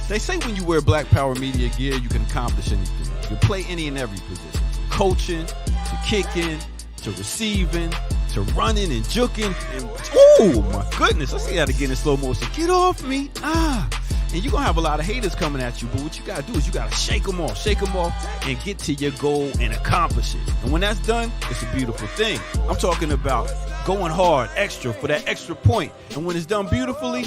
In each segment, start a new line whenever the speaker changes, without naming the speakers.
They say when you wear Black Power Media gear, you can accomplish anything. You play any and every position. From coaching, to kicking, to receiving, to running and juking. And oh my goodness, let's see that again in slow motion. Get off me. And you're going to have a lot of haters coming at you, but what you got to do is you got to shake them off, and get to your goal and accomplish it. And when that's done, it's a beautiful thing. I'm talking about going hard, extra, for that extra point. And when it's done beautifully,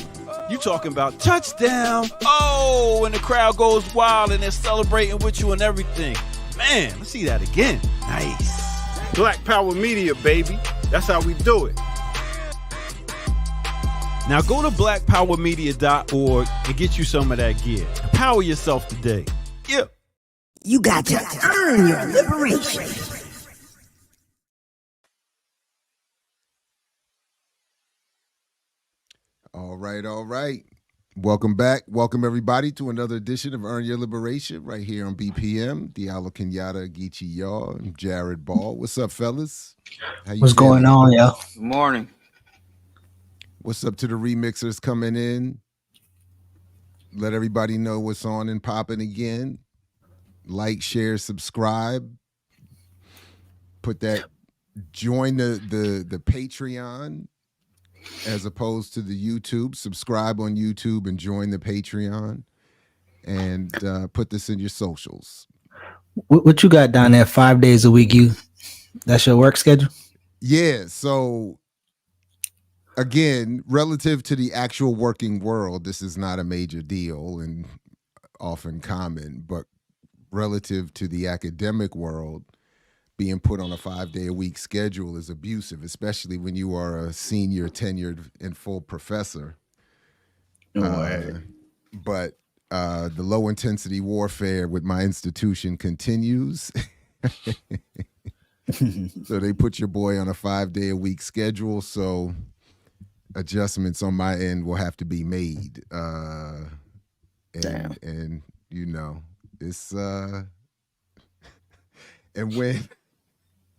you talking about touchdown. Oh, and the crowd goes wild and they're celebrating with you and everything. Man, let's see that again. Nice.
Black Power Media, baby. That's how we do it.
Now go to blackpowermedia.org and get you some of that gear. Empower yourself today. Yeah.
You got to earn your liberation.
All right. Welcome back. Welcome, everybody, to another edition of Earn Your Liberation right here on BPM. Diallo Kenyatta, Geechee Yaw, and Jared Ball. What's up, fellas?
What's going on, yo?
Good morning.
What's up to the remixers coming in? Let everybody know what's on and popping again. Like, share, subscribe. Put that, join the Patreon as opposed to the YouTube. Subscribe on YouTube and join the Patreon. And put this in your socials.
What you got down there 5 days a week? That's your work schedule?
Yeah, so again, relative to the actual working world, this is not a major deal and often common, but relative to the academic world, being put on a 5-day-a-week schedule is abusive, especially when you are a senior, tenured, and full professor. But the low-intensity warfare with my institution continues. So they put your boy on a 5-day-a-week schedule, so adjustments on my end will have to be made. And you know, it's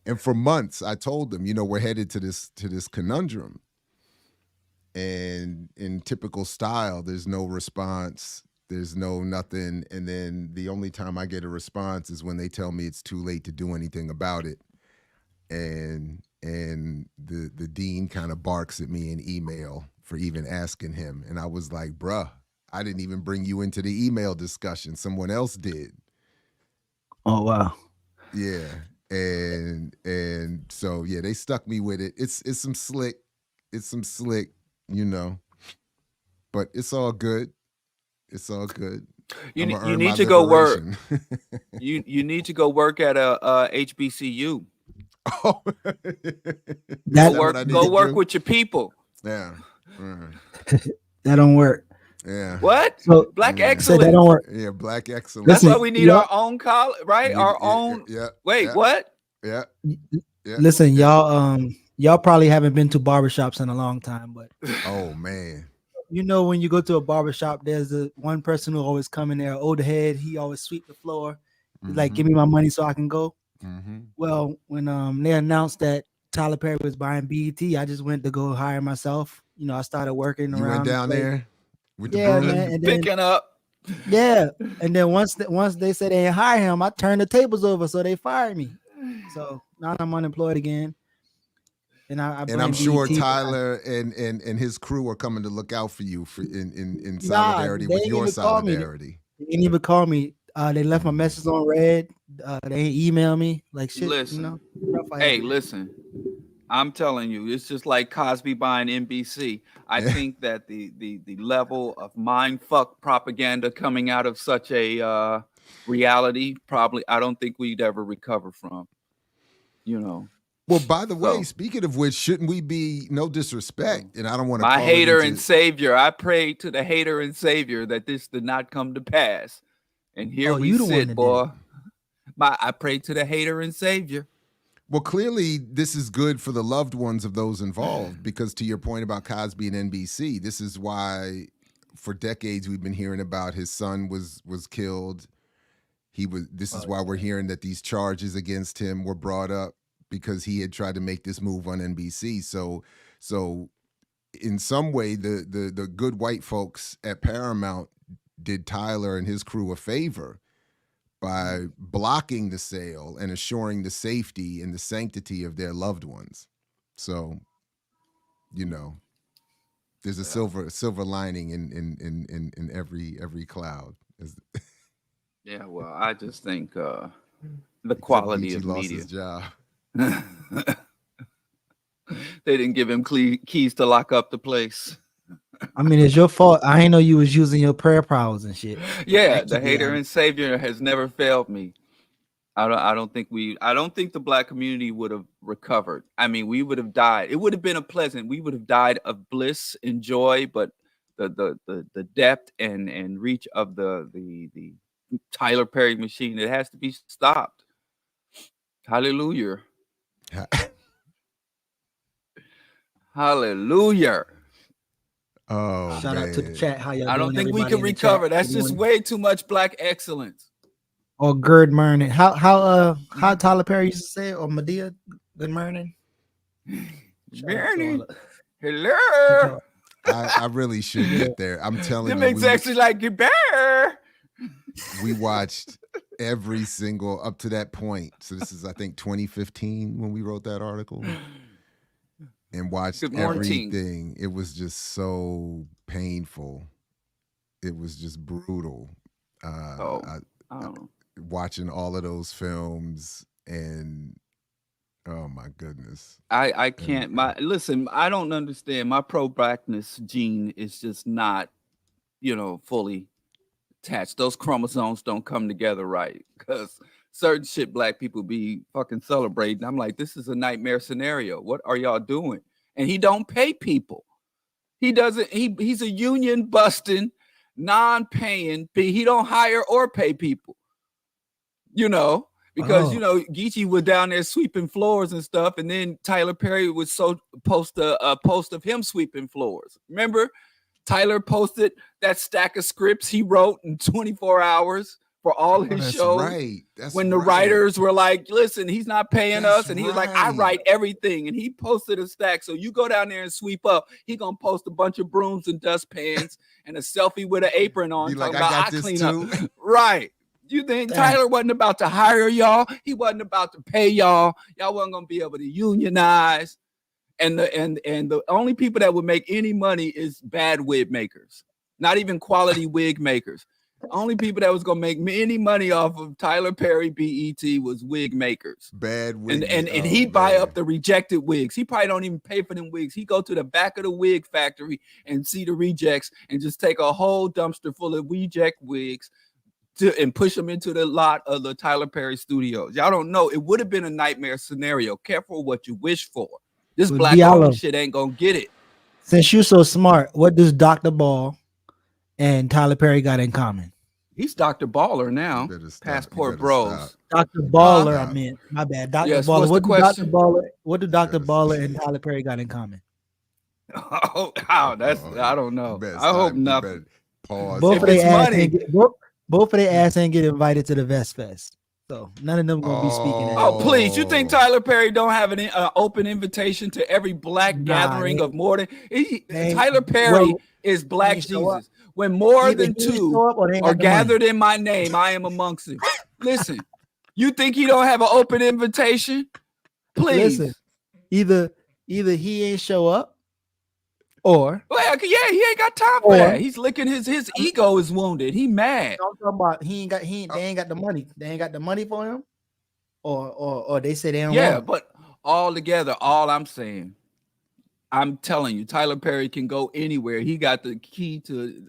and for months I told them, you know, we're headed to this conundrum. And in typical style, there's no response, there's no nothing, and then the only time I get a response is when they tell me it's too late to do anything about it. And the dean kind of barks at me in email for even asking him. And I was like, bruh, I didn't even bring you into the email discussion. Someone else did.
Oh, wow.
Yeah. And so, yeah, they stuck me with it. It's some slick, you know, but it's all good. It's all good.
You need to go work. You need to go work at a HBCU.
Oh,
go work with your people.
Yeah.
That don't work.
Yeah.
What?
So,
Black
so
excellence.
that don't work.
Yeah, black excellence.
That's
Listen,
why we need our own college, right? Our own.
Yeah.
Wait,
yeah,
what?
Yeah.
Listen, y'all probably haven't been to barbershops in a long time, but
oh man.
You know, when you go to a barbershop, there's the one person who always come in there, old head, he always sweep the floor. He's like, give me my money so I can go. Well, when they announced that Tyler Perry was buying BET, I just went to go hire myself. You know, I started working around.
You went down there with the
broom?
Man, and then, picking up.
Yeah, and then once they said they didn't hire him, I turned the tables over, so they fired me. So now I'm unemployed again. And I'm sure
BET Tyler and his crew are coming to look out for you in solidarity with your solidarity.
They didn't even call me. They left my message on red. They ain't email me like shit.
Listen,
you know?
Hey, listen. I'm telling you, it's just like Cosby buying NBC. I think that the level of mindfuck propaganda coming out of such a reality, probably, I don't think we'd ever recover from. You know.
Well, by the way, speaking of which, shouldn't we be, no disrespect, and I don't want to
my hater and savior. I prayed to the hater and savior that this did not come to pass. And here we sit, boy. I prayed to the hater and savior.
Well, clearly this is good for the loved ones of those involved, because to your point about Cosby and NBC, this is why for decades we've been hearing about his son was killed. This is why we're hearing that these charges against him were brought up, because he had tried to make this move on NBC. So in some way, the good white folks at Paramount did Tyler and his crew a favor by blocking the sale and assuring the safety and the sanctity of their loved ones. So, you know, there's a silver lining in every cloud.
Yeah, well, I just think the quality of
lost
media.
his job.
They didn't give him keys to lock up the place.
I mean, it's your fault. I ain't know you was using your prayer powers and shit.
Yeah, the hater and savior has never failed me. I don't think the black community would have recovered. I mean, we would have died. It would have been we would have died of bliss and joy, but the depth and reach of the Tyler Perry machine, it has to be stopped. Hallelujah. Hallelujah.
Oh,
Shout out to the chat. How y'all
I don't
doing,
think we
everybody
can
in the
recover.
chat?
That's just way too much black excellence.
Or Gerd Mernon. How Tyler Perry used to say it, or Medea Good Mernon.
Mernon. Hello.
I really should get there. I'm telling
Them
you.
exactly like you bear.
We watched every single up to that point. So this is, I think, 2015 when we wrote that article. And watched everything. It was just so painful. It was just brutal. Watching all of those films, and oh my goodness.
I can't. Listen, I don't understand. My pro-blackness gene is just not, fully attached. Those chromosomes don't come together right, because certain shit black people be fucking celebrating. I'm like, this is a nightmare scenario. What are y'all doing? And he don't pay people. He doesn't. He's a union busting, non-paying. He don't hire or pay people. Because Geechee was down there sweeping floors and stuff, and then Tyler Perry would post a post of him sweeping floors. Remember, Tyler posted that stack of scripts he wrote in 24 hours for all his shows.
Right.
The writers were like, listen, he's not paying us. And he was like, I write everything. And he posted a stack. So you go down there and sweep up. He going to post a bunch of brooms and dustpans and a selfie with an apron on.
Be like, I got this too.
Up. Right. You think Tyler wasn't about to hire y'all? He wasn't about to pay y'all. Y'all wasn't going to be able to unionize. And the only people that would make any money is bad wig makers. Not even quality wig makers. The only people that was gonna make any money off of Tyler Perry BET was wig makers.
Bad wig.
And he'd buy up the rejected wigs. He probably don't even pay for them wigs. He go to the back of the wig factory and see the rejects and just take a whole dumpster full of reject wigs and push them into the lot of the Tyler Perry studios. Y'all don't know. It would have been a nightmare scenario. Careful what you wish for. This black Diallo shit ain't gonna get it.
Since you're so smart, what does Dr. Ball and Tyler Perry got in common?
He's Dr. Baller now. Passport Bros.
Dr. Baller, I meant. My bad. Dr.
Yes,
Baller.
What
do Dr. Baller and Tyler Perry got in common?
I don't know. I hope nothing.
Pause.
Both of their ass ain't get invited to the Vest Fest. So none of them gonna be speaking.
Please! You think Tyler Perry don't have an open invitation to every black gathering of more than Tyler Perry is Black Jesus? When more than two are gathered in my name, I am amongst them. Listen, you think he don't have an open invitation? Please.
Listen, either he ain't show up, or
he ain't got time for that. He's licking his ego is wounded. He mad.
I'm talking about they ain't got the money. They ain't got the money for him, or they say they don't.
Yeah, but all together, all I'm saying, I'm telling you, Tyler Perry can go anywhere. He got the key to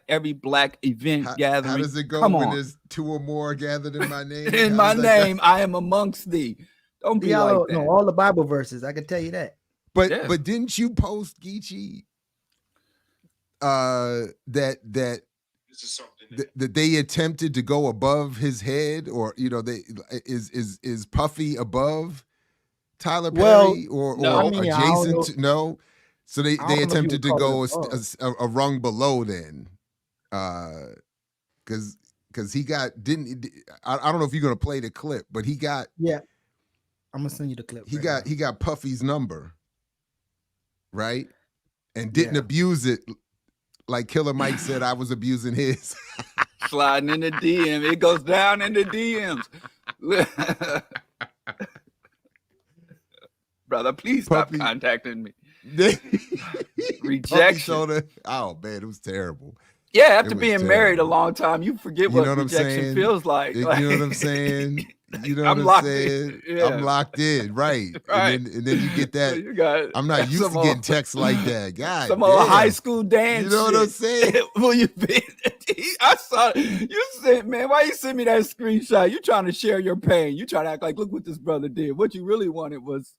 every black event gathering.
How does it go when there's two or more gathered in my name?
In my name, I am amongst thee. Don't be like that.
No, all the Bible verses. I can tell you that.
But didn't you post, Geechee, that they attempted to go above his head, or is Puffy above Tyler Perry or adjacent to no? So they attempted to go a rung below then, because he got I don't know if you're gonna play the clip, but he got
I'm gonna send you the clip.
He got Puffy's number, right, and didn't abuse it like Killer Mike said, I was abusing his.
Sliding in the DM. It goes down in the DMs. Brother, please stop
Puppy.
contacting me.
Puppy
Rejection.
shoulder. Oh man, it was terrible.
Yeah, after
It was
being married a
terrible.
long time, you forget
You
what
know what I'm
rejection
saying?
feels like.
You know what I'm saying? You know
I'm
what I'm
locked
saying?
in. Yeah.
I'm locked in, right?
Right.
And then you get that.
You got
I'm not used
some
to getting
old-
texts like that. God,
some old
damn.
high school dance.
You know what I'm
shit.
saying?
Will you be? I saw you said, man, why you send me that screenshot? You trying to share your pain. You trying to act like, look what this brother did. What you really wanted was,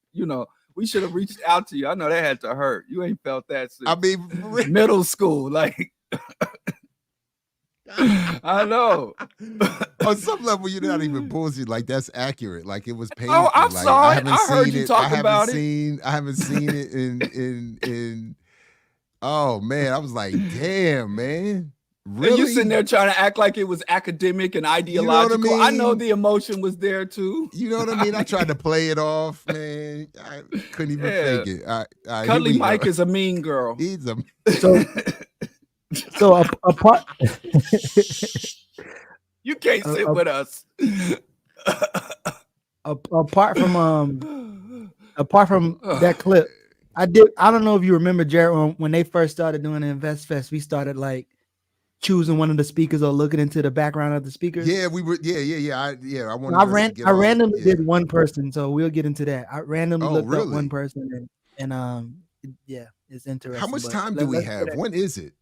we should have reached out to you. I know that had to hurt. You ain't felt that since
I mean,
middle school. Like, I know.
on some level, you're not even bullshit. Like that's accurate. Like it was painful.
Oh, I
like,
saw it.
haven't
I heard
seen
you
it.
talk about it.
I haven't seen it in. Oh man, I was like, damn, man. Really?
And you sitting there trying to act like it was academic and ideological. I know
mean?
the emotion was there too.
You know what I mean? I tried to play it off, man. I couldn't even
Yeah.
fake it. All right,
Cuddly
here we
Mike
go.
is a mean girl.
He's a
So apart.
You can't sit with us.
apart from that clip, I don't know if you remember, Jared, when they first started doing the Invest Fest, we started like choosing one of the speakers or looking into the background of the speakers.
Yeah, we were. Yeah. I wanted.
I randomly did one person, so we'll get into that. I randomly looked up
really?
one person, and yeah, it's interesting.
How much
but
time do we
let's
have?
that.
When is it?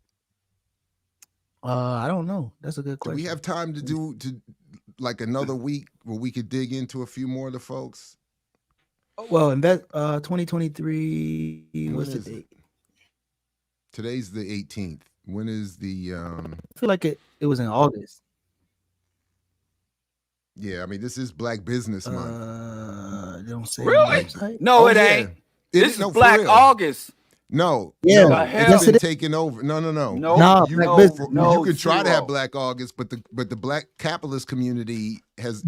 I don't know. That's a good
Do
question.
we have time to do like another week where we could dig into a few more of the folks?
Well, invest 2023.
When
What's the
is it?
date?
Today's the 18th. When is the
I feel like it was in August.
Yeah, I mean this is Black Business Month.
They don't say
Really?
on the website.
No,
Oh,
it
yeah.
ain't. This
no,
is
for
Black
real.
August.
No,
Yeah.
no,
The
it's
hell?
been taken over. No.
No,
Nah,
You,
Black
no,
Business.
no,
you can try to have
zero.
Black August, but the Black capitalist community has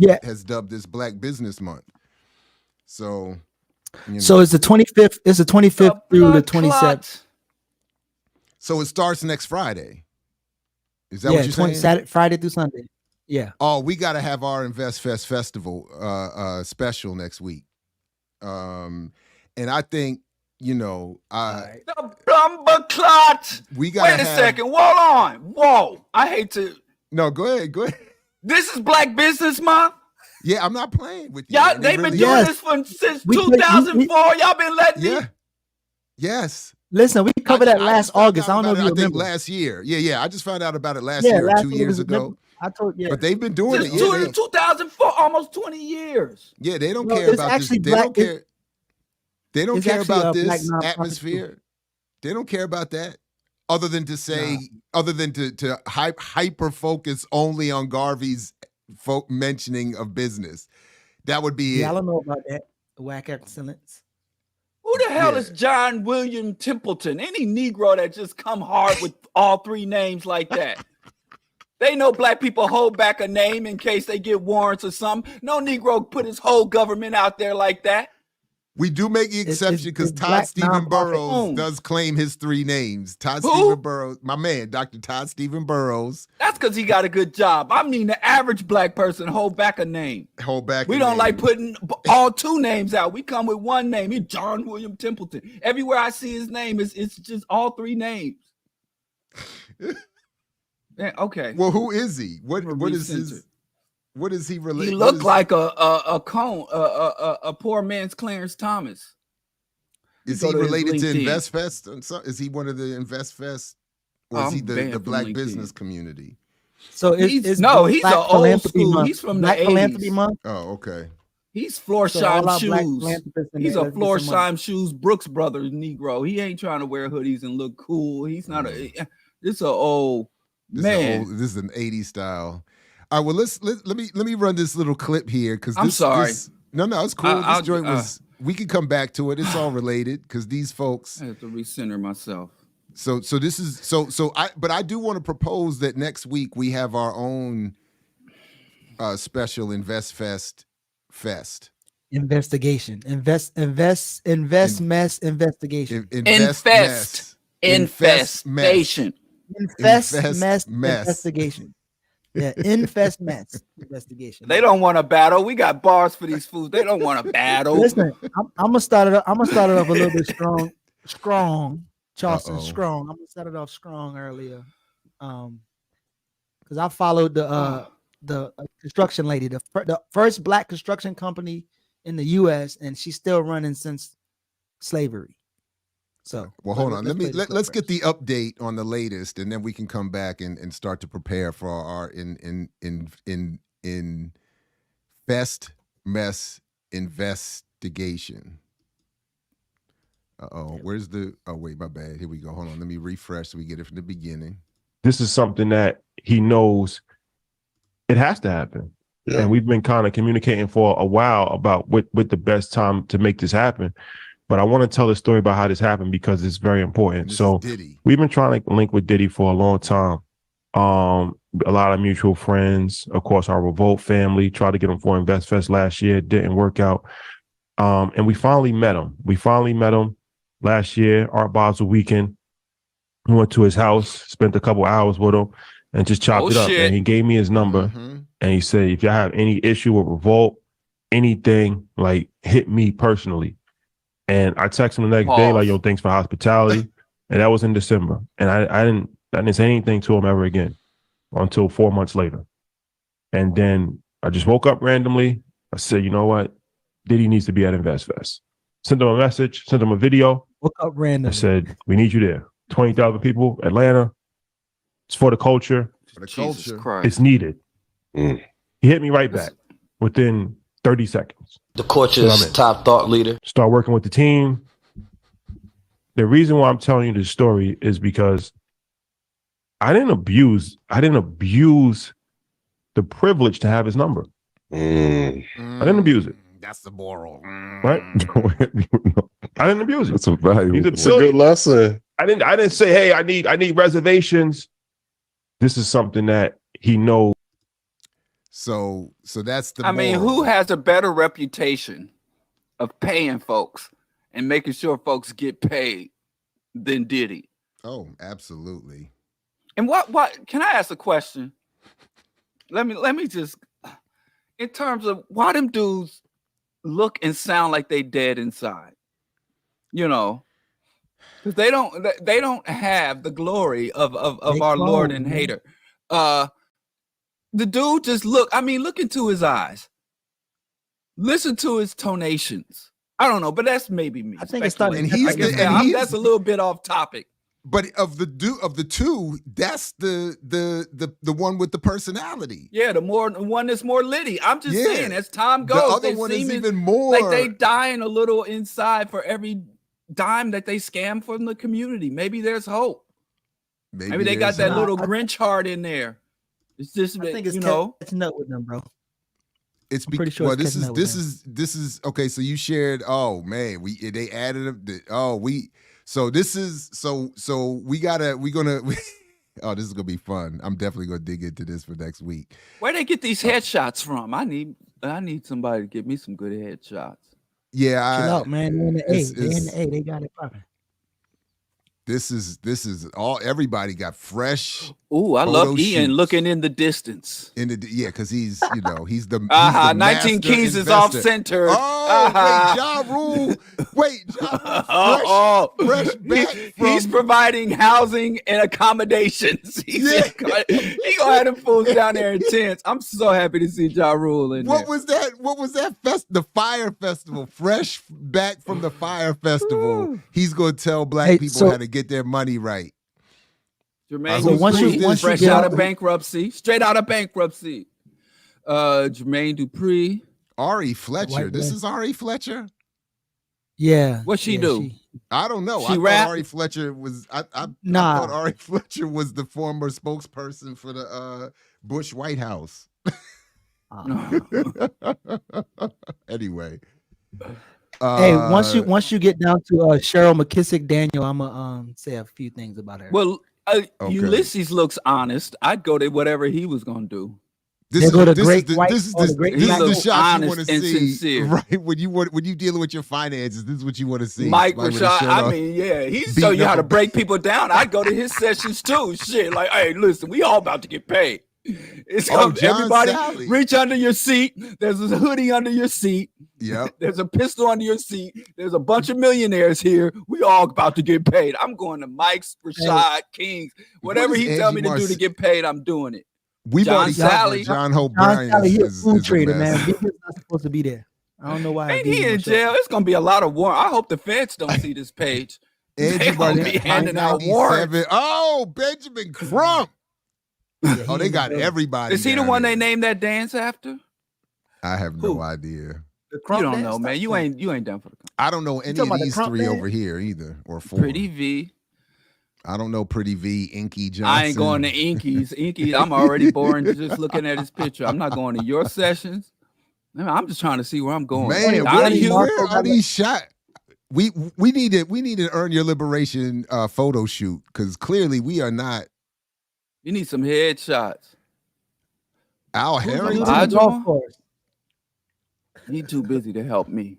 dubbed this Black Business Month. So,
So it's the 25th. It's the 25th through the
blood
27th.
clot.
so it starts next Friday. Is that what you're saying?
Saturday, Friday through Sunday. Yeah.
Oh, we got to have our Invest Fest festival special next week. And I think,
The Blumber clot.
we got to
Wait a second. Hold on. Whoa. I hate to.
No, go ahead.
This is Black Business Month.
Yeah, I'm not playing with you.
Y'all,
man. It
they've been
really
doing
is.
this since
We-
2004. Y'all been letting me.
Yeah. Yes.
Listen, we covered that
I
last
just found
August.
out
I don't know if
about
you
it, I think
remember.
last year. Yeah. I just found out about it last
Yeah,
year or
last
2
year
years
was-
ago.
I told you.
But they've been doing
Since
it. Yeah,
2004, almost 20 years.
they don't
No,
care
it's
about this.
actually
They
Black-
don't care. They don't
it's
care
actually
about
a Black
this
nonprofit
atmosphere. They don't care about that. Other than to say, other than to hyper focus only on Garvey's mentioning of business. That would be
Yeah, I
it.
don't know about that. Whack excellence.
Who the hell
Yeah.
is John William Templeton? Any Negro that just come hard with all three names like that. They know Black people hold back a name in case they get warrants or something. No Negro put his whole government out there like that.
We do make the exception because
it's
Todd
Black
Stephen
nonprofit.
Burroughs
Boom.
does claim his three names. Todd
Who?
Stephen Burroughs, my man, Dr. Todd Stephen Burroughs,
That's because he got a good job. I mean, the average Black person hold back a name.
hold back.
We
a
don't
name.
like putting all two names out. We come with one name. He's John William Templeton. Everywhere I see his name, it's just all three names. Yeah, okay.
Well, who is he? What is
Recensor.
his? What is he related?
He looked like a poor man's Clarence Thomas.
Is
go
he
to his
related to
LinkedIn.
InvestFest? Is he one of the InvestFest, or is
I'm
he
banned
the
from
Black
LinkedIn.
business community?
So
He's
it's
an
Black
old
Philanthropy
school.
Month.
He's from
Black
the
Philanthropy
80s.
Month.
Oh, okay.
He's floor
So all
shine
our Black
shoes.
philanthropists in
He's
there,
a
let's get
floor
some money.
shine shoes Brooks Brothers Negro. He ain't trying to wear hoodies and look cool. He's not a. It's a old man.
This is an '80s style. All right. Well, let me run this little clip here because
I'm sorry.
No, it's cool.
I'll-
This joint was. We can come back to it. It's all related because these folks.
I have to recenter myself.
So this is so I do want to propose that next week we have our own special InvestFest fest.
Investigation. Mess investigation.
Invest
Infestation.
mess.
Mess investigation. Yeah, infest mess investigation.
They don't want to battle. We got bars for these fools. They don't want to battle.
Listen, I'm gonna start it. I'm gonna start it off a little bit strong. Charleston strong. I'm gonna start it off strong earlier, because I followed the construction lady, the first black construction company in the U.S., and she's still running since slavery. So,
well, hold on. Let's get the update on the latest, and then we can come back and start to prepare for our infest mess investigation. Where's the? Oh wait, my bad. Here we go. Hold on. Let me refresh so we get it from the beginning.
This is something that he knows it has to happen, and we've been kind of communicating for a while about what the best time to make this happen. But I want to tell the story about how this happened because it's very important. So we've been trying to link with Diddy for a long time. A lot of mutual friends, of course, our Revolt family tried to get him for InvestFest last year. It didn't work out. And we finally met him. Last year, Art Basel weekend. We went to his house, spent a couple hours with him, and just chopped it up.
Shit.
Mm-hmm.
And he gave me his number, and he said, if y'all have any issue with Revolt, anything, like, hit me personally. And I texted him the next day, like, yo, thanks for hospitality. And that was in December. And I didn't say anything to him ever again until 4 months later. And then I just woke up randomly. I said, you know what? Diddy needs to be at InvestFest. Sent him a message, sent him a video.
Woke up randomly.
I said, we need you there. 20,000 people, Atlanta. It's for the culture.
For the
Jesus
culture.
Christ.
It's needed. He hit me right back within 30 seconds.
The culture's top thought leader.
Start working with the team. The reason why I'm telling you this story is because I didn't abuse the privilege to have his number. I didn't abuse it.
That's the moral.
Right? I didn't abuse it.
That's a value.
It's
a good lesson.
I didn't say, hey, I need reservations. This is something that he knows.
So that's the.
I mean, who has a better reputation of paying folks and making sure folks get paid than Diddy?
Oh, absolutely.
And what can I ask a question? Let me just, in terms of why them dudes look and sound like they dead inside, you know, because they don't have the glory of our Lord and hater. The dude just look into his eyes. Listen to his tonations. I don't know, but that's maybe me.
I think it's starting.
And that's a little bit off topic.
But of the two, that's the one with the personality.
Yeah, the one that's more litty. I'm just saying, as time goes,
the other one is even more
like they dying a little inside for every dime that they scam from the community. Maybe there's hope. Maybe they got that little Grinch heart in there. It's just,
I think it's catching up with them, bro.
It's
pretty sure.
Well, this is okay. So you shared. Oh man, they added up. So this is so we gonna. Oh, this is gonna be fun. I'm definitely gonna dig into this for next week.
Where they get these headshots from? I need somebody to give me some good headshots.
Yeah,
chill out, man. They're in the A. They got it popping.
This is all. Everybody got fresh.
Ooh, I love Ian looking in the distance.
Because he's he's the
19 keys is off center.
Oh, Ja Rule. Fresh back from.
He's providing housing and accommodations. He gonna have them fools down there in tents. I'm so happy to see Ja Rule in there.
What was that the Fire Festival? Fresh back from the Fire Festival. He's gonna tell black people how to get their money right.
Jermaine, once fresh out of bankruptcy, straight out of bankruptcy. Jermaine Dupri,
Ari Fletcher. This is Ari Fletcher.
Yeah.
What she do?
I don't know.
I thought
Ari Fletcher was. I thought Ari Fletcher was the former spokesperson for the Bush White House. Anyway.
Hey, once you get down to Cheryl McKissick Daniel, I'm gonna say a few things about her.
Well, Ulysses looks honest. I'd go to whatever he was gonna do.
This is
He's
the shot you want to
honest and
see,
sincere.
right? When you dealing with your finances, this is what you want to see.
Mike
Somebody with a
Rashad,
shirt
I
off,
mean, yeah, he's
beating
show you
up
how
a
to break people down. I'd go to his sessions too. Shit, like, hey, listen, we all about to get paid. It's
John
everybody
Sally.
reach under your seat. There's a hoodie under your seat.
Yep.
There's a pistol under your seat. There's a bunch of millionaires here. We all about to get paid. I'm going to Mike's, Rashad, Kings, whatever he tell me to do to get paid, I'm doing it.
We've
John
already
Sally.
John Hope Bryan
He's a food
is
trader,
a
man.
mess.
He's not supposed to be there. I don't know why.
Ain't he in jail? It's gonna be a lot of warrant. I hope the feds don't see this page. They gonna be handing out warrants.
Oh, Benjamin Crump. Oh, they got everybody.
Is he the one they named that dance after?
I have no idea.
You don't know, man. You ain't done for the.
I don't know any of these three over here either, or four.
Pretty V.
I don't know Pretty V, Inky Johnson.
I ain't going to Inky's. Inky, I'm already boring just looking at his picture. I'm not going to your sessions. I'm just trying to see where I'm going.
Man, where are these shots? We need to earn your liberation photo shoot, because clearly we are not.
You need some headshots.
Al Harrington.
He too busy to help me.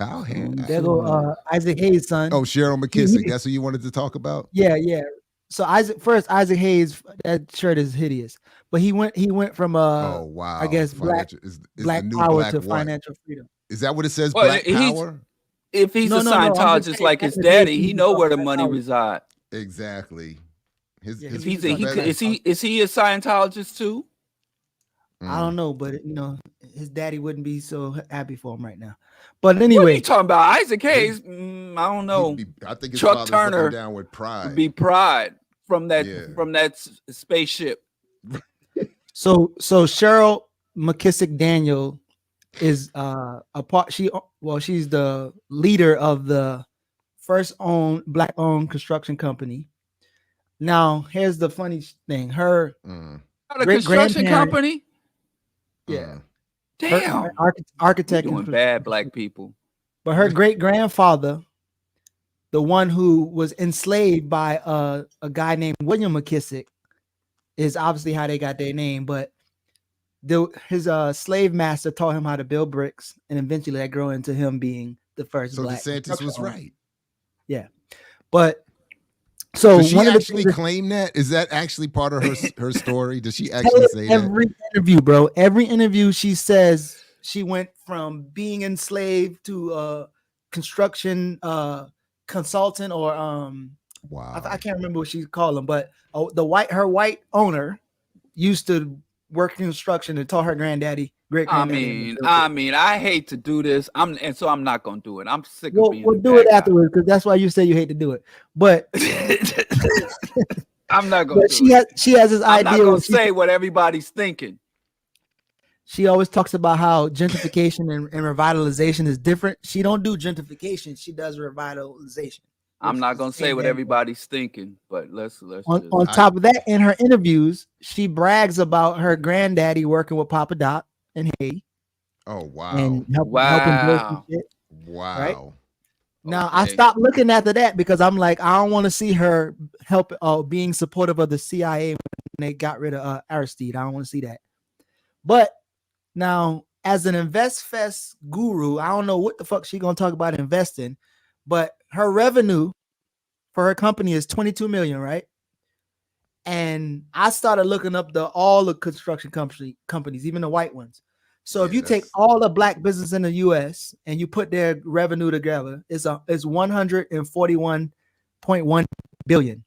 Al Harrington.
There go Isaac Hayes' son.
Oh, Cheryl McKissick. That's who you wanted to talk about?
Yeah. So Isaac Hayes, that shirt is hideous. But he went from
oh wow,
I guess black power to financial freedom.
Is that what it says? Well, black power.
If he's a Scientologist like his daddy, he know where the money resides.
Exactly.
Is he a Scientologist too?
I don't know, but his daddy wouldn't be so happy for him right now. But anyway,
what are you talking about? Isaac Hayes? I don't know.
I think his
Chuck Turner
down with pride.
Would be pride from that spaceship.
So Cheryl McKissick Daniel is she's the leader of the first black owned construction company. Now here's the funny thing: her
construction company.
Yeah.
Damn.
Architect
doing bad black people.
But her great grandfather, the one who was enslaved by a guy named William McKissick, is obviously how they got their name. But his slave master taught him how to build bricks, and eventually that grew into him being the first black.
So DeSantis was right.
Yeah, but. So
does she actually claim that? Is that actually part of her story? Does she actually say
every interview, bro? Every interview she says she went from being enslaved to construction consultant or
wow.
I can't remember what she called him, but her white owner used to work in construction and taught her great granddaddy.
I mean, I hate to do this. I'm not gonna do it. I'm sick of being.
We'll do it afterwards, because that's why you say you hate to do it. But
I'm not gonna.
She has this idea.
I'm not gonna say what everybody's thinking.
She always talks about how gentrification and revitalization is different. She don't do gentrification. She does revitalization.
I'm not gonna say what everybody's thinking, but let's
on top of that, in her interviews, she brags about her granddaddy working with Papa Doc and Hay.
Oh wow!
And helping build some shit.
Wow!
Right? Now I stopped looking after that, because I'm like, I don't want to see her being supportive of the CIA when they got rid of Aristide. I don't want to see that. But now, as an InvestFest guru, I don't know what the fuck she gonna talk about investing, but her revenue for her company is 22 million, right? And I started looking up all the construction companies, even the white ones. So if you take all the black business in the US and you put their revenue together, it's 141.1 billion.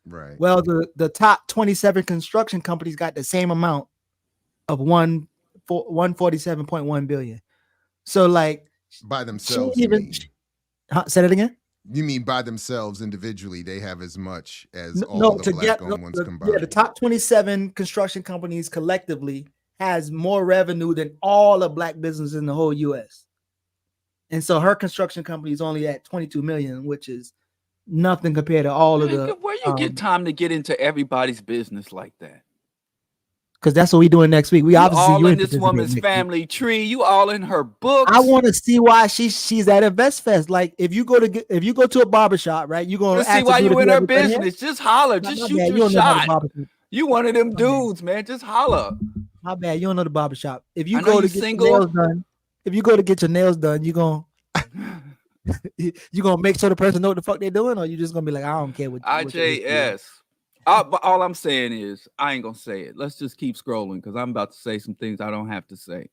Right.
Well, the top 27 construction companies got the same amount of 147.1 billion. So like
by themselves.
Say that again.
You mean by themselves individually, they have as much as all the black-owned ones combined?
Yeah, the top 27 construction companies collectively has more revenue than all the black businesses in the whole U.S. And so her construction company is only at 22 million, which is nothing compared to all of the.
Where you get time to get into everybody's business like that?
Because that's what we're doing next week. We obviously
all in this woman's family tree. You all in her books.
I want to see why she's at InvestFest. Like if you go to a barbershop, right? You're gonna
see why you in her business. Just holler. Just shoot your shot. You one of them dudes, man. Just holler.
My bad. You don't know the barbershop. If you
I know
go
you
to get
single.
your nails done, if you go to get your nails done, you gonna make sure the person know what the fuck they're doing, or you just gonna be like, I don't care what.
IJS. But all I'm saying is, I ain't gonna say it. Let's just keep scrolling because I'm about to say some things I don't have to say.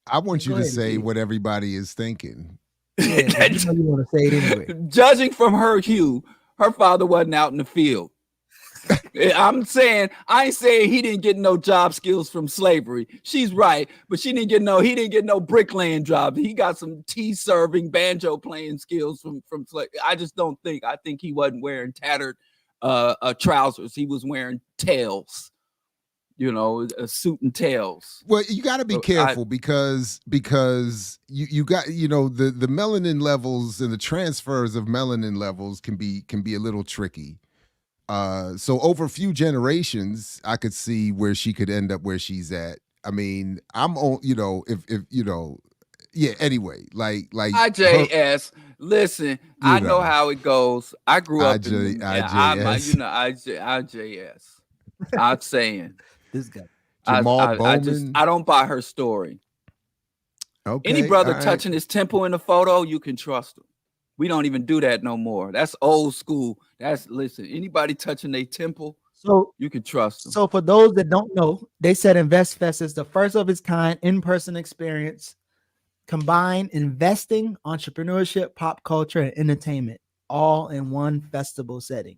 I want you
Go
to
ahead,
say
Steve.
what everybody is thinking.
Yeah, but you know you want to say it anyway.
Judging from her hue, her father wasn't out in the field. I'm saying, I ain't saying he didn't get no job skills from slavery. She's right, but he didn't get no bricklaying jobs. He got some tea serving, banjo playing skills from slavery. I just don't think. I think he wasn't wearing tattered trousers. He was wearing tails. You know, a suit and tails.
Well, you got to be careful because you got, you know, the melanin levels and the transfers of melanin levels can be a little tricky. So over a few generations, I could see where she could end up where she's at. I mean, I'm on, you know, if you know, yeah. Anyway, like
IJS. Listen, I know how it goes. I grew up in IJS. I'm saying.
This guy.
Jamal Bowman.
I don't buy her story.
Okay,
Any brother touching his temple in a photo, you can trust him. We don't even do that no more. That's old school. Listen, anybody touching their temple,
so
you can trust them.
So for those that don't know, they said InvestFest is the first of its kind in-person experience, combine investing, entrepreneurship, pop culture, and entertainment, all in one festival setting.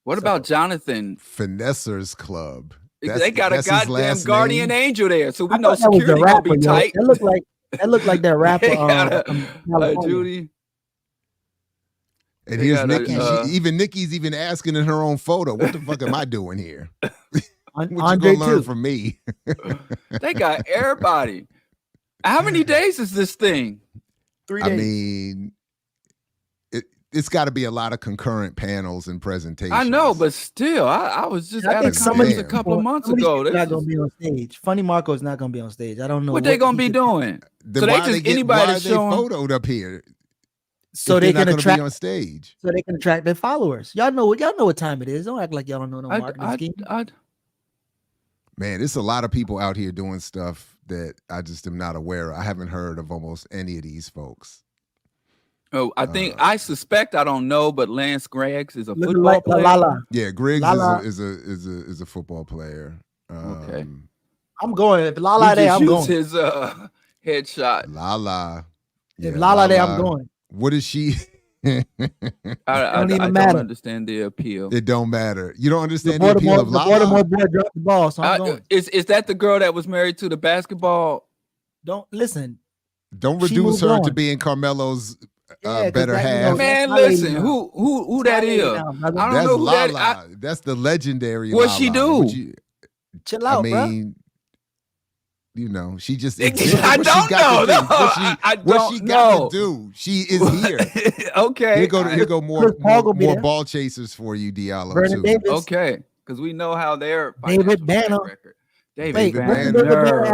What about Jonathan?
Finessers Club.
They got a goddamn guardian angel there, so we know
that was
security
rapper,
gonna be tight.
That looked like that rapper.
Judy.
And here's Nikki. Nikki's even asking in her own photo, "What the fuck am I doing here? What you gonna learn from me?"
They got everybody. How many days is this thing?
3 days.
I mean, it's got to be a lot of concurrent panels and presentations.
I know, but still, I was just at a conference a couple of months ago.
They're not gonna be on stage. Funny Marco is not gonna be on stage. I don't know
what they gonna be doing.
So why are they photoed up here?
So they can attract
be on stage.
So they can attract their followers. Y'all know what time it is. Don't act like y'all don't know no marketing scheme.
Man, there's a lot of people out here doing stuff that I just am not aware of. I haven't heard of almost any of these folks.
Oh, I suspect, I don't know, but Lance Griggs is a football player.
Lala.
Yeah, Griggs is a football player.
Okay. I'm going. If Lala there, I'm going.
His headshot.
Lala.
If Lala there, I'm going.
What is she?
I don't understand the appeal.
It don't matter. You don't understand the appeal of Lala?
The Baltimore boy dropped the ball, so I'm going.
Is that the girl that was married to the basketball?
Don't listen.
Don't reduce her to being Carmelo's better half.
Man, listen, who that is? I don't know who
Lala.
that is.
That's the legendary
What
Lala.
she do?
Chill out,
bro. You know, she just.
I don't know.
What she got to do? She is here.
Okay.
Here go more ball chasers for you, Diallo.
Vernon Davis.
Okay, because we know how they're
David Banner.
David
Banner.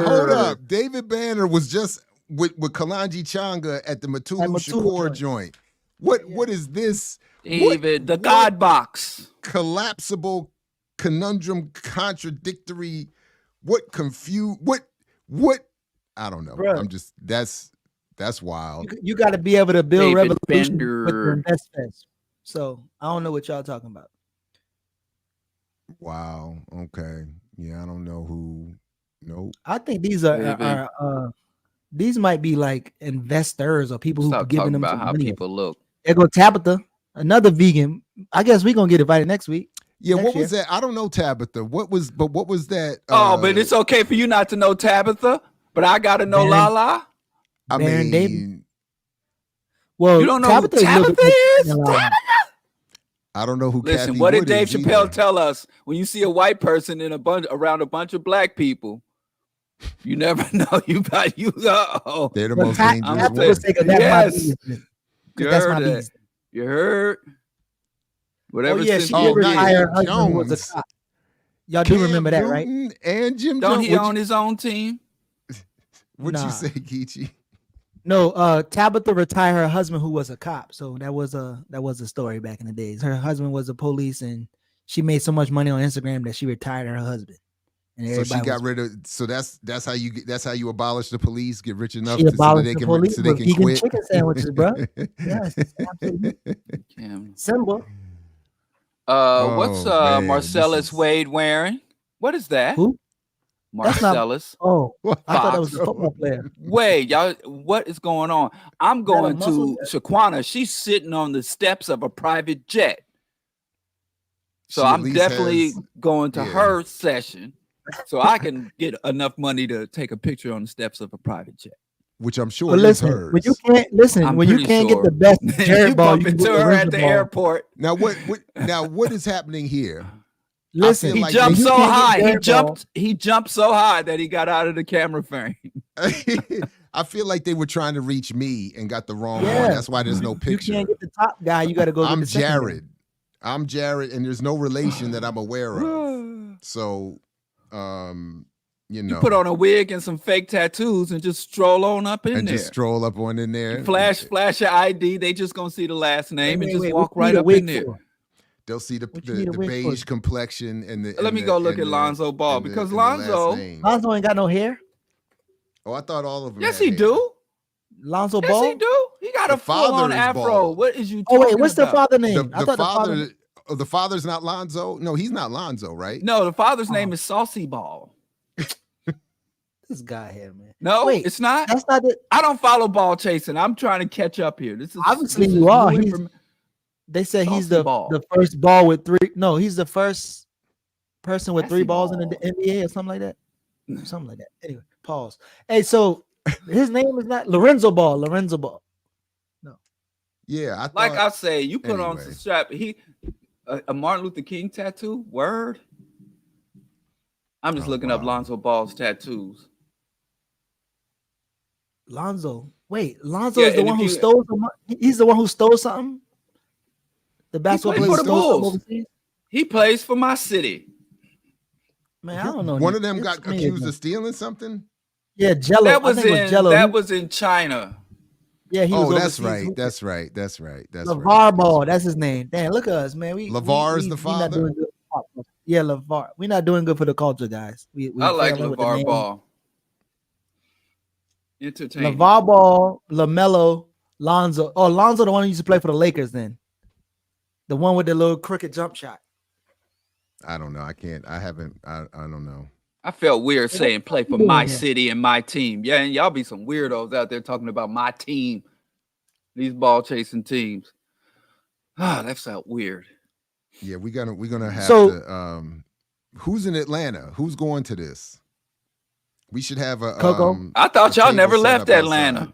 Hold up. David Banner was just with Kalonji Changa at the Matulu Shakur joint. What is this?
David, the God box.
Collapsible, conundrum, contradictory. What I don't know.
Bruh.
I'm just that's wild.
You got to be able to build
David
revolution
Bender.
with your InvestFest. So I don't know what y'all talking about.
Wow. Okay. Yeah, I don't know who. Nope.
I think these are these might be like investors or people who are giving them
about
some
how
money.
people look.
There go Tabitha, another vegan. I guess we're gonna get invited next week.
Yeah, what was that? I don't know Tabitha. What was that?
But it's okay for you not to know Tabitha, but I gotta know Lala.
I mean,
well,
you don't know who Tabitha is?
I don't know who.
Listen,
Kathy
what
Wood
did Dave
is
Chappelle
either.
tell us? When you see a white person around a bunch of black people, you never know. They're
the most dangerous ones.
Yes, you heard. Whatever.
She did retire. Her husband was a cop. Y'all do remember that, right?
And Jim
Don't
Jones.
he own his own team?
What'd you say, Geechee?
No, Tabitha retired her husband who was a cop. So that was a story back in the days. Her husband was a police and she made so much money on Instagram that she retired her husband. And
So she got rid of. So that's how you abolish the police. Get rich enough
she
so
abolished
they
the
can
police
so they
with
can
vegan
quit.
chicken sandwiches, bro. Yes, absolutely. Symbol.
What's
man,
Marcellus Wade wearing? What is that?
Who?
Marcellus.
Oh,
What?
I thought that was a football player.
Wait, y'all, what is going on? I'm going to
muscle
Shaquana. She's sitting on the steps of a private jet. So
She at
I'm
least
definitely
has-
going to
yeah.
her session so I can get enough money to take a picture on the steps of a private jet.
Which I'm sure
But
is
listen,
hers.
when you can't listen,
I'm
when you
pretty
can't
sure.
get the best
you
Jared ball,
bump
you can
into
get the
her
Lorenzo
at the
ball.
airport.
Now what is happening here?
Listen,
feel
He
like
jumped
you
so
can't get
high.
Jared
He jumped so high that he got out of the camera frame.
I feel like they were trying to reach me and got the wrong
Yeah.
one. That's why there's no
You
picture.
can't get the top guy. You got to go.
I'm
get the second guy.
Jared. I'm Jared, and there's no relation that I'm aware of. So, you know,
You put on a wig and some fake tattoos and just stroll on up in
and
there.
just stroll up on in there.
Flash your ID. They just gonna see the last name and just walk
what
right
you need a
up
wig
in there.
for?
They'll see the
What you need a wig for?
beige complexion and the.
Let me go look at Lonzo Ball because Lonzo.
Lonzo ain't got no hair.
Oh, I thought all of them.
Yes,
had
he
hair.
do.
Lonzo
Yes,
Ball.
he do. He got
The
a full-on
father is
afro.
bald.
What is you?
Oh wait,
talking
what's the
about?
father name?
The
I thought
father. The father's not Lonzo. No, he's not Lonzo, right?
No, the father's name is Saucy Ball.
This guy here, man.
No,
Wait,
it's not.
That's not it.
I don't follow ball chasing. I'm trying to catch up here. This is
Obviously
this
you
is
are.
new
He's-
inform-
They said he's
Saucy
the
Ball.
first ball with three. No, he's the first person with
Sassy
three balls
Ball.
in the NBA or something like that. Something like that. Anyway, pause. Hey, so his name is not Lorenzo Ball. Lorenzo Ball.
Yeah, I thought.
Like I say, you put on
Anyway.
some strap. A Martin Luther King tattoo. Word. I'm just looking up
wow.
Lonzo Ball's tattoos.
Lonzo. Wait, Lonzo
Yeah,
is the
and
one
if
who
you-
stole some. He's the one who stole something. The basketball
played
player
for the
stole something
Bulls.
overseas.
He plays for my city.
Man, I don't know.
One of them
It's
got
me
accused
again.
of stealing something.
Yeah, Jello.
That
I
was
think it
in
was Jello.
that was in China.
Yeah, he was
Oh, that's
overseas
right.
hooping.
That's right. That's right. That's
LeVar
right.
Ball, that's his name. Damn, look at us, man.
LeVar is the
we not
father?
doing good. Yeah, LeVar. We're not doing good for the culture, guys. We
I like
failing with the
LeVar
name.
Ball. Entertaining.
LeVar Ball, LaMelo, Lonzo. Oh, Lonzo, the one who used to play for the Lakers then. The one with the little crooked jump shot.
I don't know. I can't. I haven't. I don't know.
I felt weird saying play for
doing
my
here?
city and my team. Yeah, and y'all be some weirdos out there talking about my team. These ball chasing teams. Ah, that felt weird.
Yeah, we're gonna have
So-
to. Who's in Atlanta? Who's going to this? We should have a.
Coco?
I thought
a
y'all
table
never
set
left
up outside.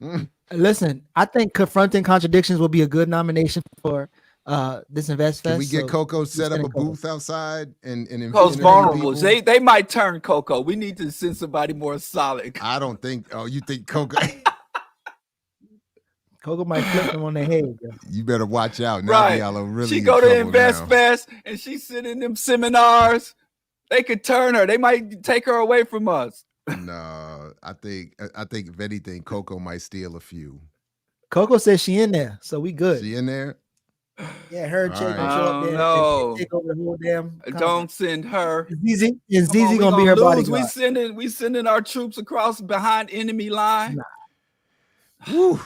Atlanta.
Listen, I think confronting contradictions will be a good nomination for this Invest Fest.
Can we get
so
Coco set up
send
a
Coco.
booth outside and
Co's
interview
vulnerable.
people?
They might turn Coco. We need to send somebody more solid.
I don't think. Oh, you think Coco?
Coco might flip them on their head. Yo.
You better watch out now.
Right.
Diallo really
She
in
go to
trouble
Invest
now.
Fest and she sit in them seminars. They could turn her. They might take her away from us.
No, I think if anything, Coco might steal a few.
Coco says she in there, so we good.
She in there?
Yeah, her and Che
All
gonna
right.
show
I
up
don't
there. and
know.
Take over the whole damn.
Don't send her.
Is
Come on,
ZZ
we
gonna be her
lose.
bodyguard?
We sending our troops across behind enemy line.
Whew.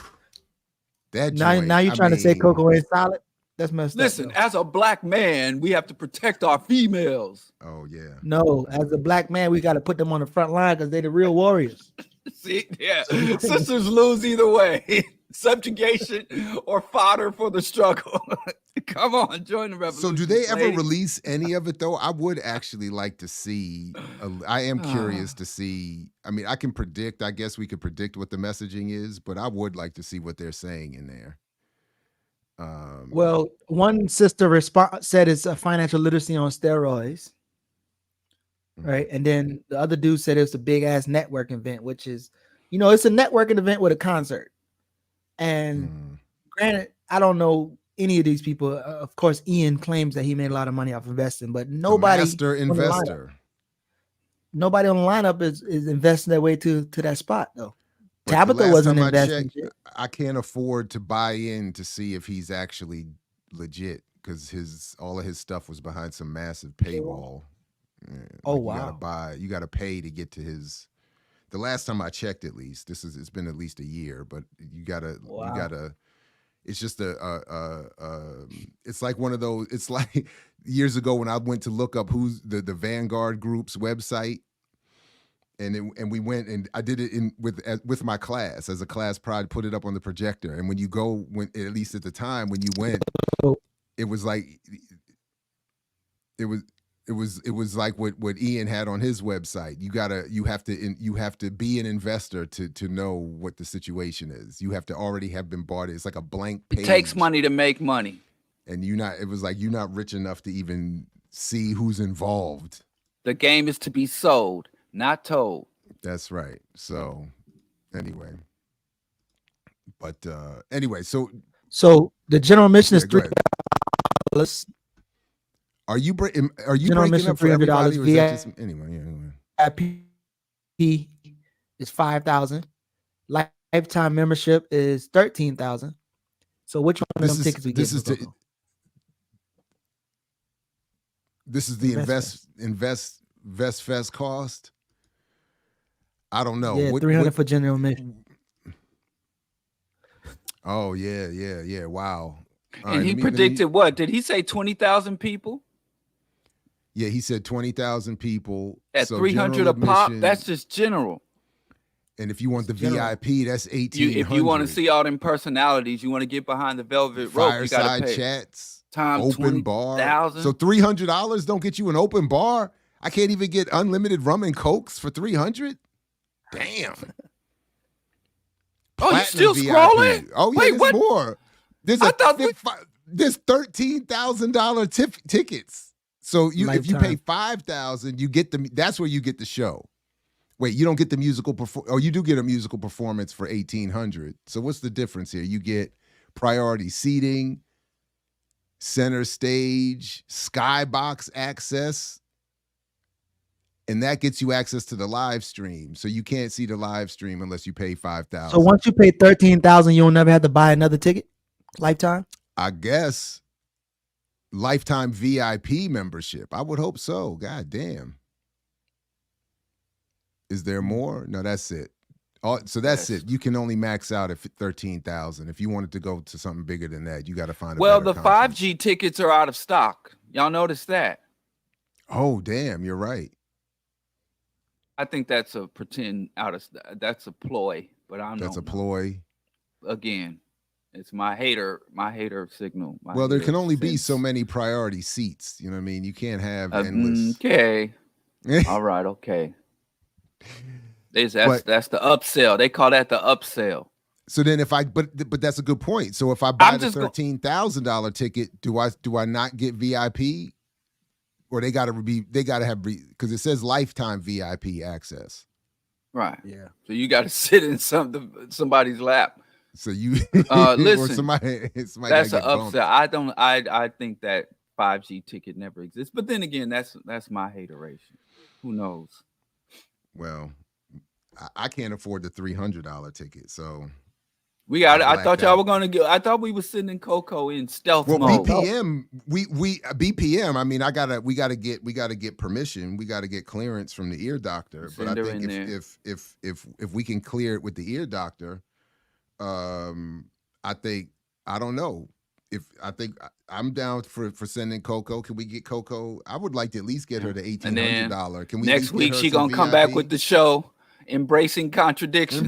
That
Now
joint,
you're
I
trying to say
mean,
Coco ain't solid? That's messed
Listen,
up. though.
as a black man, we have to protect our females.
Oh yeah.
No, as a black man, we got to put them on the front line because they're the real warriors.
See, yeah, sisters lose either way. Subjugation or fodder for the struggle. Come on, join the revolution.
So do they ever
ladies.
release any of it though? I would actually like to see. I am curious to see. I mean, I can predict. I guess we could predict what the messaging is, but I would like to see what they're saying in there.
Well, one sister said it's a financial literacy on steroids, right? And then the other dude said it's a big ass network event, which is, it's a networking event with a concert. And granted, I don't know any of these people. Of course, Ian claims that he made a lot of money off investing, but nobody,
master
on the lineup-
investor.
nobody on the lineup is investing their way to that spot though.
But the
Tabitha
last
wasn't
time I
investing.
checked, I can't afford to buy in to see if he's actually legit. because all of his stuff was behind some massive paywall. Yeah,
Oh,
like you gotta pay to get to his. The last time I checked, at least it's been at least a year, but you gotta. It's just it's like one of those. It's like years ago when I went to look up who's the Vanguard Group's website, and we went and I did it with my class as a class pride, put it up on the projector, and when you go, at least at the time when you went, it was like it was like what Ian had on his website. You have to be an investor to know what the situation is. You have to already have been bought. It's like a blank page.
It takes money to make money.
And it was like you're not rich enough to even see who's involved.
The game is to be sold, not told.
That's right. So anyway. But anyway, so
the general mission is $3.
Are you breaking up for everybody? Or is that just, anyway.
VIP is $5,000. Lifetime membership is $13,000. So which one of them tickets we get?
This is the Invest Fest cost. I don't know.
Yeah, $300 for general admission.
Oh yeah. Wow.
And he predicted what? Did he say 20,000 people?
Yeah, he said 20,000 people
at $300 a pop. That's just general.
And if you want the VIP, that's $1,800.
If you want to see all them personalities, you want to get behind the velvet rope. You got to pay.
Chats,
times
open bar.
So
$300 don't get you an open bar. I can't even get unlimited rum and cokes for $300. Damn.
Oh, you still VIP. Scrolling?
Oh yeah, wait, there's more. There's $13,000 tickets. So if you pay $5,000, you get that's where you get the show. Wait, you don't get the musical you do get a musical performance for $1,800. So what's the difference here? You get priority seating, center stage, skybox access, and that gets you access to the live stream. So you can't see the live stream unless you pay $5,000.
So once you pay $13,000, you'll never have to buy another ticket? Lifetime?
I guess. Lifetime VIP membership. I would hope so. God damn. Is there more? No, that's it. So that's it. You can only max out at 13,000. If you wanted to go to something bigger than that, you got to find a better
the
conference.
5G tickets are out of stock. Y'all notice that?
Oh, damn. You're right.
I think that's a that's a ploy, but I don't know.
That's a ploy.
Again, it's my hater signal.
Well, there can only be so many priority seats. You know what I mean? You can't have endless.
Okay. All right. Okay. That's the upsell. They call that the upsell.
So then but that's a good point. So if I buy the $13,000 ticket, do I not get VIP? Or they gotta have because it says lifetime VIP access.
Right. Yeah. So you gotta sit in somebody's lap.
So you
listen.
Or somebody
that's an upsell. I think that 5G ticket never exists. But then again, that's my hateration. Who knows?
Well, I can't afford the $300 ticket, so
we got it. I thought y'all were gonna get. I thought we were sitting in Coco in stealth mode.
BPM, BPM. I mean, we gotta get permission. We gotta get clearance from the ear doctor. But I think if we can clear it with the ear doctor, I don't know. I'm down for sending Coco. Can we get Coco? I would like to at least get her the $1,800. Can we?
Next week she gonna come back with the show. Embracing contradictions.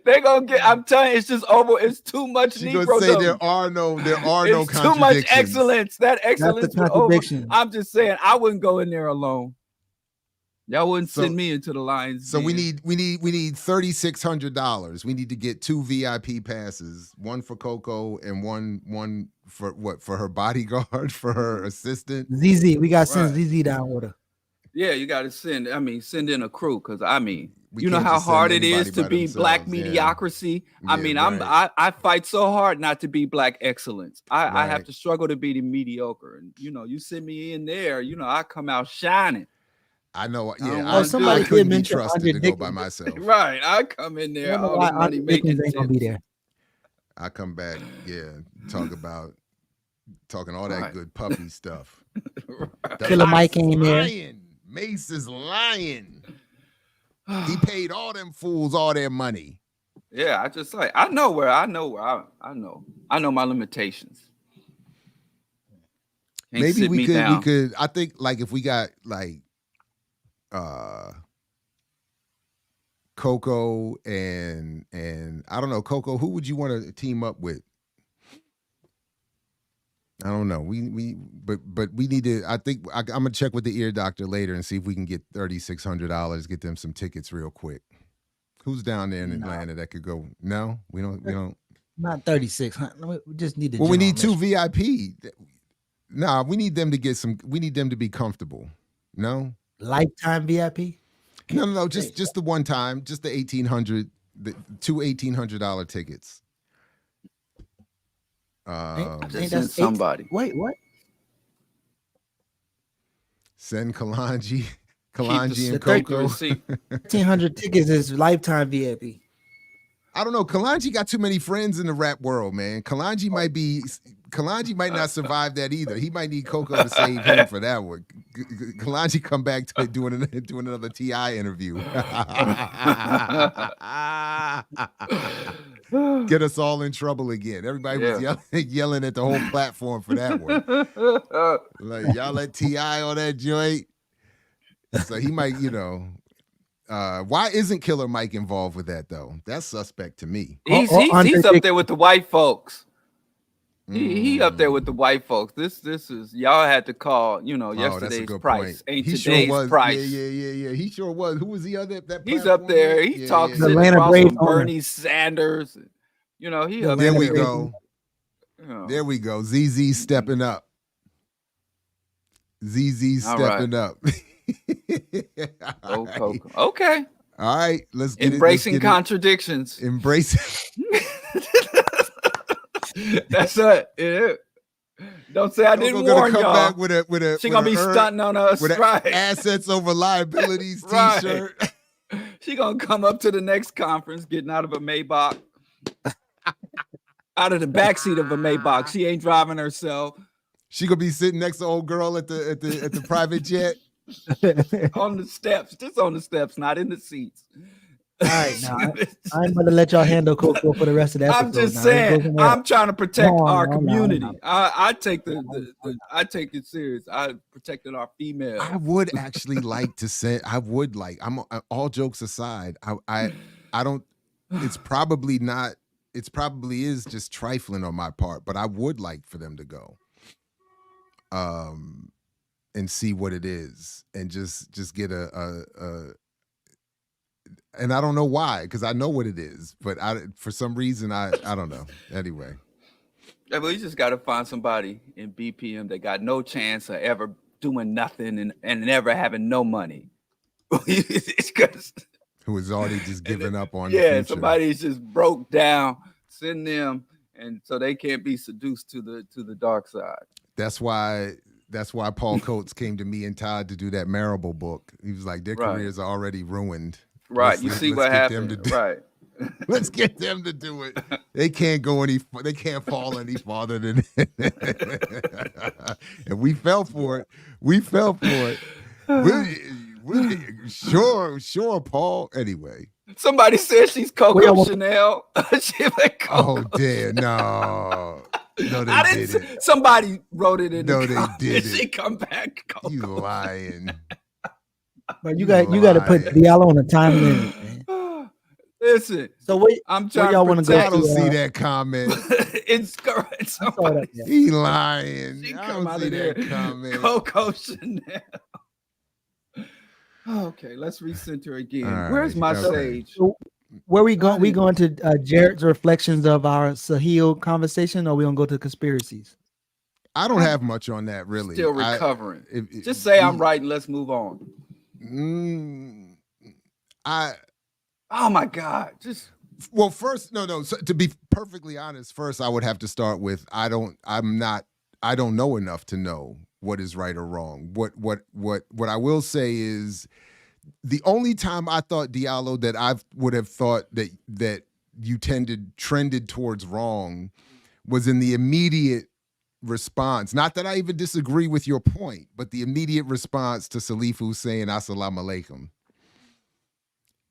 They're gonna get. I'm telling you, it's just over. It's too much.
She's gonna say there are no contradictions.
Too much excellence. That excellence is over. I'm just saying, I wouldn't go in there alone. Y'all wouldn't send me into the lines.
So we need $3,600. We need to get 2 VIP passes, one for Coco and one for her bodyguard, for her assistant.
ZZ, we got to send ZZ down with her.
Yeah, you got to send in a crew because you know how hard it is to be black mediocrity. Yeah. I fight so hard not to be black excellence. I have to struggle to be the mediocre, and you send me in there, I come out shining.
I know. Yeah, somebody couldn't be trusted to go by myself.
Right, I come in there. All the money making
ain't gonna be there.
I come back, talking all that good puppy stuff.
Killer Mike ain't there.
Lying. Mace is lying. He paid all them fools all their money.
Yeah, I know my limitations.
Maybe we could. I think like if we got like Coco and I don't know, Coco, who would you want to team up with? I don't know. But we need to. I think I'm gonna check with the ear doctor later and see if we can get $3,600. Get them some tickets real quick. Who's down there in Atlanta that could go? No, we don't.
Not 3600. We just need to.
Well, we need 2 VIP. Nah, we need them to get some. We need them to be comfortable. No
lifetime VIP.
No. Just the one time. Just the 1,800. The 2 $1,800 tickets.
Send somebody.
Wait, what?
Send Kalanji and Coco.
1,300 tickets is lifetime VIP.
I don't know. Kalanji got too many friends in the rap world, man. Kalanji might not survive that either. He might need Coco to save him for that one. Kalanji come back to doing another T.I. interview. Get us all in trouble again. Everybody was yelling at the whole platform for that one. Like, y'all let T.I. on that joint. So he might, why isn't Killer Mike involved with that though? That's suspect to me.
He's up there with the white folks. He up there with the white folks. This is y'all had to call, yesterday's price.
Point.
Ain't today's price.
Yeah. He sure was. Who was the other?
He's up there. He talks
about
Bernie Sanders. He up
there. We go. There we go. ZZ stepping up. ZZ stepping up.
Right. Okay.
All right. Let's get
embracing contradictions.
Embrace.
That's it. Yeah. Don't say I didn't warn y'all.
Back with a,
she gonna be stunting on us.
With
right.
Assets over liabilities T-shirt.
She gonna come up to the next conference, getting out of a Maybach, out of the backseat of a Maybach. She ain't driving herself.
She gonna be sitting next to old girl at the private jet.
On the steps, just on the steps, not in the seats.
All right, now I'm going to let y'all handle Coco for the rest of the episode.
I'm just saying, I'm trying to protect our community. I take I take it serious. I protected our females.
I would actually like to say, I'm all jokes aside. I don't. It's probably not. It's probably is just trifling on my part, but I would like for them to go. And see what it is, and just get and I don't know why, because I know what it is, but for some reason I don't know. Anyway,
yeah, but you just got to find somebody in BPM that got no chance of ever doing nothing and never having no money.
Who is already just giving up on the future.
Somebody's just broke down. Send them, and so they can't be seduced to the dark side.
That's why Paul Coates came to me and Todd to do that Marable book. He was like, their careers are already ruined.
Right. You see what happened. Right.
Let's get them to do it. They can't fall any farther than it. And we fell for it. Sure, Paul. Anyway.
Somebody said she's Coco Chanel.
Oh, dear. No. No, they didn't.
Somebody wrote it in.
No, they didn't.
She come back. Coco.
You lying.
But you got to put Diallo on a time limit, man.
Listen.
So
I'm trying
y'all want to go?
I don't see that comment.
It's correct.
He lying.
She
I
come
don't
out
see
of
that
there.
comment.
Coco Chanel. Okay, let's recenter again.
Right,
Where's my sage?
So where we going? We going to Jared's reflections of our Sahil conversation, or we gonna go to conspiracies?
I don't have much on that, really.
Still recovering. Just say I'm right and let's move on. Oh my God!
First, no. So to be perfectly honest, first I would have to start with I don't know enough to know what is right or wrong. What I will say is the only time I thought Diallo that I would have thought that you trended towards wrong was in the immediate response. Not that I even disagree with your point, but the immediate response to Salifu saying "Assalamu alaikum."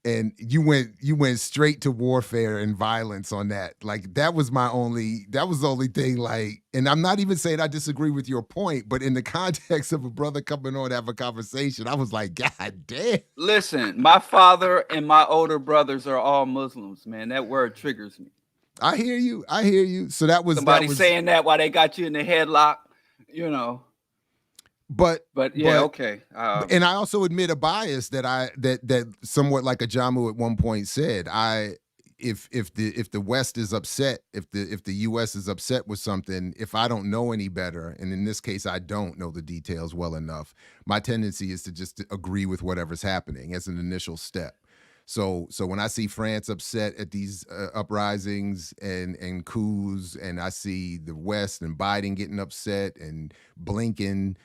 And you went straight to warfare and violence on that. Like that was the only thing. Like, and I'm not even saying I disagree with your point, but in the context of a brother coming on to have a conversation, I was like, God damn.
Listen, my father and my older brothers are all Muslims, man. That word triggers me.
I hear you. So that was
somebody saying that while they got you in the headlock, you know.
But
yeah, okay.
And I also admit a bias that somewhat like a Jamu at one point said. If the West is upset, if the U.S. is upset with something, if I don't know any better, and in this case I don't know the details well enough, my tendency is to just agree with whatever's happening as an initial step. So when I see France upset at these uprisings and coups, and I see the West and Biden getting upset and blinking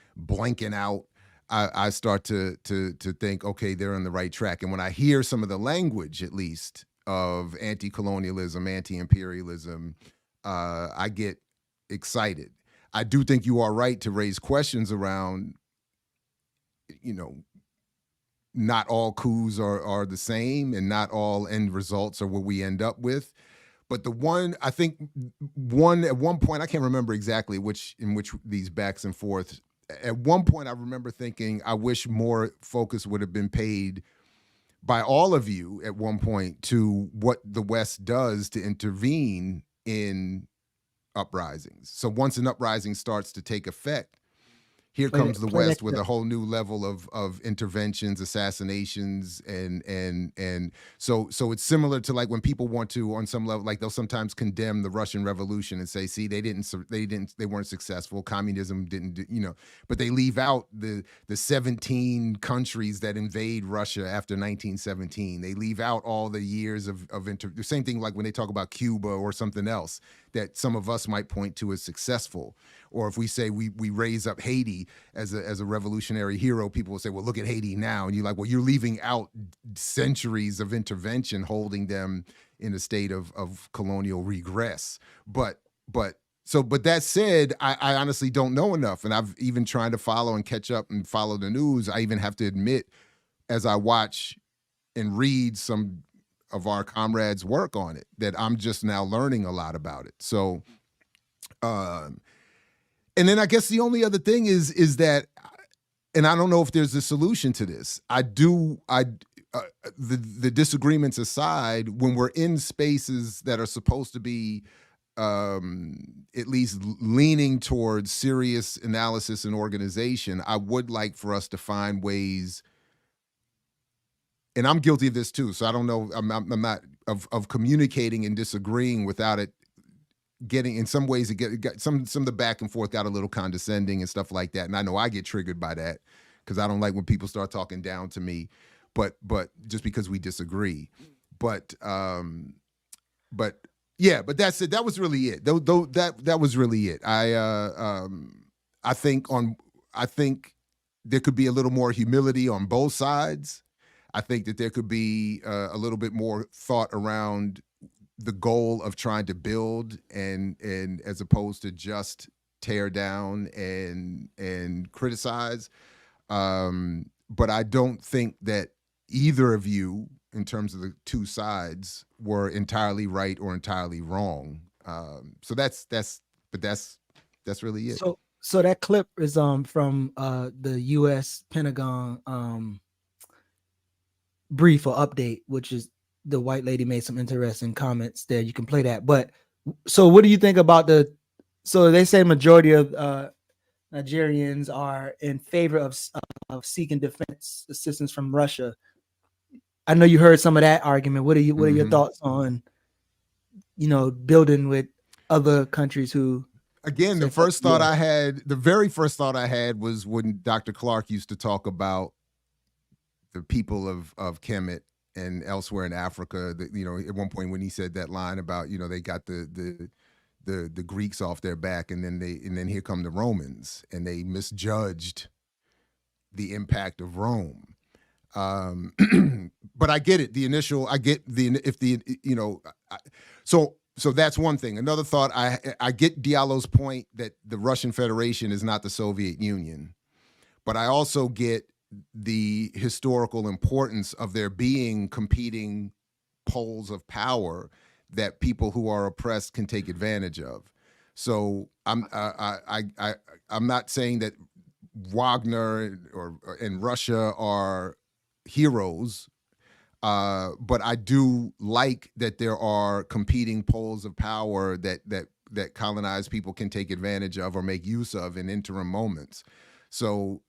out, I start to think, okay, they're on the right track. And when I hear some of the language, at least, of anti-colonialism, anti-imperialism, I get excited. I do think you are right to raise questions around, not all coups are the same, and not all end results are what we end up with. But at one point, I can't remember exactly in which these backs and forths, at one point I remember thinking, I wish more focus would have been paid by all of you at one point to what the West does to intervene in uprisings. So once an uprising starts to take effect, here comes the West with a whole new level of interventions, assassinations, and so it's similar to like when people want to, on some level, like they'll sometimes condemn the Russian Revolution and say, see, they weren't successful, communism didn't, but they leave out the 17 countries that invade Russia after 1917. They leave out all the years the same thing like when they talk about Cuba or something else that some of us might point to as successful. Or if we say we raise up Haiti as a revolutionary hero, people will say, well, look at Haiti now. And you're like, well, you're leaving out centuries of intervention holding them in a state of colonial regress. But that said, I honestly don't know enough. And I've even trying to follow and catch up and follow the news. I even have to admit, as I watch and read some of our comrades' work on it, that I'm just now learning a lot about it. So, and then I guess the only other thing is that, and I don't know if there's a solution to this. The disagreements aside, when we're in spaces that are supposed to be at least leaning towards serious analysis and organization, I would like for us to find ways, and I'm guilty of this too, so I don't know, I'm not of communicating and disagreeing without it getting, in some ways, some of the back and forth got a little condescending and stuff like that. And I know I get triggered by that because I don't like when people start talking down to me, but just because we disagree. But yeah, but that's it. That was really it. That was really it. I think there could be a little more humility on both sides. I think that there could be a little bit more thought around the goal of trying to build and as opposed to just tear down and criticize. But I don't think that either of you, in terms of the two sides, were entirely right or entirely wrong. So that's really it.
So that clip is from the U.S. Pentagon brief or update, which is the white lady made some interesting comments there. You can play that. But so what do you think about so they say majority of Nigerians are in favor of seeking defense assistance from Russia. I know you heard some of that argument. What are your thoughts on, building with other countries who?
Again, the very first thought I had was when Dr. Clark used to talk about the people of Kemet and elsewhere in Africa, that, at one point when he said that line about, they got the Greeks off their back, and then here come the Romans, and they misjudged the impact of Rome. But I get it. So that's one thing. Another thought, I get Diallo's point that the Russian Federation is not the Soviet Union, but I also get the historical importance of there being competing poles of power that people who are oppressed can take advantage of. So I'm not saying that Wagner and Russia are heroes, but I do like that there are competing poles of power that colonized people can take advantage of or make use of in interim moments. So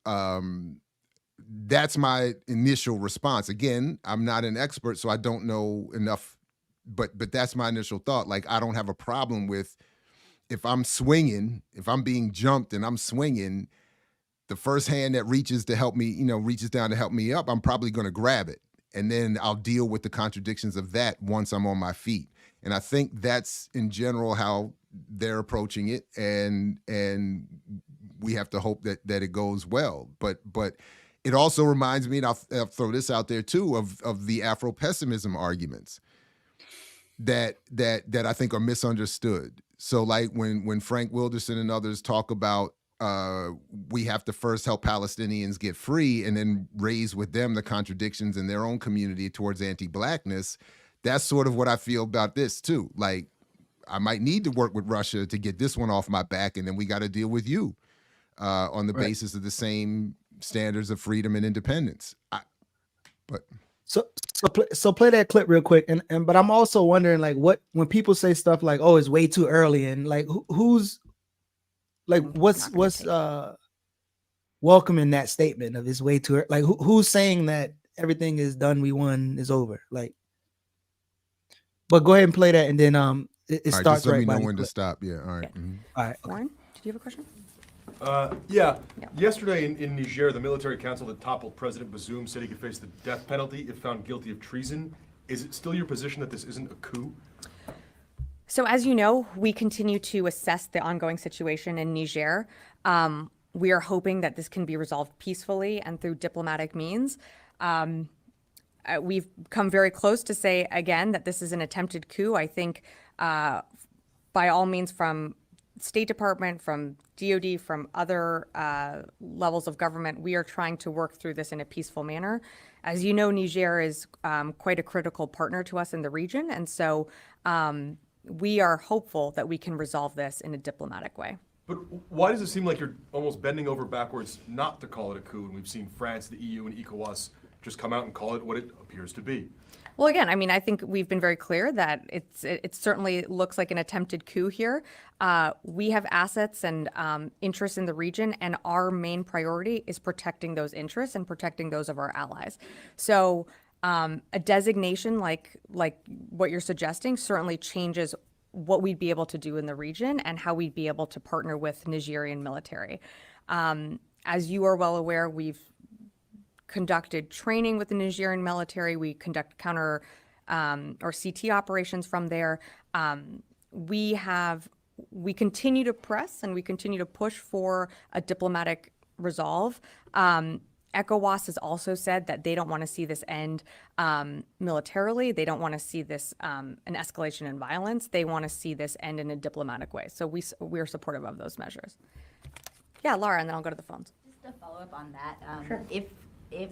that's my initial response. Again, I'm not an expert, so I don't know enough, but that's my initial thought. Like, I don't have a problem with, if I'm swinging, if I'm being jumped and I'm swinging, the first hand that reaches to help me, reaches down to help me up, I'm probably going to grab it. And then I'll deal with the contradictions of that once I'm on my feet. And I think that's in general how they're approaching it. And we have to hope that it goes well. But it also reminds me, and I'll throw this out there too, of the Afro-pessimism arguments that I think are misunderstood. So like when Frank Wilderson and others talk about we have to first help Palestinians get free and then raise with them the contradictions in their own community towards anti-blackness, that's sort of what I feel about this too. Like, I might need to work with Russia to get this one off my back, and then we got to deal with you on the basis of the same standards of freedom and independence.
So play that clip real quick, and but I'm also wondering, like, what when people say stuff like, "Oh, it's way too early," and like who's like what's welcoming that statement of it's way too early? Like who's saying that everything is done, we won, is over? Like, but go ahead and play that, and then it
right,
starts
just let
right
me know
by
when
the
to stop. Yeah, all right. Mm-hmm.
All right.
Warren, did you have a question?
Yeah. Yesterday in Niger, the military council that toppled President Bazoum said he could face the death penalty if found guilty of treason. Is it still your position that this isn't a coup?
So as you know, we continue to assess the ongoing situation in Niger. We are hoping that this can be resolved peacefully and through diplomatic means. We've come very close to say again that this is an attempted coup. I think by all means, from State Department, from DOD, from other levels of government, we are trying to work through this in a peaceful manner. As you know, Niger is quite a critical partner to us in the region. And so we are hopeful that we can resolve this in a diplomatic way.
But why does it seem like you're almost bending over backwards not to call it a coup? And we've seen France, the EU, and ECOWAS just come out and call it what it appears to be.
Well, again, I mean, I think we've been very clear that it certainly looks like an attempted coup here. We have assets and interests in the region, and our main priority is protecting those interests and protecting those of our allies. So a designation like what you're suggesting certainly changes what we'd be able to do in the region and how we'd be able to partner with Nigerian military. As you are well aware, we've conducted training with the Nigerian military. We conduct counter or CT operations from there. We continue to press and we continue to push for a diplomatic resolve. ECOWAS has also said that they don't want to see this end militarily. They don't want to see this an escalation in violence. They want to see this end in a diplomatic way. So we are supportive of those measures. Yeah, Laura, and then I'll go to the phones.
Just to follow up on that, sure. If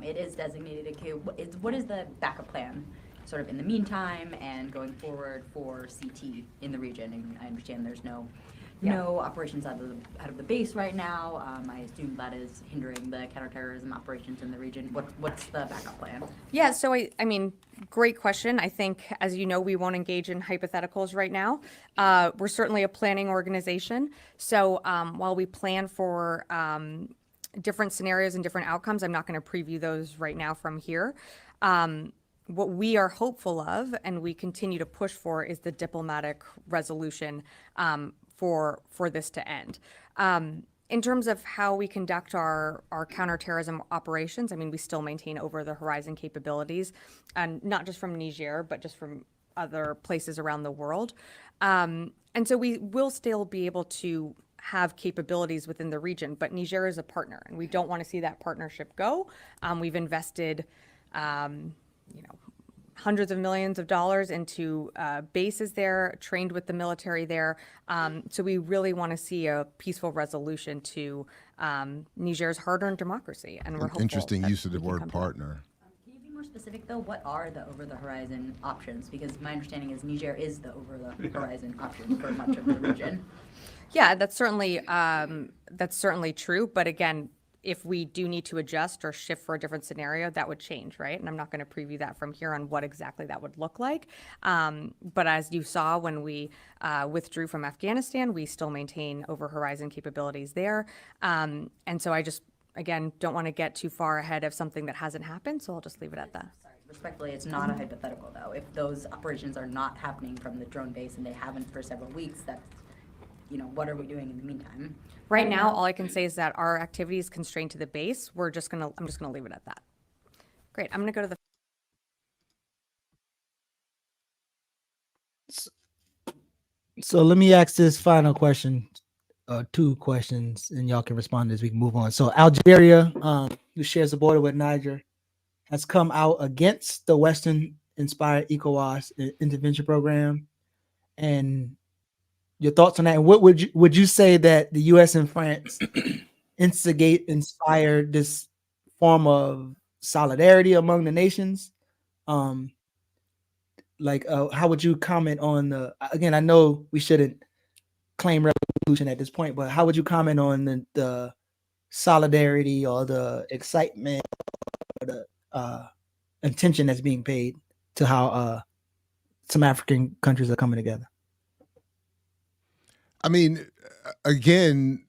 it is designated a coup, what is the backup plan, sort of in the meantime and going forward for CT in the region? And I understand there's no operations out of the base right now. I assume that is hindering the counterterrorism operations in the region. What's the backup plan?
Yeah, so I mean, great question. I think, as you know, we won't engage in hypotheticals right now. We're certainly a planning organization. So while we plan for different scenarios and different outcomes, I'm not going to preview those right now from here. What we are hopeful of and we continue to push for is the diplomatic resolution for this to end. In terms of how we conduct our counterterrorism operations, I mean, we still maintain over-the-horizon capabilities, and not just from Niger, but just from other places around the world. And so we will still be able to have capabilities within the region, but Niger is a partner, and we don't want to see that partnership go. We've invested, hundreds of millions of dollars into bases there, trained with the military there. So we really want to see a peaceful resolution to Niger's hard-earned democracy. And we're hopeful
Interesting
that
use of the
we can
word
come to that.
partner.
Can you be more specific though? What are the over-the-horizon options? Because my understanding is Niger is the over-the-horizon option for much of the region.
Yeah, that's certainly true. But again, if we do need to adjust or shift for a different scenario, that would change, right? And I'm not going to preview that from here on what exactly that would look like. But as you saw when we withdrew from Afghanistan, we still maintain over-horizon capabilities there. And so I just, again, don't want to get too far ahead of something that hasn't happened. So I'll just leave it at that.
Sorry, respectfully, it's not a hypothetical though. If those operations are not happening from the drone base and they haven't for several weeks, that's, what are we doing in the meantime?
Right now, all I can say is that our activity is constrained to the base. I'm just gonna leave it at that. Great. I'm gonna go to the.
So let me ask this final question, two questions, and y'all can respond as we move on. So Algeria, who shares the border with Niger, has come out against the Western-inspired ECOWAS intervention program, and your thoughts on that? And what would you say that the U.S. and France inspired this form of solidarity among the nations? How would you comment on the? Again, I know we shouldn't claim revolution at this point, but how would you comment on the solidarity or the excitement or the attention that's being paid to how some African countries are coming together?
I mean, again,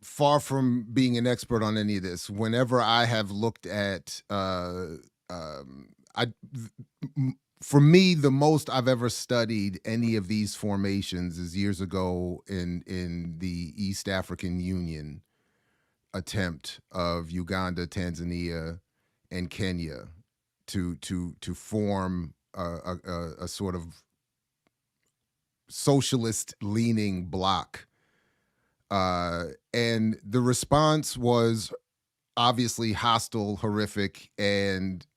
far from being an expert on any of this, whenever I have looked at, for me, the most I've ever studied any of these formations is years ago in the East African Union attempt of Uganda, Tanzania, and Kenya to form a sort of socialist leaning bloc. And the response was obviously hostile, horrific, and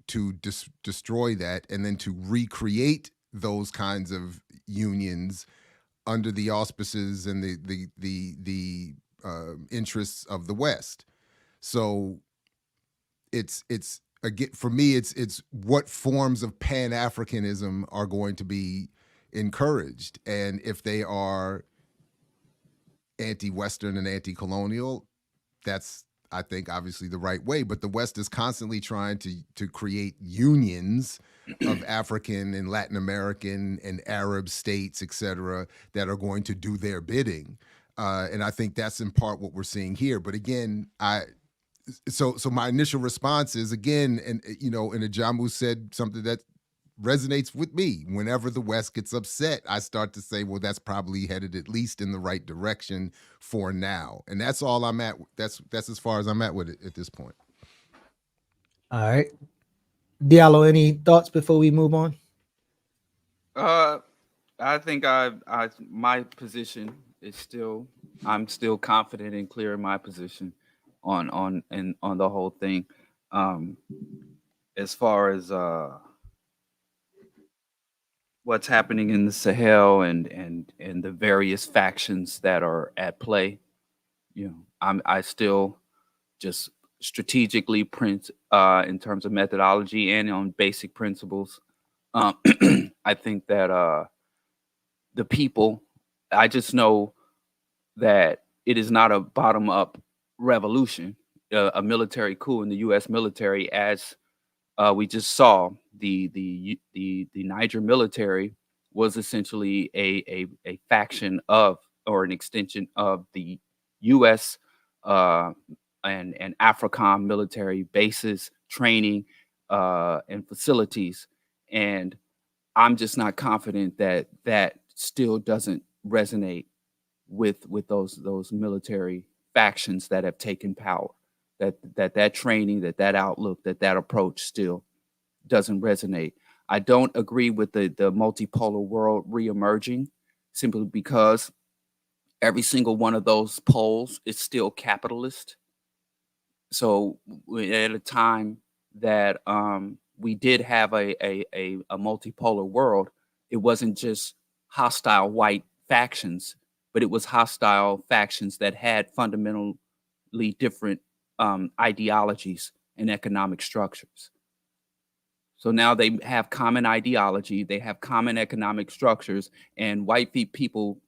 to destroy that and then to recreate those kinds of unions under the auspices and the interests of the West. So it's again, for me, it's what forms of Pan-Africanism are going to be encouraged, and if they are anti-Western and anti-colonial, that's, I think, obviously the right way. But the West is constantly trying to create unions of African and Latin American and Arab states, et cetera, that are going to do their bidding. And I think that's in part what we're seeing here. But again, so my initial response is, again, and Ajamu said something that resonates with me. Whenever the West gets upset, I start to say, well, that's probably headed at least in the right direction for now. And that's all I'm at. That's as far as I'm at with it at this point.
All right. Diallo, any thoughts before we move on?
I think my position is still, I'm still confident and clear in my position on the whole thing. As far as what's happening in the Sahel and the various factions that are at play, I still just strategically print in terms of methodology and on basic principles. I think that the people, I just know that it is not a bottom-up revolution, a military coup in the U.S. military, as we just saw. The Niger military was essentially a faction of, or an extension of, the U.S. and AFRICOM military bases, training, and facilities. And I'm just not confident that that still doesn't resonate with those military factions that have taken power. That training, that outlook, that approach still doesn't resonate. I don't agree with the multipolar world reemerging, simply because every single one of those poles is still capitalist. So at a time that we did have a multipolar world, it wasn't just hostile white factions, but it was hostile factions that had fundamentally different ideologies and economic structures. So now they have common ideology, they have common economic structures, and white people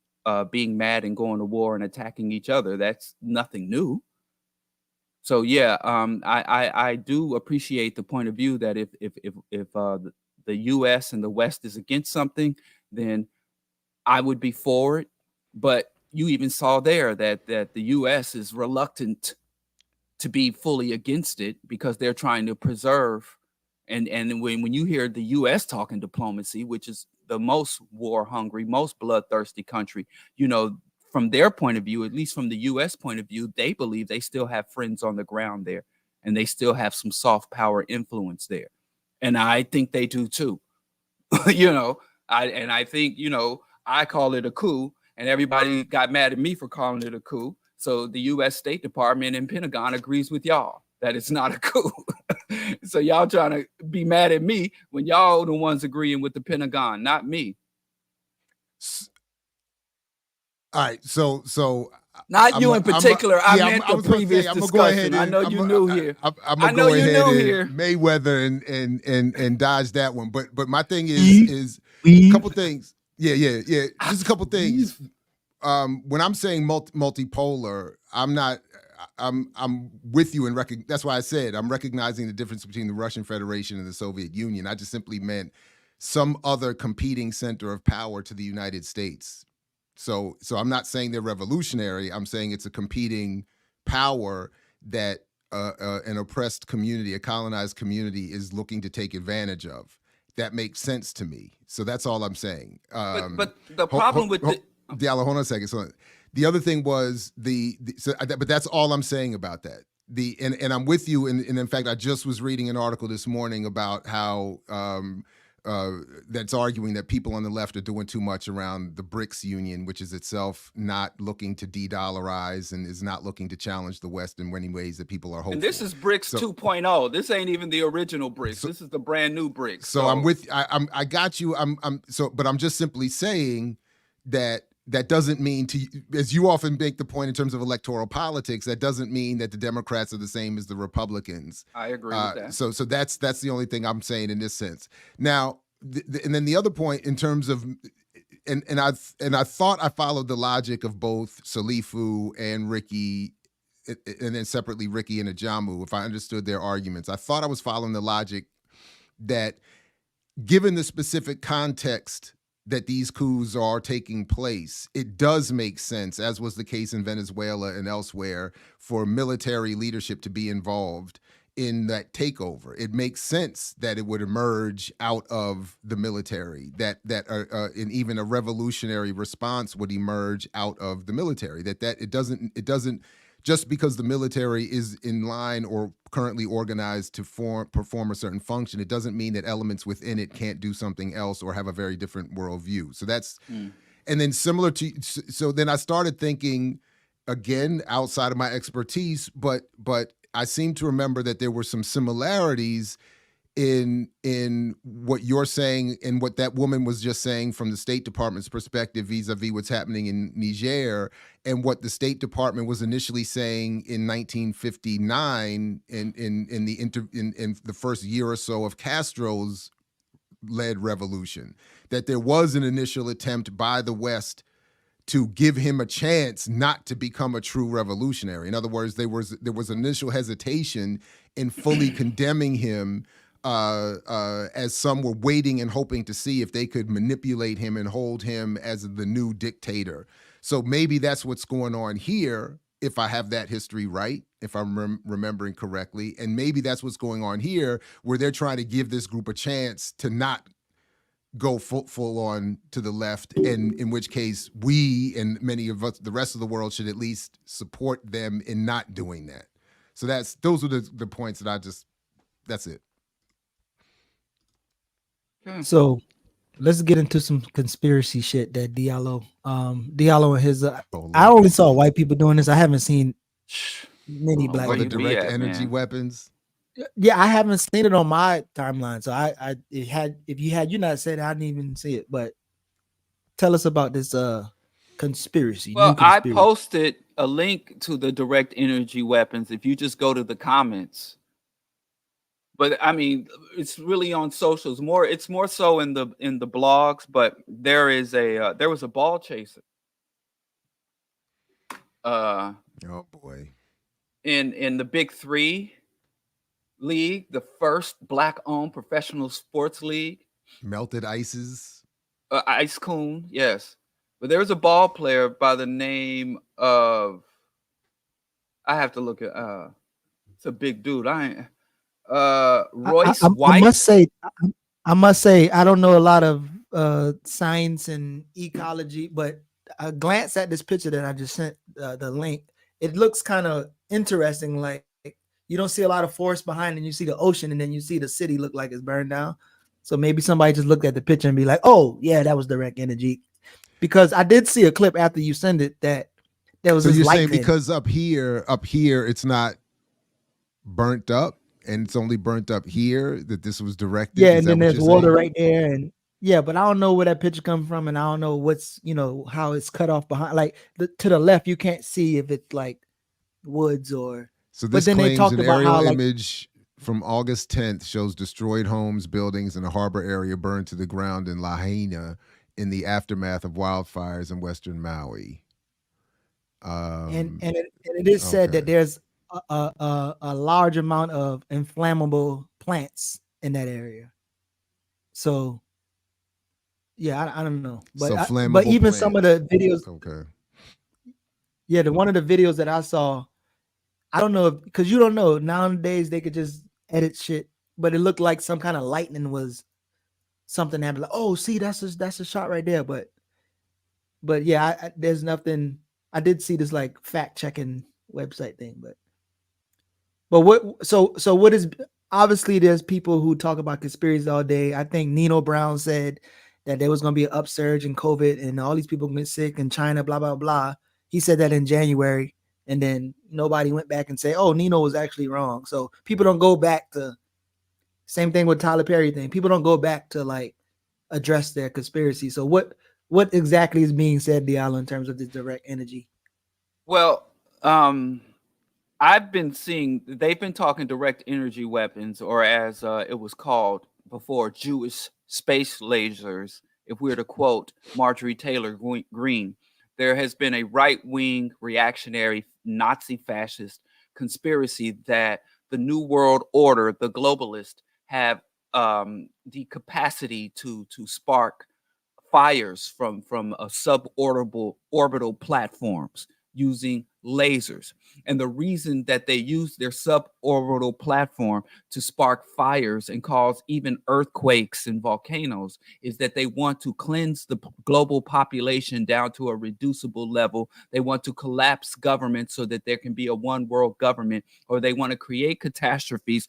being mad and going to war and attacking each other, that's nothing new. So yeah, I do appreciate the point of view that if the U.S. and the West is against something, then I would be for it. But you even saw there that the U.S. is reluctant to be fully against it because they're trying to preserve. And when you hear the U.S. talking diplomacy, which is the most war hungry, most bloodthirsty country, you know, from their point of view, at least from the U.S. point of view, they believe they still have friends on the ground there, and they still have some soft power influence there. And I think they do too. You know, I think, you know, I call it a coup, and everybody got mad at me for calling it a coup. So the U.S. State Department and Pentagon agrees with y'all that it's not a coup. So y'all trying to be mad at me when y'all the ones agreeing with the Pentagon, not me.
All right, so
not you in particular. I meant the previous discussion. I know you knew here.
I know you knew here. Mayweather and dodge that one. But my thing is a couple things. Yeah. Just a couple things. When I'm saying multipolar, I'm with you in that's why I said I'm recognizing the difference between the Russian Federation and the Soviet Union. I just simply meant some other competing center of power to the United States. So I'm not saying they're revolutionary. I'm saying it's a competing power that an oppressed community, a colonized community, is looking to take advantage of. That makes sense to me. So that's all I'm saying.
But the problem with
Diallo, hold on a second. So the other thing was but that's all I'm saying about that. And I'm with you. And in fact, I just was reading an article this morning about how that's arguing that people on the left are doing too much around the BRICS union, which is itself not looking to de-dollarize and is not looking to challenge the West in many ways that people are hopeful.
And this is BRICS 2.0. This ain't even the original BRICS. This is the brand new BRICS.
So I got you. But I'm just simply saying that doesn't mean as you often make the point in terms of electoral politics, that doesn't mean that the Democrats are the same as the Republicans.
I agree with that.
So that's the only thing I'm saying in this sense. Now, and then the other point in terms of, and I thought I followed the logic of both Salifu and Ricky, and then separately Ricky and Ajamu, if I understood their arguments. I thought I was following the logic that given the specific context that these coups are taking place, it does make sense, as was the case in Venezuela and elsewhere, for military leadership to be involved in that takeover. It makes sense that it would emerge out of the military, that and even a revolutionary response would emerge out of the military. That it doesn't just because the military is in line or currently organized to perform a certain function, it doesn't mean that elements within it can't do something else or have a very different worldview. So that's, and then similar to, so then I started thinking, again, outside of my expertise, but I seem to remember that there were some similarities in what you're saying and what that woman was just saying from the State Department's perspective vis-a-vis what's happening in Niger, and what the State Department was initially saying in 1959 in the first year or so of Castro's led revolution, that there was an initial attempt by the West to give him a chance not to become a true revolutionary. In other words, there was initial hesitation in fully condemning him, as some were waiting and hoping to see if they could manipulate him and hold him as the new dictator. So maybe that's what's going on here, if I have that history right, if I'm remembering correctly. And maybe that's what's going on here, where they're trying to give this group a chance to not go full on to the left, and in which case we and many of us, the rest of the world, should at least support them in not doing that. So those are the points that that's it.
So let's get into some conspiracy shit that Diallo and his, I only saw white people doing this. I haven't seen many black
all the
people.
direct energy weapons.
Yeah, I haven't seen it on my timeline. So if you not said it, I didn't even see it. But tell us about this conspiracy, new
Well, I
conspiracy.
posted a link to the direct energy weapons if you just go to the comments. But I mean, it's really on socials. It's more so in the blogs. But there was a ball chaser.
Oh boy.
In the Big Three league, the first black-owned professional sports league.
Melted ices.
Ice Coon, yes. But there was a ball player by the name of, I have to look at, it's a big dude. Royce White.
I must say, I don't know a lot of science and ecology, but a glance at this picture that I just sent the link, it looks kind of interesting. Like you don't see a lot of forest behind, and you see the ocean, and then you see the city look like it's burned down. So maybe somebody just looked at the picture and be like, "Oh, yeah, that was direct energy," because I did see a clip after you send it that there was.
So
this
you're saying
lightning.
because up here, it's not burnt up, and it's only burnt up here that this was directed.
Yeah, and then there's water right there, and yeah, but I don't know where that picture comes from, and I don't know what's how it's cut off behind. Like to the left, you can't see if it's like woods or.
So this
but then
claims
they talked
an
about
aerial
how
image from August 10th shows destroyed homes, buildings, and a harbor area burned to the ground in Lahaina in the aftermath of wildfires in western Maui.
And it is said that there's a large amount of inflammable plants in that area. So yeah, I don't know, but but even
plants.
some of the videos.
Okay.
Yeah, one of the videos that I saw, I don't know because you don't know nowadays they could just edit shit, but it looked like some kind of lightning was something happened. Like, oh, see, that's a shot right there. But yeah, there's nothing. I did see this like fact checking website thing, but what? So what is obviously there's people who talk about conspiracies all day. I think Nino Brown said that there was going to be an upsurge in COVID and all these people get sick in China, blah blah blah. He said that in January, and then nobody went back and say, "Oh, Nino was actually wrong." So people don't go back to. Same thing with Tyler Perry thing. People don't go back to like address their conspiracy. So what exactly is being said, Diallo, in terms of this direct energy?
Well, I've been seeing they've been talking direct energy weapons, or as it was called before, Jewish space lasers. If we were to quote Marjorie Taylor Greene, there has been a right-wing, reactionary, Nazi fascist conspiracy that the New World Order, the globalists, have the capacity to spark fires from suborbital platforms using lasers. And the reason that they use their suborbital platform to spark fires and cause even earthquakes and volcanoes is that they want to cleanse the global population down to a reducible level. They want to collapse government so that there can be a one world government, or they want to create catastrophes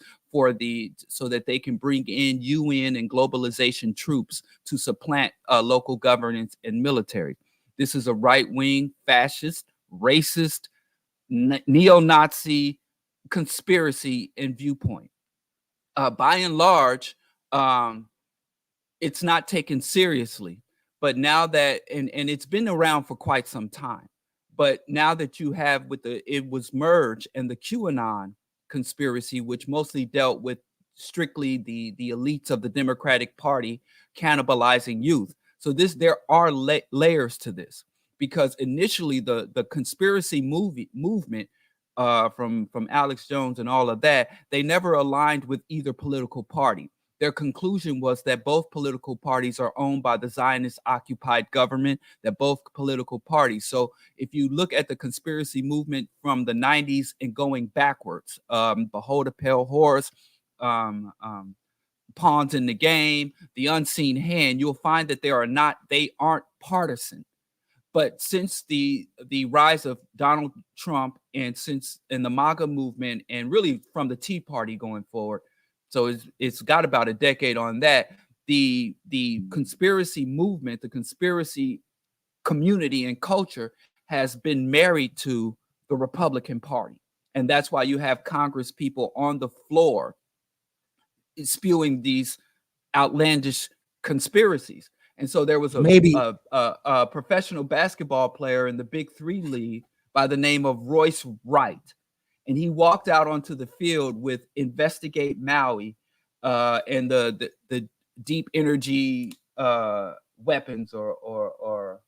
so that they can bring in UN and globalization troops to supplant local governance and military. This is a right-wing, fascist, racist, neo-Nazi conspiracy and viewpoint. By and large, it's not taken seriously. But now that, and it's been around for quite some time, but now that you have it was merged and the QAnon conspiracy, which mostly dealt with strictly the elites of the Democratic Party cannibalizing youth. So there are layers to this, because initially the conspiracy movement from Alex Jones and all of that, they never aligned with either political party. Their conclusion was that both political parties are owned by the Zionist-occupied government, that both political parties. So if you look at the conspiracy movement from the 90s and going backwards, Behold a Pale Horse, Pawns in the Game, The Unseen Hand, you'll find that they aren't partisan. But since the rise of Donald Trump and the MAGA movement, and really from the Tea Party going forward, so it's got about a decade on that, the conspiracy movement, the conspiracy community and culture has been married to the Republican Party. And that's why you have Congress people on the floor spewing these outlandish conspiracies. And so there was a professional basketball player in the Big Three League by the name of Royce Wright. And he walked out onto the field with Investigate Maui and the deep energy weapons or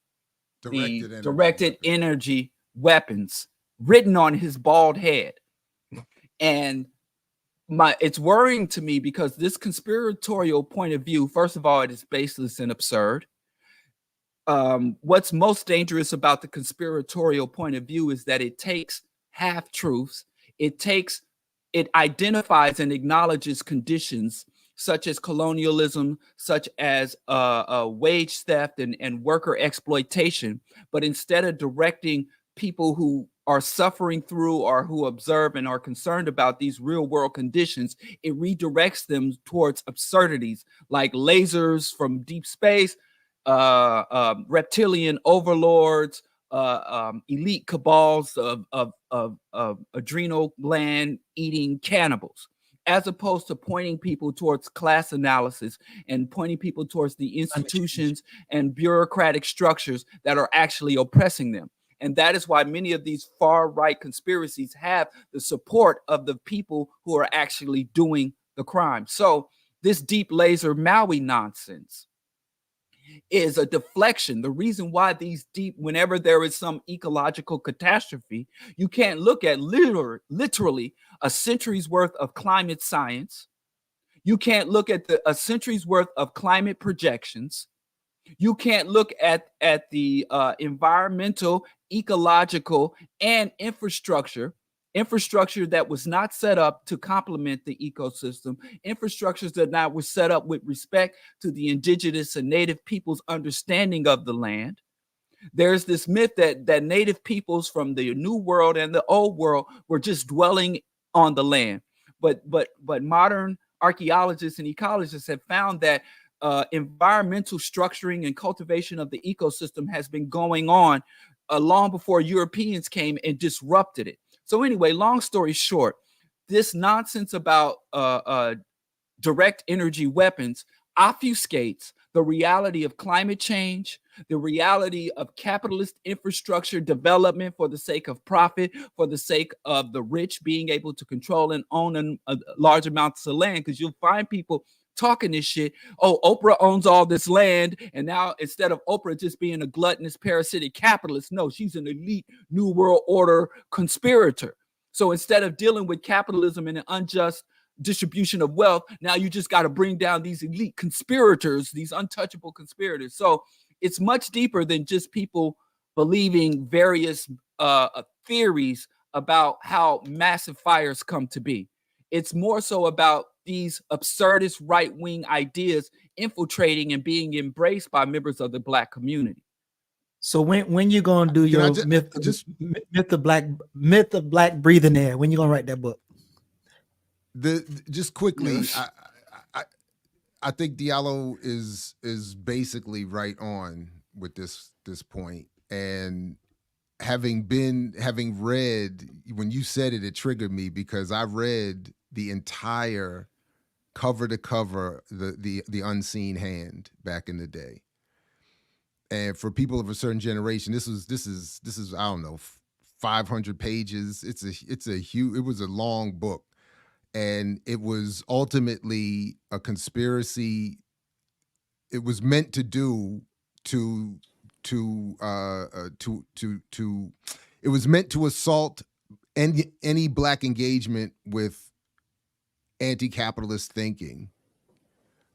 directed energy weapons written on his bald head. And it's worrying to me because this conspiratorial point of view, first of all, it is baseless and absurd. What's most dangerous about the conspiratorial point of view is that it takes half-truths. It identifies and acknowledges conditions such as colonialism, such as wage theft and worker exploitation. But instead of directing people who are suffering through or who observe and are concerned about these real world conditions, it redirects them towards absurdities like lasers from deep space, reptilian overlords, elite cabals of adrenal gland eating cannibals, as opposed to pointing people towards class analysis and pointing people towards the institutions and bureaucratic structures that are actually oppressing them. And that is why many of these far-right conspiracies have the support of the people who are actually doing the crime. So this deep laser Maui nonsense is a deflection. The reason why whenever there is some ecological catastrophe, you can't look at literally a century's worth of climate science. You can't look at a century's worth of climate projections. You can't look at the environmental, ecological, and infrastructure that was not set up to complement the ecosystem, infrastructures that were set up with respect to the indigenous and native people's understanding of the land. There's this myth that native peoples from the New World and the Old World were just dwelling on the land. But modern archaeologists and ecologists have found that environmental structuring and cultivation of the ecosystem has been going on long before Europeans came and disrupted it. So anyway, long story short, this nonsense about direct energy weapons obfuscates the reality of climate change, the reality of capitalist infrastructure development for the sake of profit, for the sake of the rich being able to control and own large amounts of land, because you'll find people talking this shit. Oh, Oprah owns all this land, and now instead of Oprah just being a gluttonous parasitic capitalist, no, she's an elite New World Order conspirator. So instead of dealing with capitalism and an unjust distribution of wealth, now you just got to bring down these elite conspirators, these untouchable conspirators. So it's much deeper than just people believing various theories about how massive fires come to be. It's more so about these absurdist right-wing ideas infiltrating and being embraced by members of the Black community.
So when you gonna do your myth of black breathing air? When you gonna write that book?
Just quickly, I think Diallo is basically right on with this point. And having read, when you said it, it triggered me because I read the entire cover to cover, the Unseen Hand back in the day. And for people of a certain generation, this is I don't know, 500 pages. It was a long book, and it was ultimately a conspiracy. It was meant to do it was meant to assault any Black engagement with anti-capitalist thinking,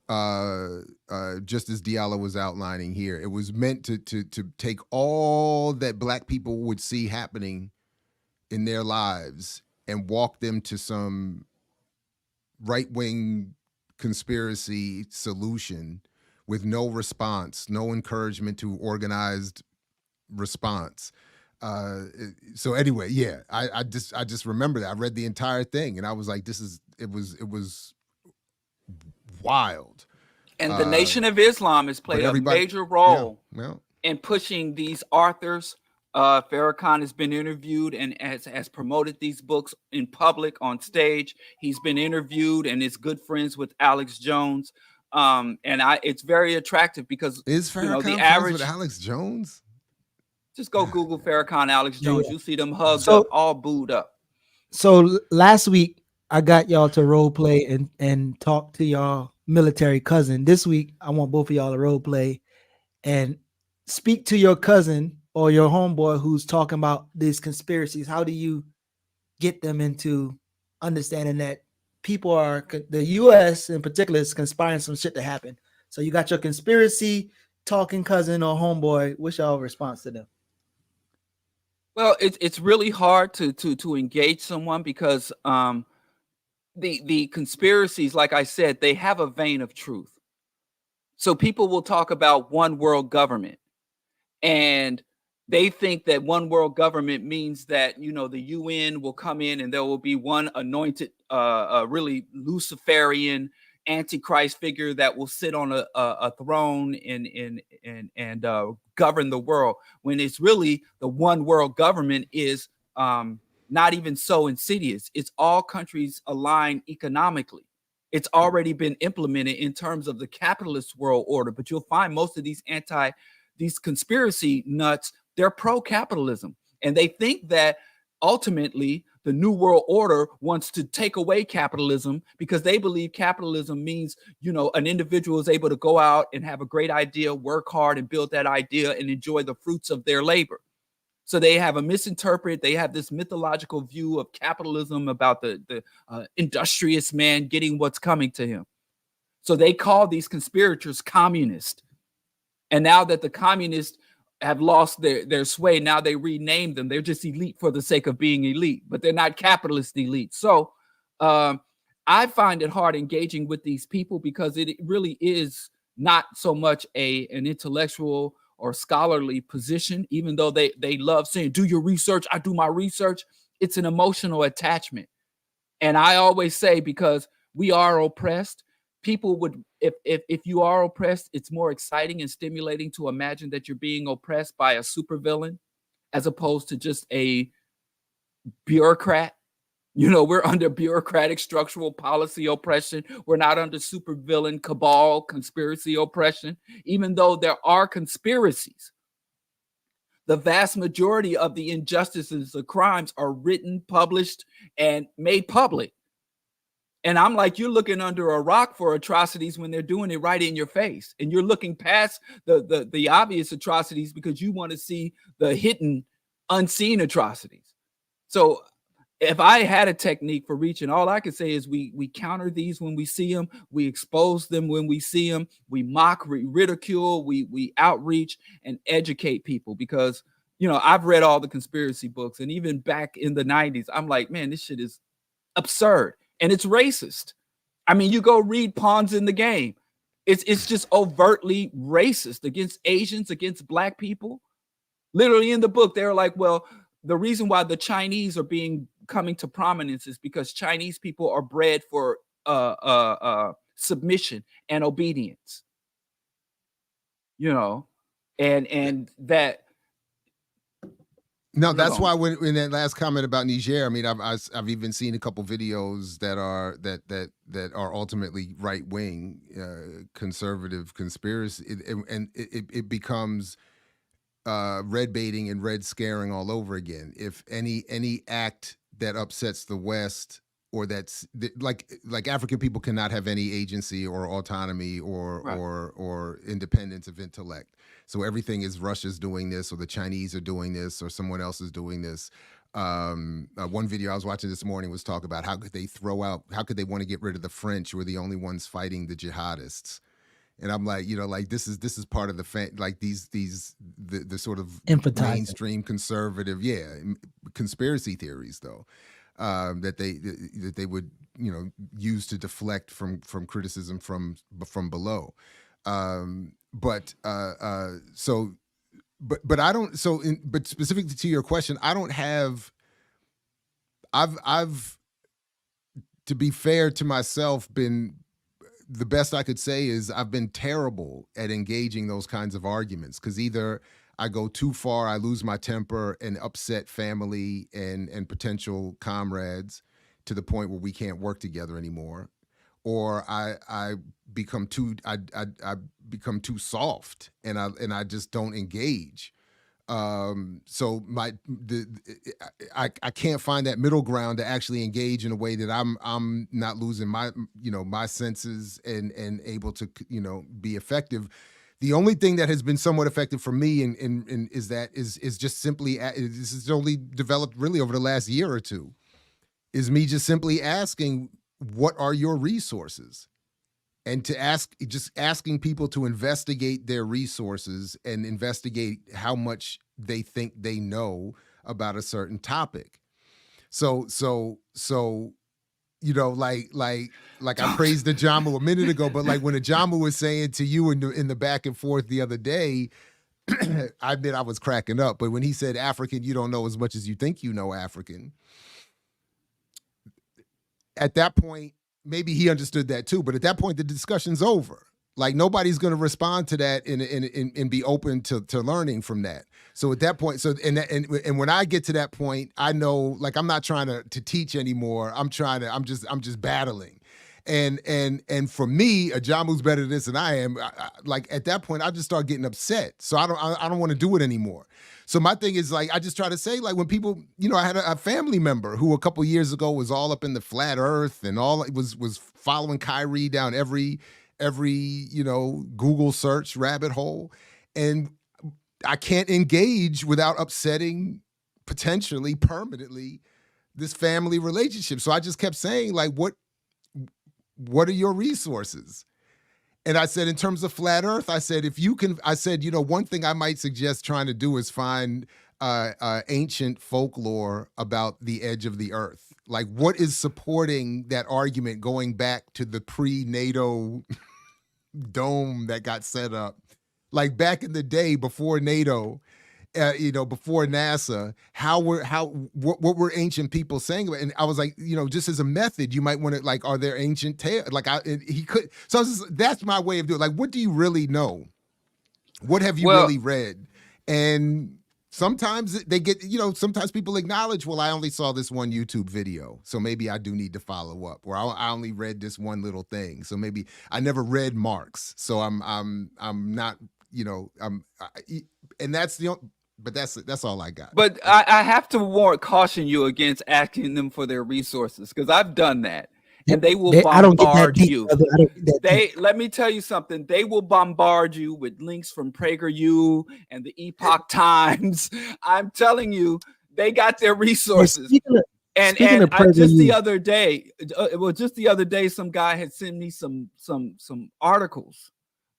just as Diallo was outlining here. It was meant to take all that Black people would see happening in their lives and walk them to some right-wing conspiracy solution with no response, no encouragement to organized response. So anyway, yeah, I just remember that. I read the entire thing and I was like, it was wild.
And the Nation of Islam has played a major role in pushing these authors Farrakhan has been interviewed and has promoted these books in public on stage. He's been interviewed and is good friends with Alex Jones. It's very attractive because
is Farrakhan
the
friends
average
with Alex Jones?
Just go Google Farrakhan, Alex Jones.
Yeah.
You'll see them hugged up, all booed up.
So last week I got y'all to role play and talk to y'all military cousin. This week I want both of y'all to role play and speak to your cousin or your homeboy who's talking about these conspiracies. How do you get them into understanding that people are, the U.S. in particular is conspiring some shit to happen? So you got your conspiracy talking cousin or homeboy. What's y'all response to them?
Well, it's really hard to engage someone because the conspiracies, like I said, they have a vein of truth. So people will talk about one world government, and they think that one world government means that, the UN will come in and there will be one anointed, really Luciferian Antichrist figure that will sit on a throne and govern the world. When it's really the one world government is not even so insidious. It's all countries aligned economically. It's already been implemented in terms of the capitalist world order. But you'll find most of these conspiracy nuts, they're pro-capitalism. And they think that ultimately the New World Order wants to take away capitalism because they believe capitalism means, an individual is able to go out and have a great idea, work hard and build that idea and enjoy the fruits of their labor. So they have they have this mythological view of capitalism about the industrious man getting what's coming to him. So they call these conspirators communist. And now that the communists have lost their sway, now they rename them. They're just elite for the sake of being elite, but they're not capitalist elite. So I find it hard engaging with these people because it really is not so much an intellectual or scholarly position, even though they love saying, do your research, I do my research. It's an emotional attachment. And I always say, because we are oppressed, people would, if you are oppressed, it's more exciting and stimulating to imagine that you're being oppressed by a supervillain as opposed to just a bureaucrat. We're under bureaucratic structural policy oppression. We're not under supervillain cabal conspiracy oppression, even though there are conspiracies. The vast majority of the injustices, the crimes are written, published, and made public. And I'm like, you're looking under a rock for atrocities when they're doing it right in your face. And you're looking past the obvious atrocities because you want to see the hidden, unseen atrocities. So if I had a technique for reaching, all I can say is we counter these when we see them, we expose them when we see them, we mock, ridicule, we outreach and educate people because, I've read all the conspiracy books, and even back in the 90s, I'm like, man, this shit is absurd and it's racist. I mean, you go read Pawns in the Game. It's just overtly racist against Asians, against Black people. Literally in the book, they're like, well, the reason why the Chinese are coming to prominence is because Chinese people are bred for submission and obedience. And that.
No, that's why when in that last comment about Niger, I mean, I've even seen a couple videos that are ultimately right wing, conservative conspiracy, and it becomes red baiting and red scaring all over again. If any act that upsets the West, or that's like African people cannot have any agency or autonomy or independence of intellect. So everything is Russia's doing this, or the Chinese are doing this, or someone else is doing this. One video I was watching this morning was talk about how could they want to get rid of the French, who are the only ones fighting the jihadists. And I'm like, this is part of the the sort of mainstream conservative, conspiracy theories though, that they would use to deflect from criticism from below. But I don't. But specifically to your question, I don't have. I've to be fair to myself been. The best I could say is I've been terrible at engaging those kinds of arguments, because either I go too far, I lose my temper and upset family and potential comrades to the point where we can't work together anymore, or I become too soft and I just don't engage. So I can't find that middle ground to actually engage in a way that I'm not losing my senses and able to be effective. The only thing that has been somewhat effective for me and is just simply, this is only developed really over the last year or two, is me just simply asking, what are your resources? And asking people to investigate their resources and investigate how much they think they know about a certain topic. So like I praised the Ajamu a minute ago, but like when Ajamu was saying to you in the back and forth the other day, I admit I was cracking up. But when he said, African, you don't know as much as you think you know African, at that point, maybe he understood that too. But at that point, the discussion's over. Like nobody's going to respond to that and be open to learning from that. So at that point, and when I get to that point, I know, like, I'm not trying to teach anymore. I'm just battling. And for me, Ajamu's better at this than I am. Like at that point, I just start getting upset. So I don't want to do it anymore. So my thing is, like, I just try to say, like, when people, I had a family member who a couple years ago was all up in the flat earth and all was following Kyrie down every Google search rabbit hole. And I can't engage without upsetting potentially permanently this family relationship. So I just kept saying, like, what are your resources? And I said, in terms of flat earth, I said, one thing I might suggest trying to do is find ancient folklore about the edge of the earth. Like, what is supporting that argument going back to the pre-NATO dome that got set up? Like back in the day before NATO, before NASA, what were ancient people saying about it? And I was like, just as a method, you might want to, like, are there ancient tales? Like he could. So that's my way of doing it. Like, what do you really know? What have you really read? And sometimes they get, sometimes people acknowledge, well, I only saw this one YouTube video, so maybe I do need to follow up. Or I only read this one little thing, so maybe I never read Marx, so I'm not, and that's the. But that's all I got.
But I have to caution you against asking them for their resources, because I've done that, and they will bombard you. Let me tell you something. They will bombard you with links from PragerU and the Epoch Times. I'm telling you, they got their resources. Just the other day, some guy had sent me some articles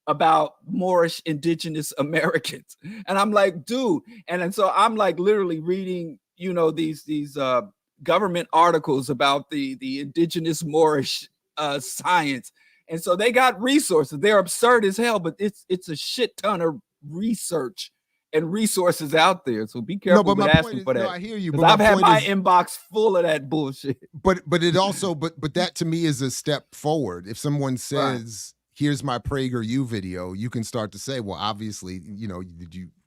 about Moorish indigenous Americans. And I'm like, dude. And so I'm like literally reading, these government articles about the indigenous Moorish science. And so they got resources. They're absurd as hell, but it's a shit ton of research and resources out there. So be careful with asking for that. I hear you. But I've had my inbox full of that bullshit.
But it also, but that to me is a step forward. If someone says, here's my PragerU video, you can start to say, well, obviously,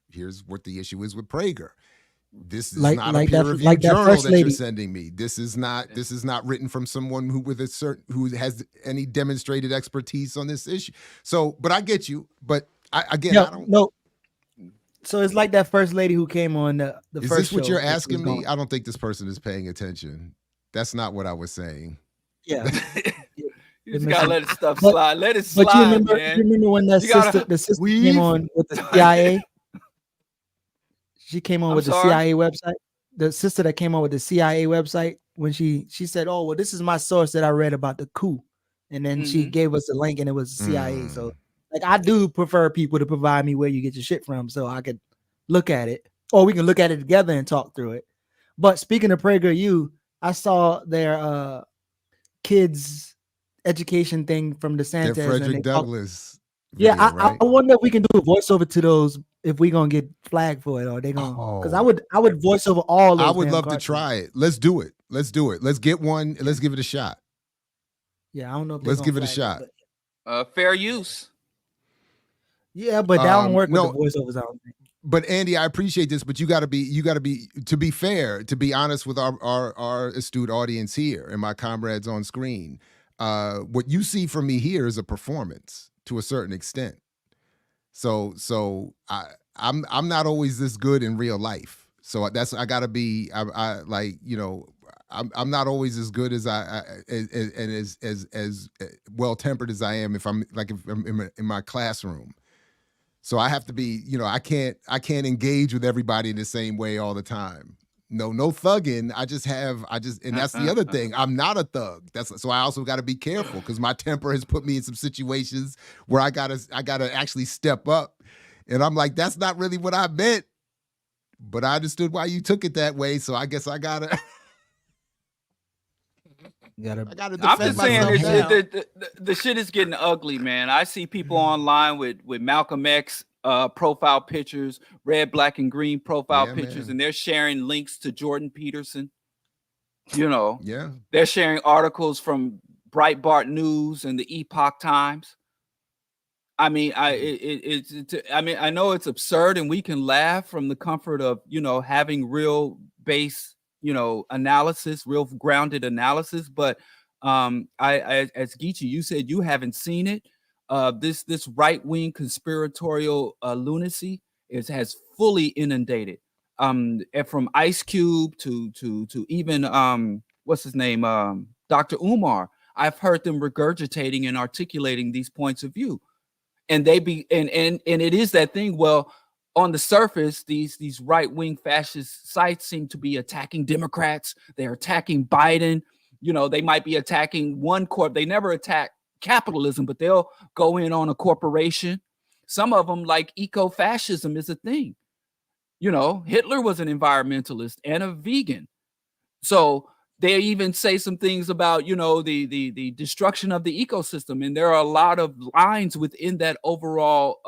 here's what the issue is with Prager. This is not a peer-reviewed journal that you're sending me. This is not written from someone who has any demonstrated expertise on this issue. So, but I get you. But I don't know.
So it's like that first lady who came on the
is
first
this what
show,
you're asking me? I don't think this person is paying attention. That's not what I was saying.
Yeah.
You just gotta let stuff slide. Let it slide,
but you remember when the sister came on with the CIA? She came on with the CIA website. The sister that came on with the CIA website, when she said, "Oh, well, this is my source that I read about the coup," and then she gave us a link, and it was CIA. So, like, I do prefer people to provide me where you get your shit from, so I could look at it, or we can look at it together and talk through it. But speaking of PragerU, I saw their kids education thing from DeSantis.
Frederick Douglass.
Video, I wonder if we can do a voiceover to those, if we gonna get flagged for it, or they gonna, because I would voice over all those.
I would love to try it. Let's do it. Let's get one. Let's give it a shot.
Yeah, I don't know if
let's give it a shot.
Fair use.
Yeah, but that don't work with the voiceovers. I don't think.
but Andy, I appreciate this, but you got to be, to be fair, to be honest with our astute audience here and my comrades on screen. What you see from me here is a performance to a certain extent. So I'm not always this good in real life. So I gotta be, I like, you know, I'm not always as good as as well tempered as I am if I'm in my classroom. So I have to be, you know, I can't engage with everybody in the same way all the time. No thugging. And that's the other thing. I'm not a thug. So I also got to be careful because my temper has put me in some situations where I gotta actually step up. And I'm like, that's not really what I meant. But I understood why you took it that way. So I guess I gotta.
I'm just saying the shit is getting ugly, man. I see people online with Malcolm X profile pictures, red, black, and green profile pictures, man. And they're sharing links to Jordan Peterson. You know, they're sharing articles from Breitbart News and the Epoch Times. I mean, I know it's absurd, and we can laugh from the comfort of, you know, having real base, you know, analysis, real grounded analysis. But as Geechee, you said you haven't seen it. This right-wing conspiratorial lunacy has fully inundated. And from Ice Cube to even what's his name, Dr. Umar. I've heard them regurgitating and articulating these points of view. And and it is that thing. Well, on the surface, these right-wing fascist sites seem to be attacking Democrats. They're attacking Biden. You know, they might be attacking one corp. They never attack capitalism, but they'll go in on a corporation. Some of them, like eco-fascism, is a thing. You know, Hitler was an environmentalist and a vegan. So they even say some things about, you know, the destruction of the ecosystem. And there are a lot of lines within that overall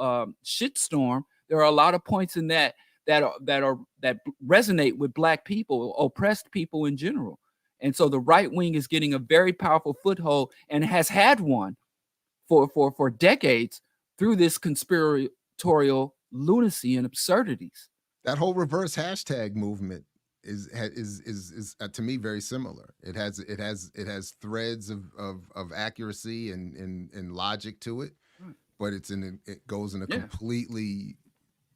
shitstorm. There are a lot of points in that resonate with Black people, oppressed people in general. And so the right wing is getting a very powerful foothold and has had one for decades through this conspiratorial lunacy and absurdities.
That whole reverse hashtag movement is to me very similar. It has threads of accuracy and logic to it, but it goes in a completely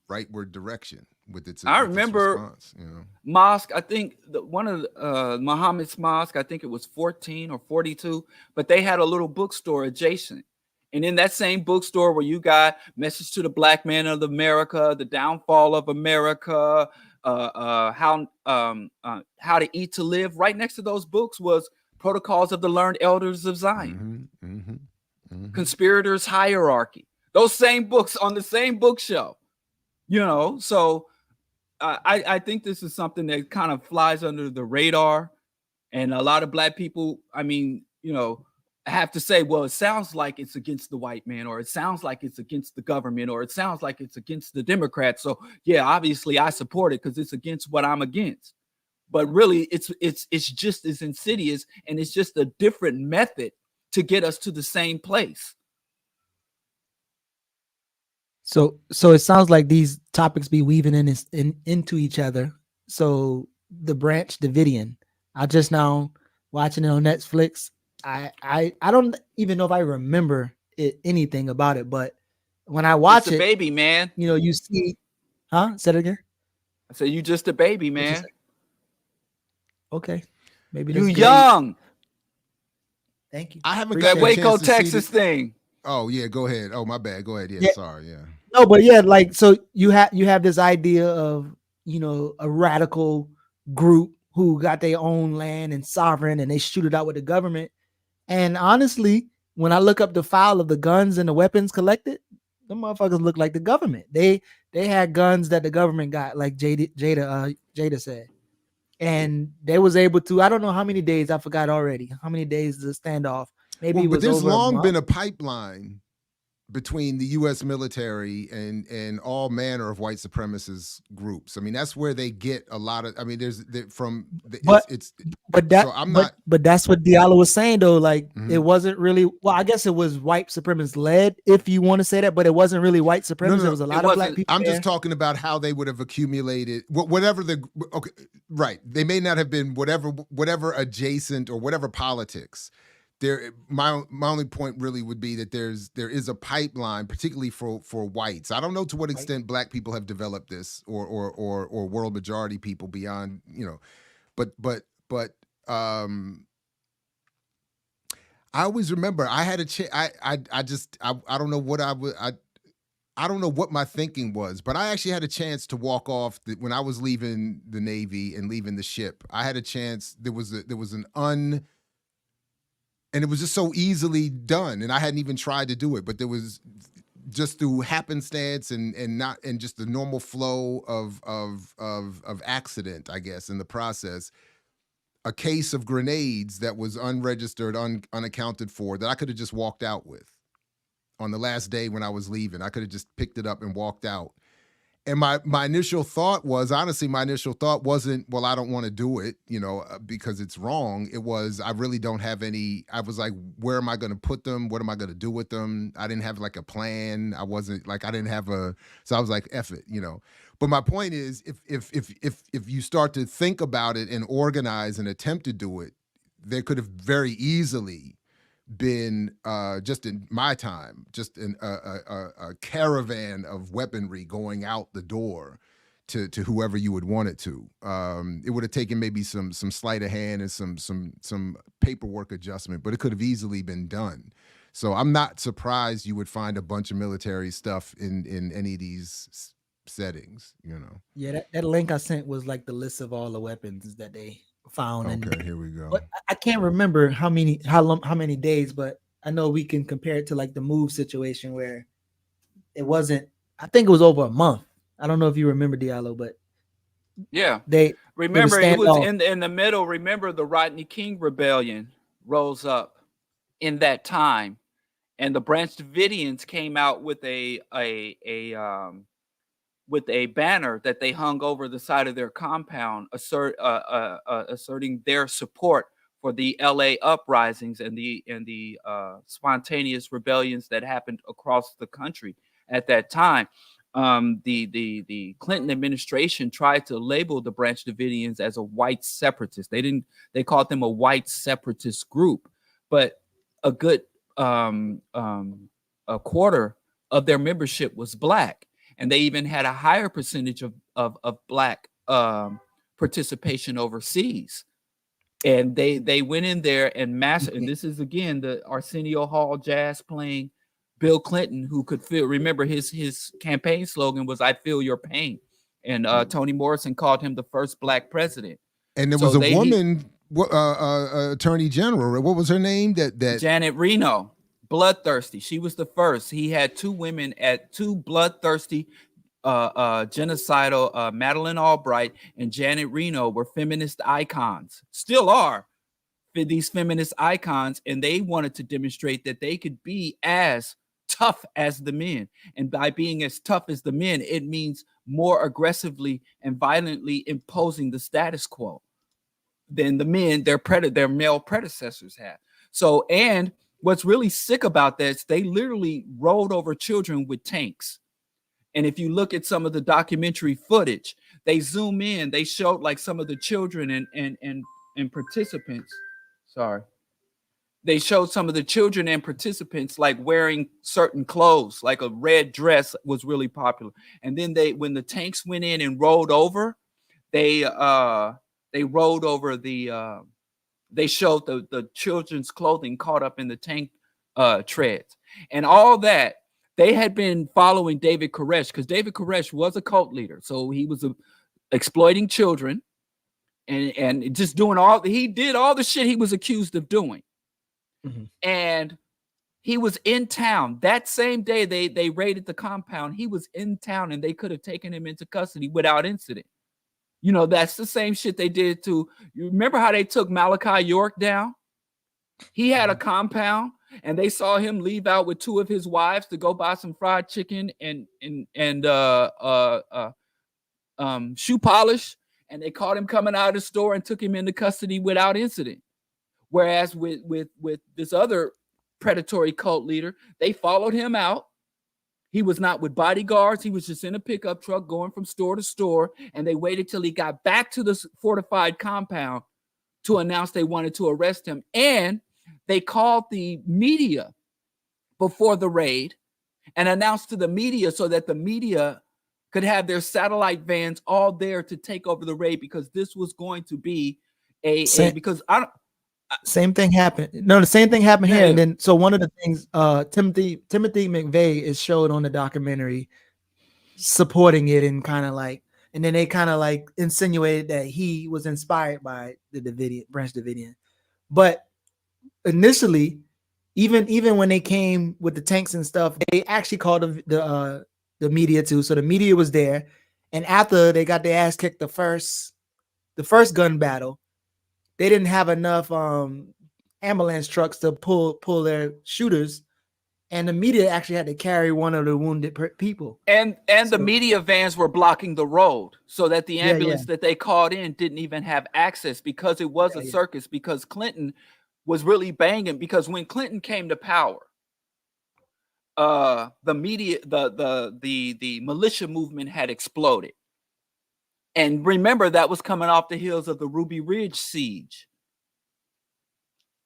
rightward direction with its.
I remember
response, you know?
Mosque. I think one of Muhammad's mosque. I think it was 14 or 42, but they had a little bookstore adjacent. And in that same bookstore where you got Message to the Black Man of America, The Downfall of America, How to Eat to Live, right next to those books was Protocols of the Learned Elders of Zion, Conspirators' Hierarchy. Those same books on the same bookshelf, you know. So I think this is something that kind of flies under the radar, and a lot of Black people, I mean, you know, have to say, well, it sounds like it's against the white man, or it sounds like it's against the government, or it sounds like it's against the Democrats. So yeah, obviously I support it because it's against what I'm against. But really, it's just as insidious, and it's just a different method to get us to the same place.
So it sounds like these topics be weaving into each other. So the Branch Davidian, I just now watching it on Netflix. I don't even know if I remember anything about it, but when I watch
it, baby man,
you know, you see, Say it again.
I said you just a baby man.
Okay, maybe
you young.
Thank you.
I haven't
got that Waco, Texas thing.
Oh yeah, go ahead. Oh my bad. Go ahead. Yeah, sorry. Yeah.
No, but yeah, like so you have this idea of, you know, a radical group who got their own land and sovereign, and they shoot it out with the government. And honestly, when I look up the file of the guns and the weapons collected, the motherfuckers look like the government. They had guns that the government got, like Jada said. And they was able to, I don't know how many days, I forgot already. How many days the standoff? Maybe it was
there's
over
long been a pipeline between the U.S. military and all manner of white supremacist groups. I mean, that's where they get a lot of. I mean,
but that's what Diallo was saying though. Like it wasn't really. Well, I guess it was white supremacist led, if you want to say that, but it wasn't really white supremacist. There was a lot of black people.
I'm just talking about how they would have accumulated whatever the. Okay, right. They may not have been whatever adjacent or whatever politics. My only point really would be that there is a pipeline, particularly for whites. I don't know to what extent black people have developed this, or world majority people beyond, but I always remember I had a chance. I don't know what I don't know what my thinking was, but I actually had a chance to walk off when I was leaving the Navy and leaving the ship. I had a chance. There was and it was just so easily done, and I hadn't even tried to do it, but there was just through happenstance and just the normal flow of accident, I guess, in the process, a case of grenades that was unregistered, unaccounted for, that I could have just walked out with on the last day when I was leaving. I could have just picked it up and walked out. And my initial thought was, honestly, wasn't, well, I don't want to do it, because it's wrong. It was, I really don't have any. I was like, where am I going to put them? What am I going to do with them? I didn't have like a plan. I didn't have so I was like, F it, But my point is, if you start to think about it and organize and attempt to do it, there could have very easily been just in my time, just a caravan of weaponry going out the door to whoever you would want it to. It would have taken maybe some sleight of hand and some paperwork adjustment, but it could have easily been done. So I'm not surprised you would find a bunch of military stuff in any of these settings.
Yeah, that link I sent was like the list of all the weapons that they found.
Okay, here we go.
But I can't remember how many days, but I know we can compare it to like the move situation where it wasn't. I think it was over a month. I don't know if you remember, Diallo, but
yeah,
it
was in the middle. Remember the Rodney King rebellion rose up in that time, and the Branch Davidians came out with a banner that they hung over the side of their compound, asserting their support for the LA uprisings and the spontaneous rebellions that happened across the country at that time. The Clinton administration tried to label the Branch Davidians as a white separatist. They called them a white separatist group, but a good a quarter of their membership was black. And they even had a higher percentage of black participation overseas. And they went in there and massacred. And this is, again, the Arsenio Hall jazz playing Bill Clinton, who could remember his campaign slogan was, "I feel your pain." And Toni Morrison called him the first black president.
And there was a woman, attorney general. What was her name? That
Janet Reno. Bloodthirsty. She was the first. He had two bloodthirsty, genocidal, Madeleine Albright and Janet Reno were feminist icons, still are these feminist icons. And they wanted to demonstrate that they could be as tough as the men. And by being as tough as the men, it means more aggressively and violently imposing the status quo than the men, their male predecessors had. So, and what's really sick about that is they literally rode over children with tanks. And if you look at some of the documentary footage, they zoom in, they showed like some of the children and participants. Sorry. They showed some of the children and participants like wearing certain clothes, like a red dress was really popular. And then when the tanks went in and rolled over, they rode over they showed the children's clothing caught up in the tank treads. And all that, they had been following David Koresh, because David Koresh was a cult leader. So he was exploiting children and just he did all the shit he was accused of doing. Mm-hmm. And he was in town. That same day they raided the compound, he was in town and they could have taken him into custody without incident. That's the same shit they did to, you remember how they took Malachi York down? He had a compound and they saw him leave out with 2 of his wives to go buy some fried chicken and shoe polish, and they caught him coming out of the store and took him into custody without incident. Whereas with this other predatory cult leader, they followed him out. He was not with bodyguards. He was just in a pickup truck going from store to store, and they waited till he got back to the fortified compound to announce they wanted to arrest him. And they called the media before the raid and announced to the media so that the media could have their satellite vans all there to take over the raid, because this was going to be
same thing happened. No, the same thing happened here. And then, so one of the things, Timothy McVeigh is showed on the documentary supporting it, and kind of like, and then they kind of like insinuated that he was inspired by the Branch Davidian. But initially, even when they came with the tanks and stuff, they actually called the media too. So the media was there, and after they got their ass kicked the first gun battle, they didn't have enough ambulance trucks to pull their shooters, and the media actually had to carry one of the wounded people.
And the media vans were blocking the road so that the ambulance that they called in didn't even have access, because it was a circus, because Clinton was really banging. Because when Clinton came to power, the media, the militia movement had exploded. And remember, that was coming off the heels of the Ruby Ridge siege.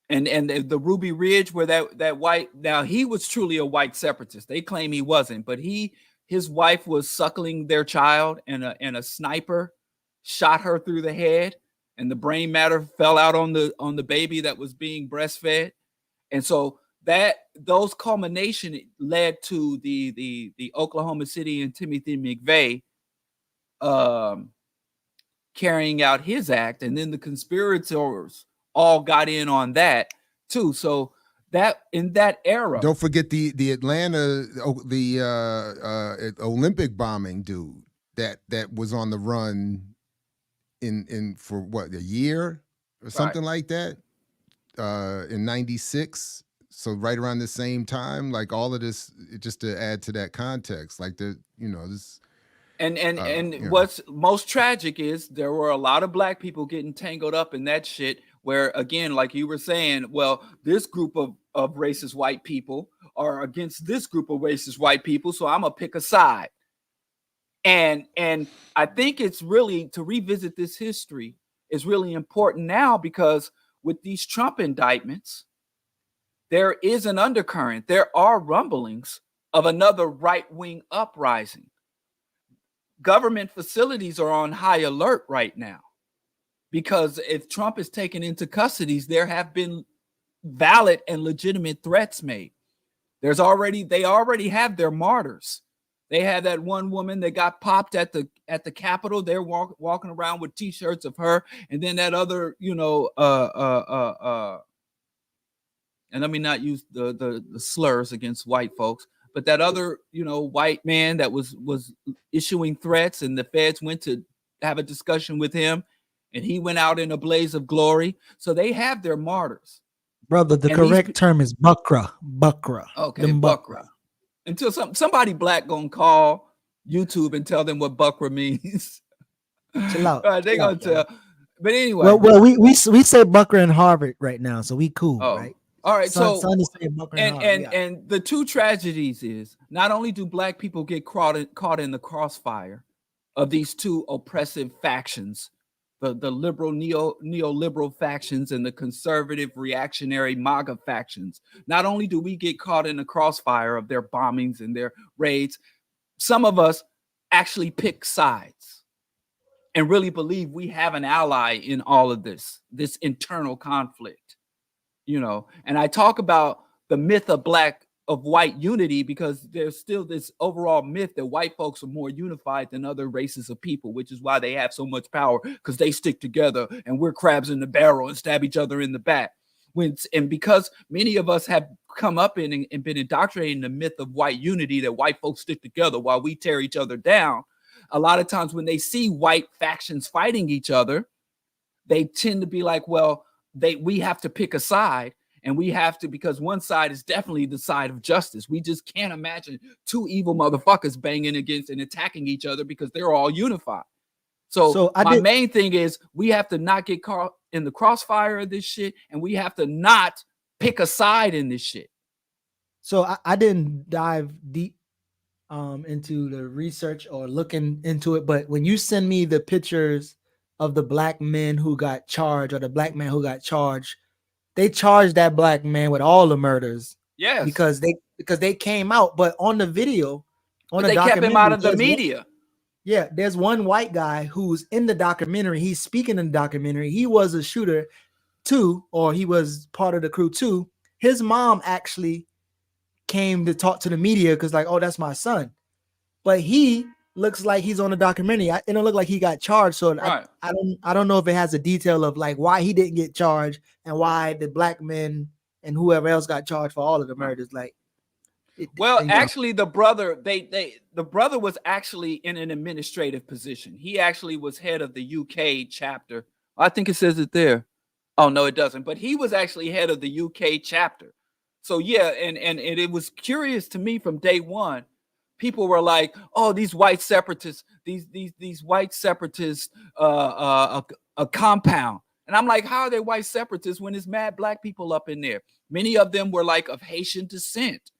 And the Ruby Ridge, where that white, now he was truly a white separatist. They claim he wasn't, but his wife was suckling their child, and a sniper shot her through the head, and the brain matter fell out on the baby that was being breastfed. And so those culmination led to the Oklahoma City and Timothy McVeigh carrying out his act, and then the conspirators all got in on that too. So that in that era,
don't forget the Atlanta Olympic bombing dude that was on the run in for what, a year or something like that in '96. So right around the same time, like all of this, just to add to that context, like this.
And what's most tragic is there were a lot of black people getting tangled up in that shit, where, again, like you were saying, well, this group of racist white people are against this group of racist white people, so I'm gonna pick a side. And I think it's really, to revisit this history is really important now, because with these Trump indictments, there is an undercurrent. There are rumblings of another right-wing uprising. Government facilities are on high alert right now, because if Trump is taken into custody, there have been valid and legitimate threats made. They already have their martyrs. They had that one woman that got popped at the Capitol. They're walking around with T-shirts of her, and then that other, and let me not use the slurs against white folks, but that other, white man that was issuing threats, and the feds went to have a discussion with him, and he went out in a blaze of glory. So they have their martyrs.
Brother, the correct term is Bukra.
Okay, Bukra. Until somebody black gonna call YouTube and tell them what Bukra means.
Chill out.
Right, they gonna tell. But anyway.
Well, we say Bukra in Harvard right now, so we cool, right?
All right,
son
and the two tragedies is, not only do black people get caught in the crossfire of these two oppressive factions, the liberal neoliberal factions and the conservative reactionary MAGA factions. Not only do we get caught in the crossfire of their bombings and their raids, some of us actually pick sides and really believe we have an ally in all of this internal conflict. And I talk about the myth of white unity, because there's still this overall myth that white folks are more unified than other races of people, which is why they have so much power, because they stick together and we're crabs in the barrel and stab each other in the back. And because many of us have come up in and been indoctrinated in the myth of white unity, that white folks stick together while we tear each other down, a lot of times when they see white factions fighting each other, they tend to be like, well, we have to pick a side. And we have to, because one side is definitely the side of justice. We just can't imagine two evil motherfuckers banging against and attacking each other because they're all unified. So my main thing is we have to not get caught in the crossfire of this shit, and we have to not pick a side in this shit.
So I didn't dive deep into the research or looking into it, but when you send me the pictures of the black men who got charged or the black man who got charged, they charged that black man with all the murders.
Yes.
Because they came out, but on the video,
they kept him out of the media.
Yeah, there's one white guy who's in the documentary. He's speaking in the documentary. He was a shooter too, or he was part of the crew too. His mom actually came to talk to the media because, like, oh, that's my son. But he looks like he's on the documentary. It don't look like he got charged. So
right.
I don't know if it has a detail of like why he didn't get charged and why the black men and whoever else got charged for all of the murders. Like,
actually, the brother was actually in an administrative position. He actually was head of the UK chapter. I think it says it there. Oh no, it doesn't. But he was actually head of the UK chapter. So yeah, and it was curious to me from day one. People were like, "Oh, these white separatists, these white separatists, a compound." And I'm like, "How are they white separatists when there's mad black people up in there?" Many of them were like of Haitian descent,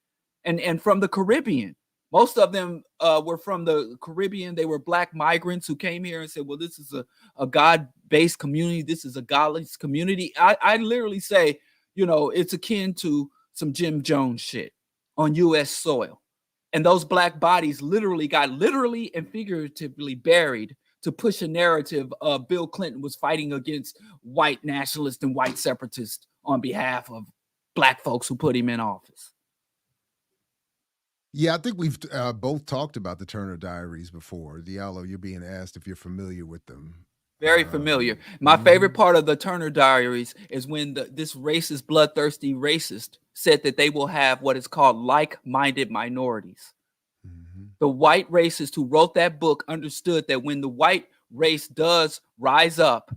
and from the Caribbean. Most of them were from the Caribbean. They were black migrants who came here and said, "Well, this is a God-based community. This is a godless community." I literally say, it's akin to some Jim Jones shit on U.S. soil. And those black bodies got literally and figuratively buried to push a narrative of Bill Clinton was fighting against white nationalists and white separatists on behalf of black folks who put him in office.
Yeah, I think we've both talked about the Turner Diaries before. Diallo, you're being asked if you're familiar with them.
Very familiar. My favorite part of the Turner Diaries is when this racist, bloodthirsty racist said that they will have what is called like-minded minorities. The white racist who wrote that book understood that when the white race does rise up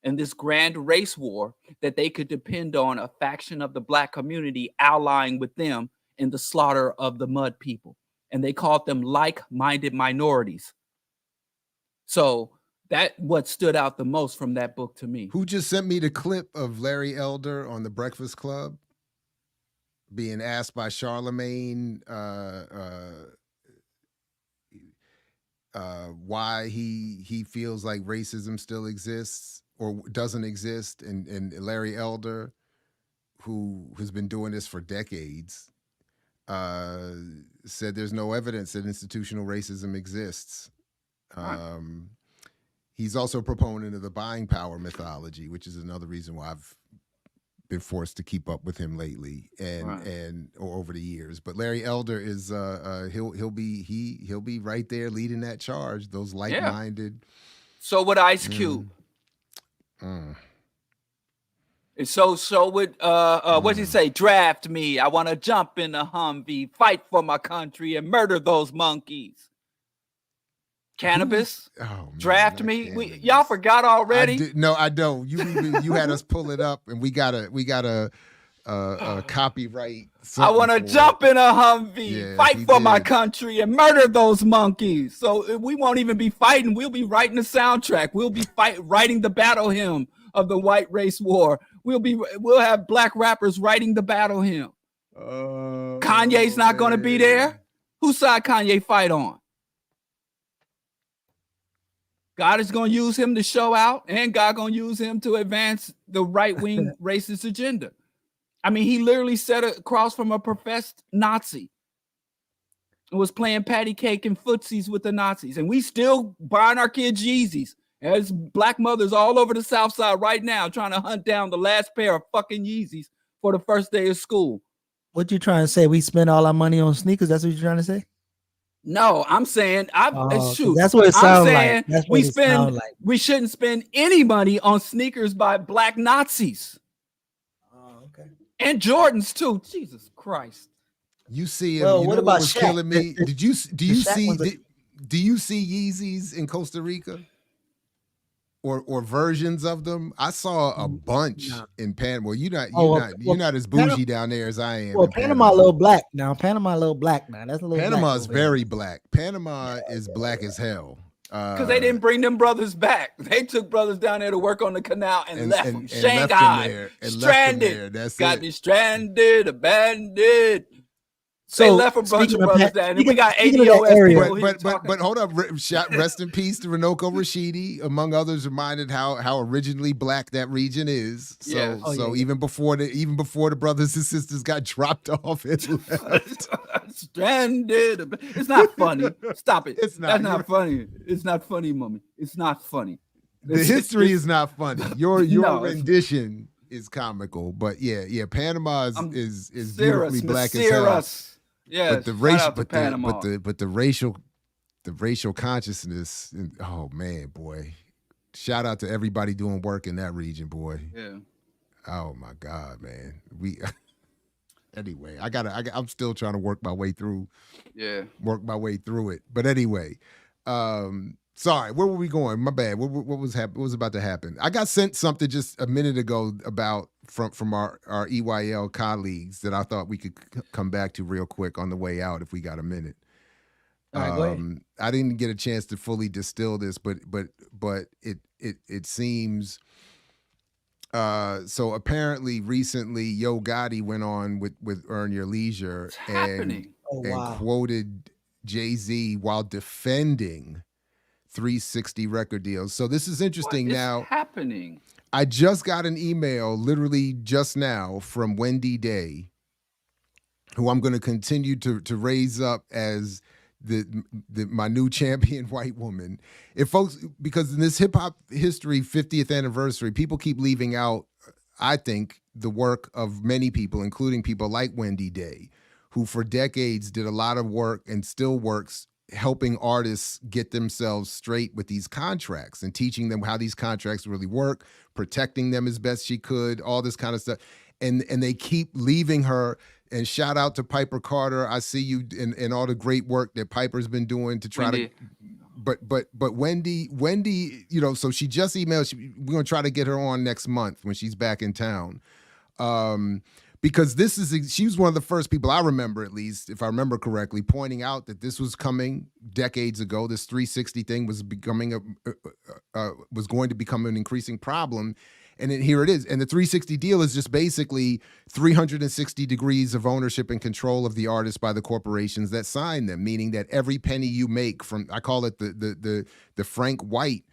in this grand race war, that they could depend on a faction of the black community allying with them in the slaughter of the mud people. And they called them like-minded minorities. So that's what stood out the most from that book to me.
Who just sent me the clip of Larry Elder on The Breakfast Club being asked by Charlemagne why he feels like racism still exists or doesn't exist, and Larry Elder, who has been doing this for decades, said there's no evidence that institutional racism exists. He's also a proponent of the buying power mythology, which is another reason why I've been forced to keep up with him lately or over the years. But Larry Elder is he'll be right there leading that charge. Those like-minded.
Yeah. So would Ice Cube. And so would what'd he say? Draft me. I want to jump in a Humvee, fight for my country, and murder those monkeys. Cannabis? Draft me? Y'all forgot already?
No, I don't. You had us pull it up, and we got a copyright.
I want to jump in a Humvee, fight for my country, and murder those monkeys. So we won't even be fighting. We'll be writing the soundtrack. We'll be writing the battle hymn of the white race war. We'll have black rappers writing the battle hymn. Kanye's not going to be there. Whose side Kanye fight on? God is going to use him to show out, and God going to use him to advance the right-wing racist agenda. I mean, he literally sat across from a professed Nazi and was playing patty cake and footsies with the Nazis. And we still buying our kids Yeezys. There's black mothers all over the South Side right now trying to hunt down the last pair of fucking Yeezys for the first day of school.
What you trying to say? We spend all our money on sneakers? That's what you're trying to say?
No, I'm saying
that's what it sounds like. That's what
we shouldn't spend any money on sneakers by black Nazis.
Okay.
And Jordans too. Jesus Christ.
You see,
what about
was
Shaq?
Killing me? Do you see Yeezys in Costa Rica? or versions of them. I saw a bunch in Panama. Well, you're not as bougie down there as I am.
Well, Panama a little black now. Panama a little black now. That's a little.
Panama's very black. Panama is black as hell.
Because they didn't bring them brothers back. They took brothers down there to work on the canal and left them. Shanghai, stranded. Got me stranded, abandoned. So they left a bunch of brothers down, and we got ADOS people.
But hold up, rest in peace to Runoko Rashidi, among others, reminded how originally black that region is. So even before the brothers and sisters got dropped off and left.
Stranded. It's not funny. Stop it. That's not funny. It's not funny, mommy. It's not funny.
The history is not funny. Your rendition is comical, but yeah, Panama is beautifully black as hell.
Yeah,
but the racial consciousness. Oh man, boy! Shout out to everybody doing work in that region, boy.
Yeah.
Oh my God, man. Anyway, I'm still trying to work my way through.
Yeah.
Work my way through it. But anyway, sorry, where were we going? My bad. What was about to happen? I got sent something just a minute ago about from our EYL colleagues that I thought we could come back to real quick on the way out if we got a minute.
All right, go ahead.
I didn't get a chance to fully distill this, but it seems so apparently recently Yo Gotti went on with Earn Your Leisure and quoted Jay-Z while defending 360 record deals. So this is interesting.
What is happening?
I just got an email literally just now from Wendy Day, who I'm going to continue to raise up as my new champion white woman. If folks, because in this hip hop history 50th anniversary, people keep leaving out, I think, the work of many people, including people like Wendy Day, who for decades did a lot of work and still works helping artists get themselves straight with these contracts and teaching them how these contracts really work, protecting them as best she could, all this kind of stuff. And they keep leaving her. And shout out to Piper Carter. I see you in all the great work that Piper's been doing to try to. But Wendy, so she just emailed. We're gonna try to get her on next month when she's back in town. Because she was one of the first people I remember, at least, if I remember correctly, pointing out that this was coming decades ago. This 360 thing was going to become an increasing problem. And then here it is. And the 360 deal is just basically 360 degrees of ownership and control of the artists by the corporations that sign them, meaning that every penny you make from, I call it the Frank White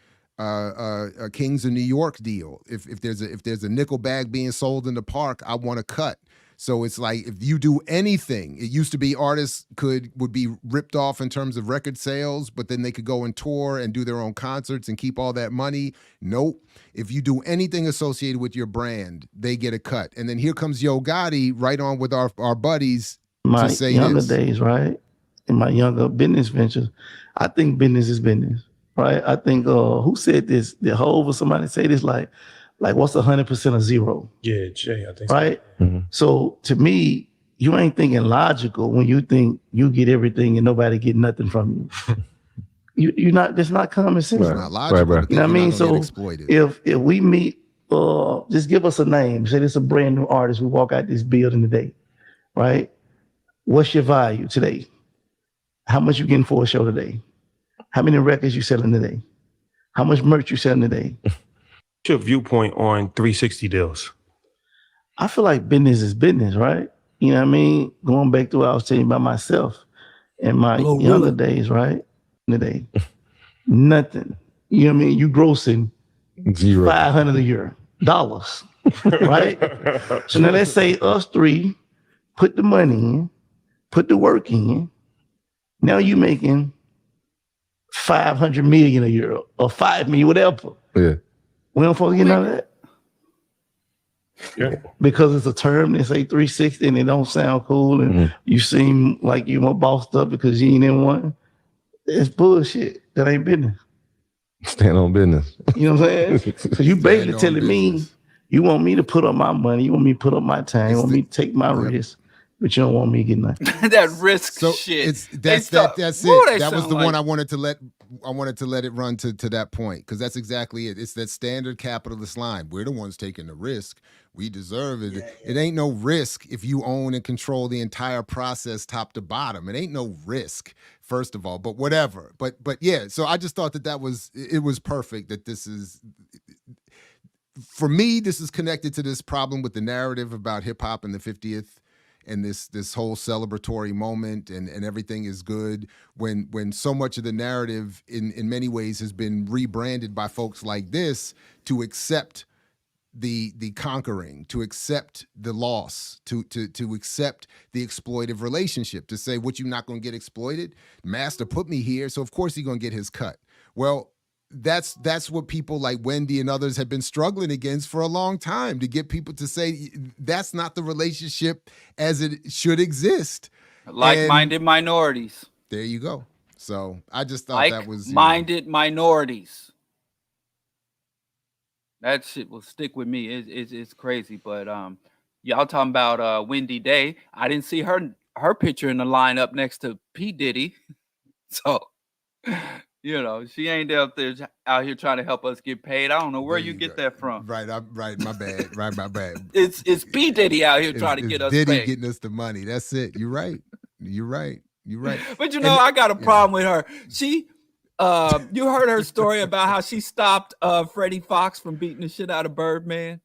Kings of New York deal. If there's a nickel bag being sold in the park, I want a cut. So it's like if you do anything, it used to be artists would be ripped off in terms of record sales, but then they could go and tour and do their own concerts and keep all that money. Nope. If you do anything associated with your brand, they get a cut. And then here comes Yo Gotti right on with our buddies
my
to say
younger
this.
Days, right? In my younger business ventures, I think business is business, right? I think who said this? The Hov or somebody say this like what's 100% of zero?
Yeah, Jay, I think
right?
So. Mm-hmm.
So to me, you ain't thinking logical when you think you get everything and nobody get nothing from you. You're not. That's not common sense.
It's not logical.
Right.
You know what I mean? So if we meet, just give us a name. Say this a brand new artist. We walk out this building today, right? What's your value today? How much you getting for a show today? How many records you selling today? How much merch you selling today?
What's your viewpoint on 360 deals?
I feel like business is business, right? You know what I mean? Going back to what I was telling you about myself in my younger days, right? Today, nothing. You know what I mean? You grossing
zero,
$500 a year, right? So now let's say us three put the money in, put the work in. Now you making 500 million a year or 5 million, whatever.
Yeah.
We don't forget none of that.
Yeah.
Because it's a term, they say 360 and it don't sound cool and you seem like you more bossed up because you ain't in one. It's bullshit. That ain't business.
Stand on business.
You know what I'm saying? Because you basically telling me you want me to put up my money, you want me to put up my time, you want me to take my risk, but you don't want me to get nothing.
That risk shit.
That's it. That was the one I wanted to let wanted to let it run to that point because that's exactly it. It's that standard capitalist line. We're the ones taking the risk. We deserve it. It ain't no risk if you own and control the entire process top to bottom. It ain't no risk, first of all, but whatever. But yeah, so I just thought that it was perfect that this is, for me, this is connected to this problem with the narrative about hip hop and the 50th and this whole celebratory moment and everything is good when so much of the narrative in many ways has been rebranded by folks like this to accept the conquering, to accept the loss, to accept the exploitive relationship, to say, what, you not going to get exploited? Master put me here, so of course he's going to get his cut. Well, that's what people like Wendy and others have been struggling against for a long time, to get people to say that's not the relationship as it should exist.
Like-minded minorities.
There you go. So I just thought that was
like-minded minorities. That shit will stick with me. It's crazy, but y'all talking about Wendy Day. I didn't see her picture in the lineup next to P. Diddy, so you know she ain't out here trying to help us get paid. I don't know where you get that from.
Right, my bad. Right, my bad.
It's P. Diddy out here trying to get us
Diddy
paid.
Getting us the money. That's it. You're right.
But you know, I got a problem with her. She. You heard her story about how she stopped Freddie Fox from beating the shit out of Birdman?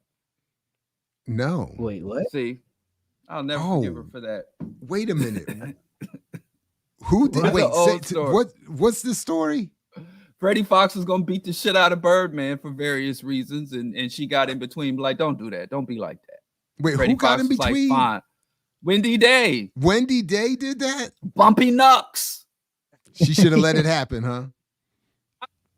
No.
Wait, what?
See, I'll never forgive her for that.
Wait a minute. Who did? Wait, what's the story?
Freddie Fox was gonna beat the shit out of Birdman for various reasons, and she got in between, like, don't do that, don't be like that.
Wait,
Freddie
who got
Fox
in between?
Like, fine. Wendy Day.
Wendy Day did that?
Bumpy Nux.
She should have let it happen, huh?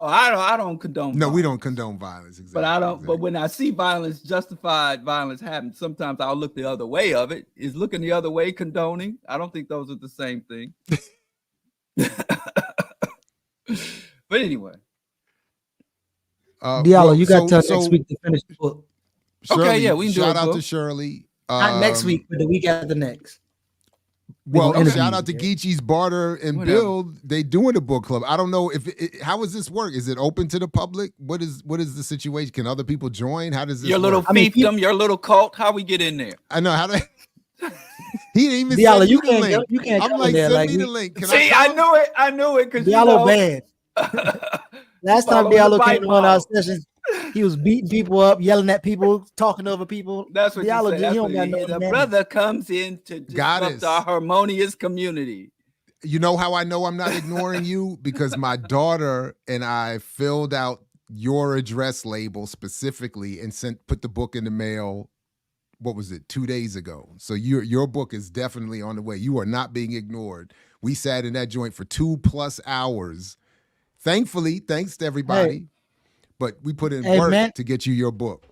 Oh, I don't condone.
No, we don't condone violence. Exactly.
But I don't. But when I see violence, justified violence happen, sometimes I'll look the other way of it. Is looking the other way condoning? I don't think those are the same thing. But anyway,
Diallo, you got till next week to finish the book.
Shirley,
okay, yeah, we can do it.
Shout out to Shirley.
Not next week, but the week after next.
Well, shout out to Geechee's Barter and Build. They doing a book club. I don't know how does this work? Is it open to the public? What is the situation? Can other people join? How does this
your little fiefdom, your little cult? How we get in there?
I know how to. He didn't even
Diallo,
send
you
me the link.
You can't.
I'm like,
there,
send
like,
me the link.
See, I knew it because
Diallo banned. Last time Diallo came to one of our sessions, he was beating people up, yelling at people, talking over people.
That's what
Diallo
you said.
he don't got no
The
manners.
brother comes in to disrupt our harmonious community.
You know how I know I'm not ignoring you? Because my daughter and I filled out your address label specifically and put the book in the mail. What was it? 2 days ago. So your book is definitely on the way. You are not being ignored. We sat in that joint for 2+ hours. Thankfully, thanks to everybody.
Hey.
But we put in work to get you your book.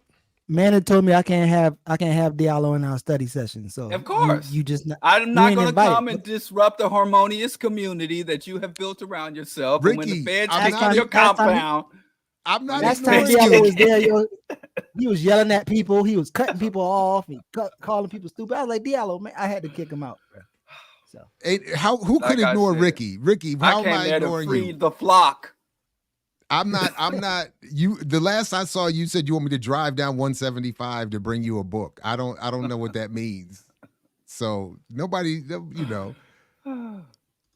Man had told me I can't have Diallo in our study session. So
of course,
you just
I'm not going to come and disrupt the harmonious community that you have built around yourself.
Ricky,
and when the feds
I'm
kick in your compound,
I'm not.
Last time Diallo was there, he was yelling at people. He was cutting people off and calling people stupid. I was like, Diallo, man, I had to kick him out. Bro. So
who could ignore Ricky? Ricky, how am I ignoring you?
The flock.
I'm not you. The last I saw you said you want me to drive down 175 to bring you a book. I don't know what that means. So nobody, you know.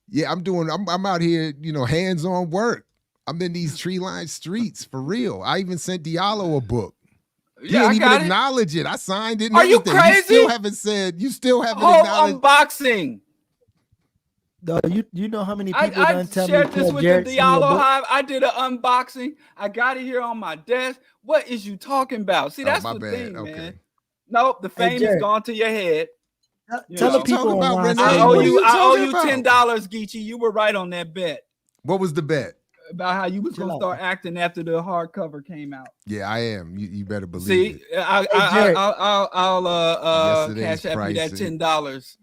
Yeah, I'm out here, you know, hands-on work. I'm in these tree-lined streets for real. I even sent Diallo a book. He didn't even acknowledge it. I signed it.
Are you crazy?
You still haven't acknowledged
unboxing.
You know how many people
I shared this with the Diallo Hive. I did an unboxing. I got it here on my desk. What is you talking about? See, that's the thing, man. Nope, the fame is gone to your head.
Tell the people about
I owe you $10, Geechee. You were right on that bet.
What was the bet?
About how you was gonna start acting after the hardcover came out.
Yeah, I am. You better believe
it. See, I'll cash app you that $10.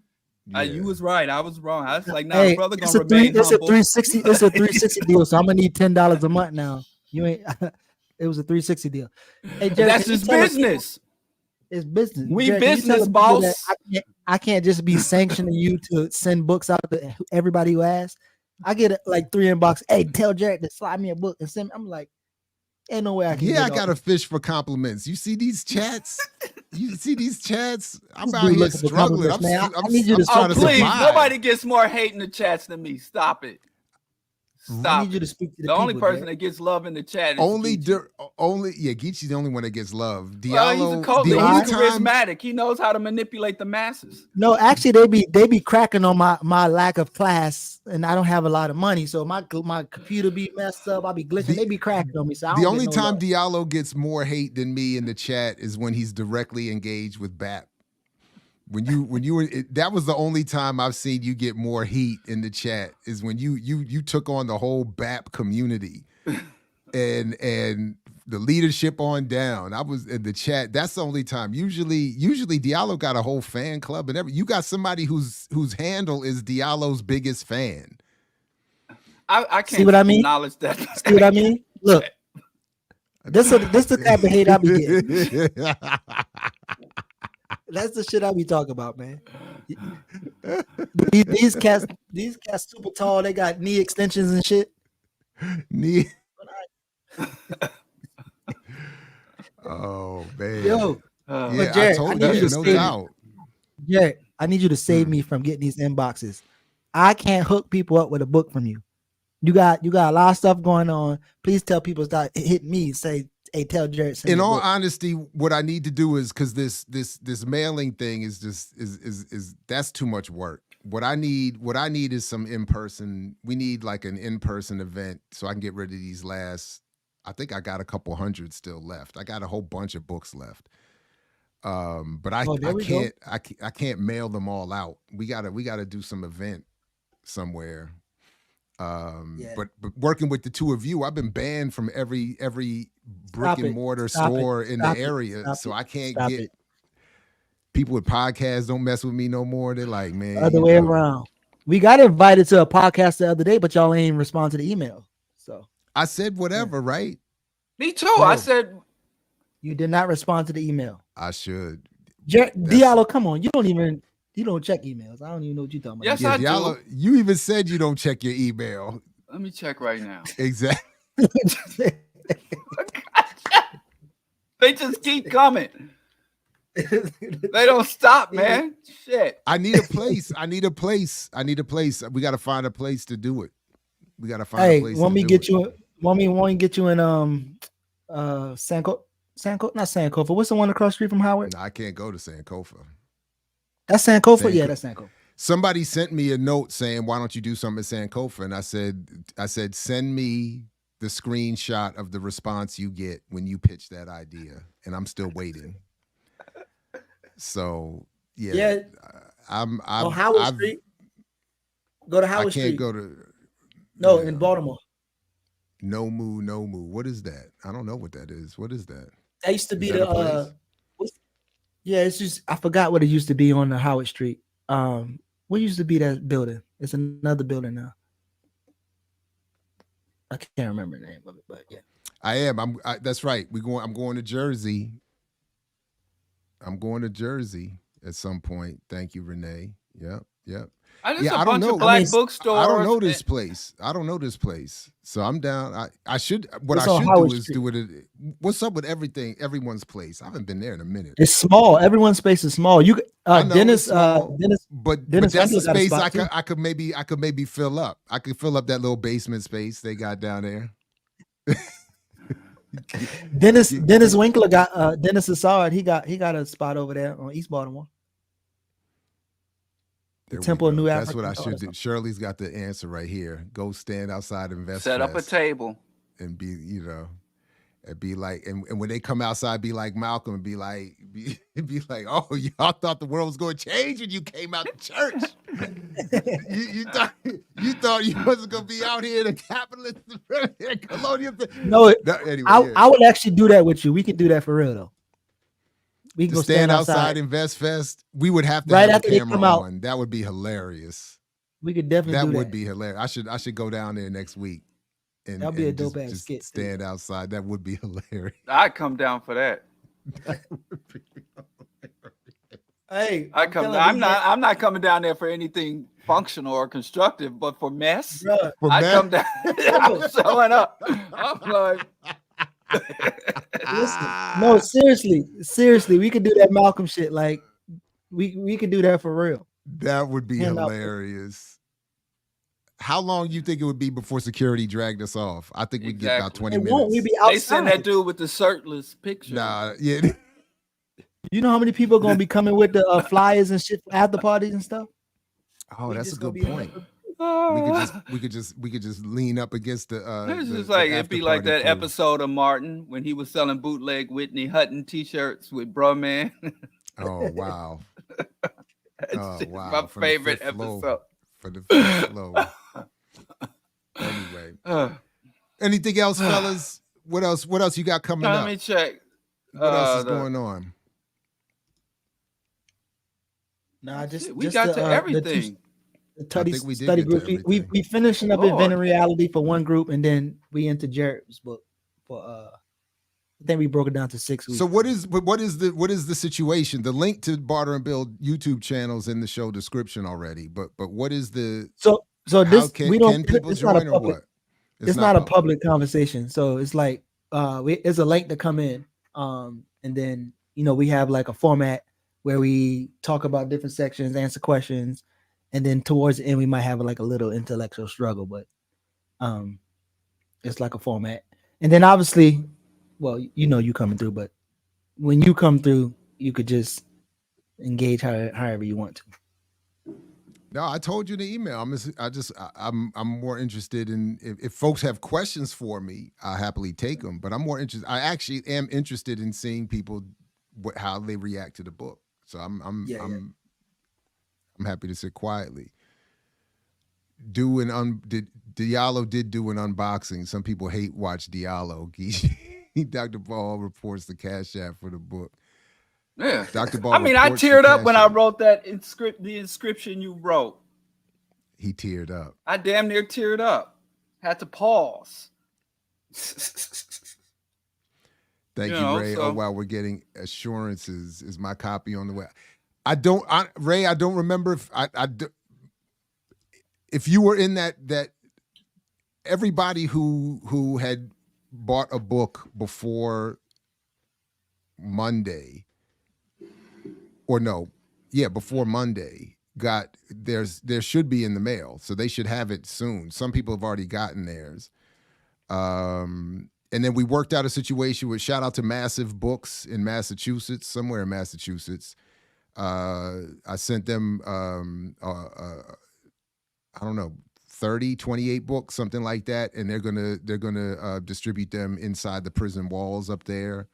Yeah.
You was right. I was wrong. I was like, nah, brother gonna remain
It's
humble.
It's a 360 deal. So I'm gonna need $10 a month now. You ain't. It was a 360 deal. Hey, Jerry,
that's his business.
It's business.
We
Jerry,
business, boss.
I can't just be sanctioning you to send books out to everybody who asks. I get like 3 inbox. Hey, tell Jared to slide me a book and send me. I'm like, ain't no way I can.
Yeah, I
get
got
all-
to fish for compliments. You see these chats? You see these chats? I'm
This
out
dude
here
looking for
struggling.
compliments, man.
I'm
I need you to
trying
Oh,
to
please!
survive.
Nobody gets more hate in the chats than me. Stop it.
I
Stop.
need you to speak to the
The only
people,
person
Jared.
that gets love in the chat is
Only,
Geechee.
Geechee's the only one that gets love.
Well, he's a
Diallo,
cult
the
leader.
only
He's
time,
charismatic. He knows how to manipulate the masses.
No, actually, they be cracking on my lack of class, and I don't have a lot of money, so my computer be messed up. I be glitching. They be cracking on me. So I
the
don't
only
get no
time
love.
Diallo gets more hate than me in the chat is when he's directly engaged with BAP. When you were, that was the only time I've seen you get more heat in the chat, is when you took on the whole BAP community and the leadership on down. I was in the chat. That's the only time. Usually Diallo got a whole fan club and you got somebody whose handle is Diallo's biggest fan.
I can't
See what I mean?
acknowledge that.
See what I mean? Look, this the type of hate I be getting. That's the shit I be talking about, man. These cats super tall. They got knee extensions and shit.
Knee. Oh man.
Yo,
yeah,
Jared,
I told
need you
you,
to
no
save
doubt.
me. Jared, I need you to save me from getting these inboxes. I can't hook people up with a book from you. You got a lot of stuff going on. Please tell people start hit me. Say, hey, tell Jared. Send
In
me a
all
book.
honesty, what I need to do is, because this mailing thing is just is that's too much work. What I need is some in-person. We need like an in-person event so I can get rid of these last. I think I got a couple hundred still left. I got a whole bunch of books left. But I can't mail them all out. We gotta do some event somewhere. But working with the two of you, I've been banned from every brick and mortar store in the area, so I can't get
it.
People with podcasts don't mess with me no more. They're like, man,
Other way around. We got invited to a podcast the other day, but y'all ain't respond to the email. So
I said whatever, right?
Me too. I said
you did not respond to the email.
I should.
Diallo, come on. You don't check emails. I don't even know what you're talking about.
Yes, I
Diallo,
do.
you even said you don't check your email.
Let me check right now.
Exactly.
They just keep coming. They don't stop, man. Shit.
I need a place. We got to find a place to do it. We got to find a place.
Want me get you in Sankofa? Not Sankofa. What's the one across the street from Howard?
No, I can't go to Sankofa.
That's Sankofa? Yeah, that's Sankofa.
Somebody sent me a note saying, why don't you do something at Sankofa? And I said, send me the screenshot of the response you get when you pitch that idea. And I'm still waiting. So yeah. I'm
Howard Street. Go to Howard Street.
I can't go to
in Baltimore.
No Moo. What is that? I don't know what that is. What is that?
That used to be it's just I forgot what it used to be on the Howard Street. What used to be that building? It's another building now. I can't remember the name of it, but yeah.
I am. That's right. I'm going to Jersey. I'm going to Jersey at some point. Thank you, Renee. Yep.
I don't know. Black bookstores.
I don't know this place. So I'm down. I should. What I should do is do it. What's up with everything? Everyone's place. I haven't been there in a minute.
It's small. Everyone's space is small. You, Dennis.
But that's a space I could maybe fill up. I could fill up that little basement space they got down there.
Dennis Winkler got Dennis Assad. He got a spot over there on East Baltimore. The Temple of New Africa.
That's what I should do. Shirley's got the answer right here. Go stand outside Invest.
Set up a table
and be, and be like, and when they come outside, be like Malcolm and be like, oh, y'all thought the world was going to change when you came out to church. you thought you wasn't going to be out here in the capitalist colonial.
No, anyway, I would actually do that with you. We could do that for real though. We can go
stand outside Invest Fest. We would have to
right
have
after
a
they
camera
come out.
on. That would be hilarious.
We could definitely do that.
Would be hilarious. I should go down there next week. And,
that'd be a dope ass skit.
Stand outside. That would be hilarious.
I'd come down for that.
Hey,
I'm not coming down there for anything functional or constructive, but for mess,
For
I
mess?
come down. I'm showing up. I'm like,
Listen, no, seriously, we could do that Malcolm shit. Like, we could do that for real.
That would be
Hand out-
hilarious. How long you think it would be before security dragged us off? I think we get about 20
It
minutes.
won't. We be outside.
they send that dude with the shirtless picture.
Nah, yeah.
You know how many people are gonna be coming with the flyers and shit for after parties and stuff?
Oh,
We
that's a
just gonna
good
be-
point.
Ah.
We could just lean up against the.
It's
the-
just
the
like it'd
after
be like
party
that
crew.
episode of Martin when he was selling bootleg Whitney Hutton T-shirts with Bruh Man.
Oh wow! Oh
It's
wow!
my
From the
favorite
fifth floor.
episode.
For the fifth floor. Anyway, anything else, fellas? What else? What else you got coming
Let
up?
me check.
What else is
the-
going on?
Nah, just
We
just
got
the,
to
the
everything.
study,
think we did
study
get to
group. We
everything.
finishing up
Lord.
Inventing Reality for one group, and then we into Jared's book for I think we broke it down to 6 weeks.
So what is the situation? The link to Barter and Build YouTube channels in the show description already. But what is the
so
how
this
can,
we don't.
can people
it's not a
join or
public.
what?
It's not a public conversation. So it's like it's a link to come in, and then we have like a format where we talk about different sections, answer questions, and then towards the end we might have like a little intellectual struggle, but it's like a format. And then obviously, well, you coming through, but when you come through, you could just engage however you want to.
No, I told you in the email. I'm more interested in if folks have questions for me, I'll happily take them. But I'm more interested. I actually am interested in seeing people how they react to the book. So I'm happy to sit quietly. Diallo did do an unboxing. Some people hate watch Diallo. Dr. Ball reports the Cash App for the book.
Yeah,
Dr. Ball.
I mean, I
reports the
teared up
Cash
when I
App.
wrote that the inscription you wrote.
He teared up.
I damn near teared up. Had to pause.
Thank you,
know,
Ray.
so-
Oh wow, we're getting assurances. Is my copy on the way? Ray, I don't remember if you were in that everybody who had bought a book before Monday, before Monday there should be in the mail, so they should have it soon. Some people have already gotten theirs. And then we worked out a situation with shout out to Massive Books in Massachusetts, somewhere in Massachusetts. I sent them, I don't know, 28 books, something like that. And they're gonna distribute them inside the prison walls up there.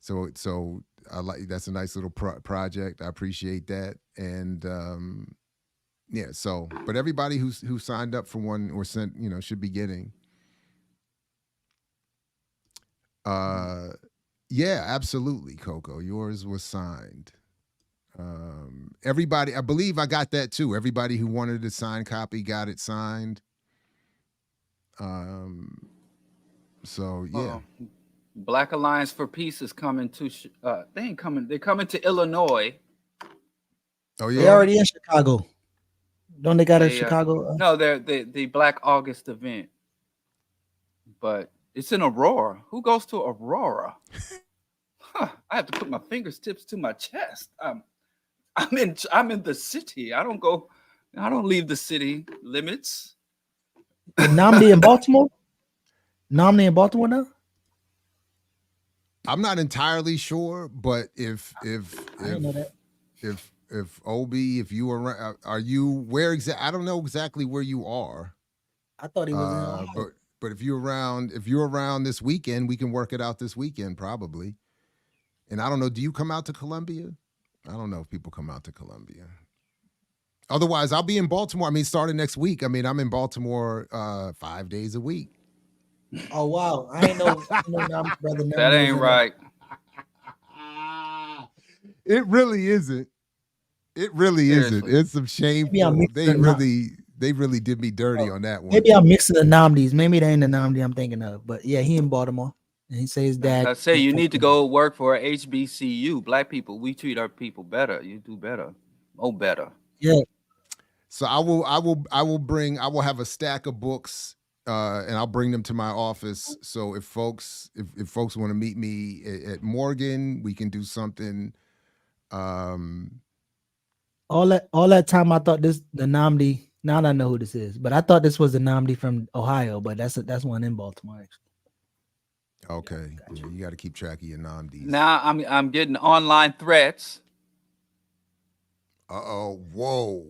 So I like, that's a nice little project. I appreciate that. And but everybody who signed up for one or sent, should be getting. Yeah, absolutely, Coco. Yours was signed. Everybody, I believe I got that too. Everybody who wanted a signed copy got it signed. So yeah.
Black Alliance for Peace is coming to. They ain't coming. They're coming to Illinois.
Oh yeah.
They already in Chicago. Don't they got a Chicago?
No, they're the Black August event. But it's in Aurora. Who goes to Aurora? I have to put my fingertips to my chest. I'm in the city. I don't leave the city limits.
Nomney in Baltimore? Nomney in Baltimore now?
I'm not entirely sure, but if
I didn't know that.
if Obi, if you are you where exactly? I don't know exactly where you are.
I thought he was in Ohio.
But if you're around this weekend, we can work it out this weekend probably. And I don't know, do you come out to Columbia? I don't know if people come out to Columbia. Otherwise, I'll be in Baltimore. I mean, starting next week. I mean, I'm in Baltimore 5 days a week.
Oh wow, I ain't know. Brother.
That ain't right.
It really isn't. It really
Seriously.
isn't. It's some shameful. They really did me dirty on that one.
Maybe I'm mixing the Nomneys. Maybe they ain't the Nomney I'm thinking of. But yeah, he in Baltimore, and he says his dad.
I say you need to go work for HBCU. Black people, we treat our people better. You do better. Oh, better.
Yeah.
So I will have a stack of books, and I'll bring them to my office. So if folks want to meet me at Morgan, we can do something.
All that time I thought the Namdi. Now I know who this is, but I thought this was the Namdi from Ohio, but that's one in Baltimore actually.
Okay, yeah, you got to keep track of your Namdis.
Now I'm getting online threats.
Whoa.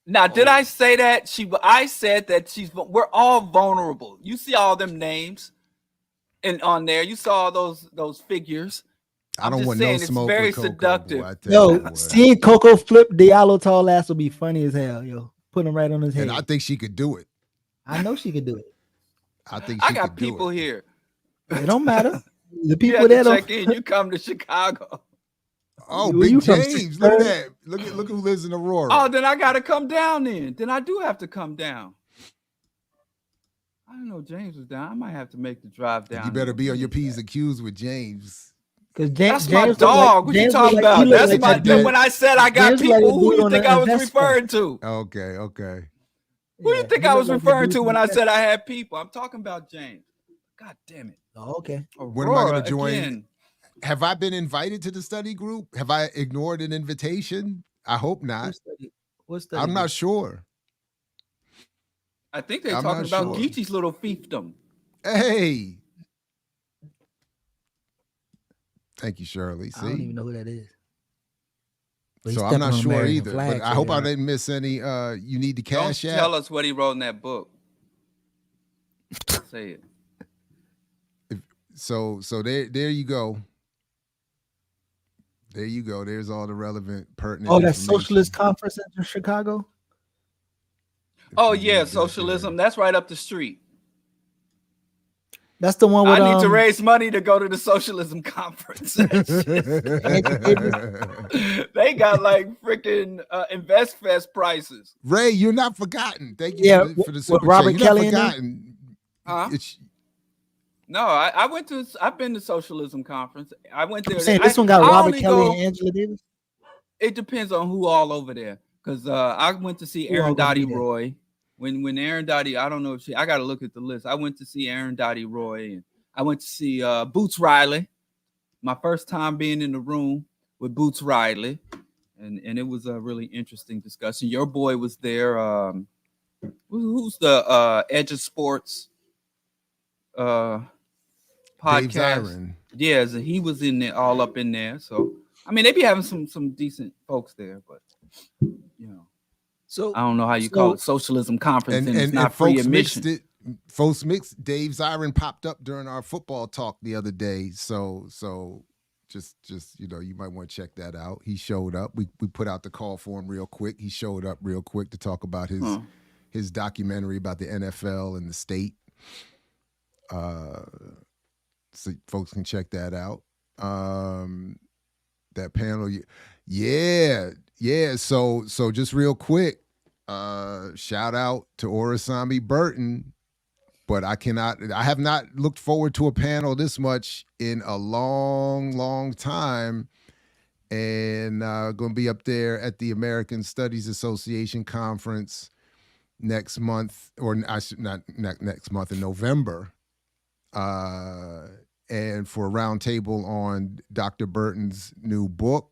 Now, did I say that? I said that we're all vulnerable. You see all them names on there. You saw those figures.
I don't want no smoke.
It's very seductive.
Yo, seeing Coco flip Diallo tall ass will be funny as hell. Yo, put him right on his head.
And I think she could do it.
I know she could do it.
I think she
got
could do
people
it.
here.
It don't matter. The people
you
there don't
check in. You come to Chicago.
Oh, Big James! Look at that! Look who lives in Aurora.
Oh, then I gotta come down. Then I do have to come down. I didn't know James was down. I might have to make the drive down.
You better be on your P's and Q's with James.
Because
that's my dog. What you talking about? That's my dog. When I said I got people, who you think I was referring to?
Okay.
Who do you think I was referring to when I said I had people? I'm talking about James. God damn it.
Oh, okay.
When am I going to join? Again. Have I been invited to the study group? Have I ignored an invitation? I hope not.
What study
I'm
group?
not sure.
I think they're talking about Geechee's little fiefdom.
Hey. Thank you, Shirley. See?
I don't even know who that is.
So I'm not sure either. But I hope I didn't miss any. You need the cash app.
Tell us what he wrote in that book. Say it.
So there you go. There you go. There's all the relevant, pertinent.
Oh, that Socialist conference in Chicago.
Oh yeah, Socialism. That's right up the street.
That's the one with,
I need to raise money to go to the Socialism conference. They got like freaking InvestFest prices.
Ray, you're not forgotten. Thank you for the super
Robert
chat.
Kelly
you're not forgotten.
Huh? No, I've been to Socialism conference. I went there.
I'm saying this one got Robert Kelly and Angela Davis.
It depends on who all over there. Because I went to see Aaron Dottie Roy. When Aaron Dottie, I don't know if I got to look at the list. I went to see Aaron Dottie Roy, and I went to see Boots Riley. My first time being in the room with Boots Riley, and it was a really interesting discussion. Your boy was there. Who's the Edge of Sports podcast?
Dave Zirin.
Yeah, so he was in there, all up in there. So I mean, they be having some decent folks there, but you know.
So
I don't know how you call it Socialism conference, and it's not free admission.
Folks mixed. Dave Zirin popped up during our football talk the other day, so just you might want to check that out. He showed up. We put out the call for him real quick. He showed up real quick to talk about his documentary about the NFL and the state. So folks can check that out. That panel, yeah. So just real quick, shout out to Orasami Burton, but I have not looked forward to a panel this much in a long time, and going to be up there at the American Studies Association conference next month, or not next month, in November, and for a roundtable on Dr. Burton's new book.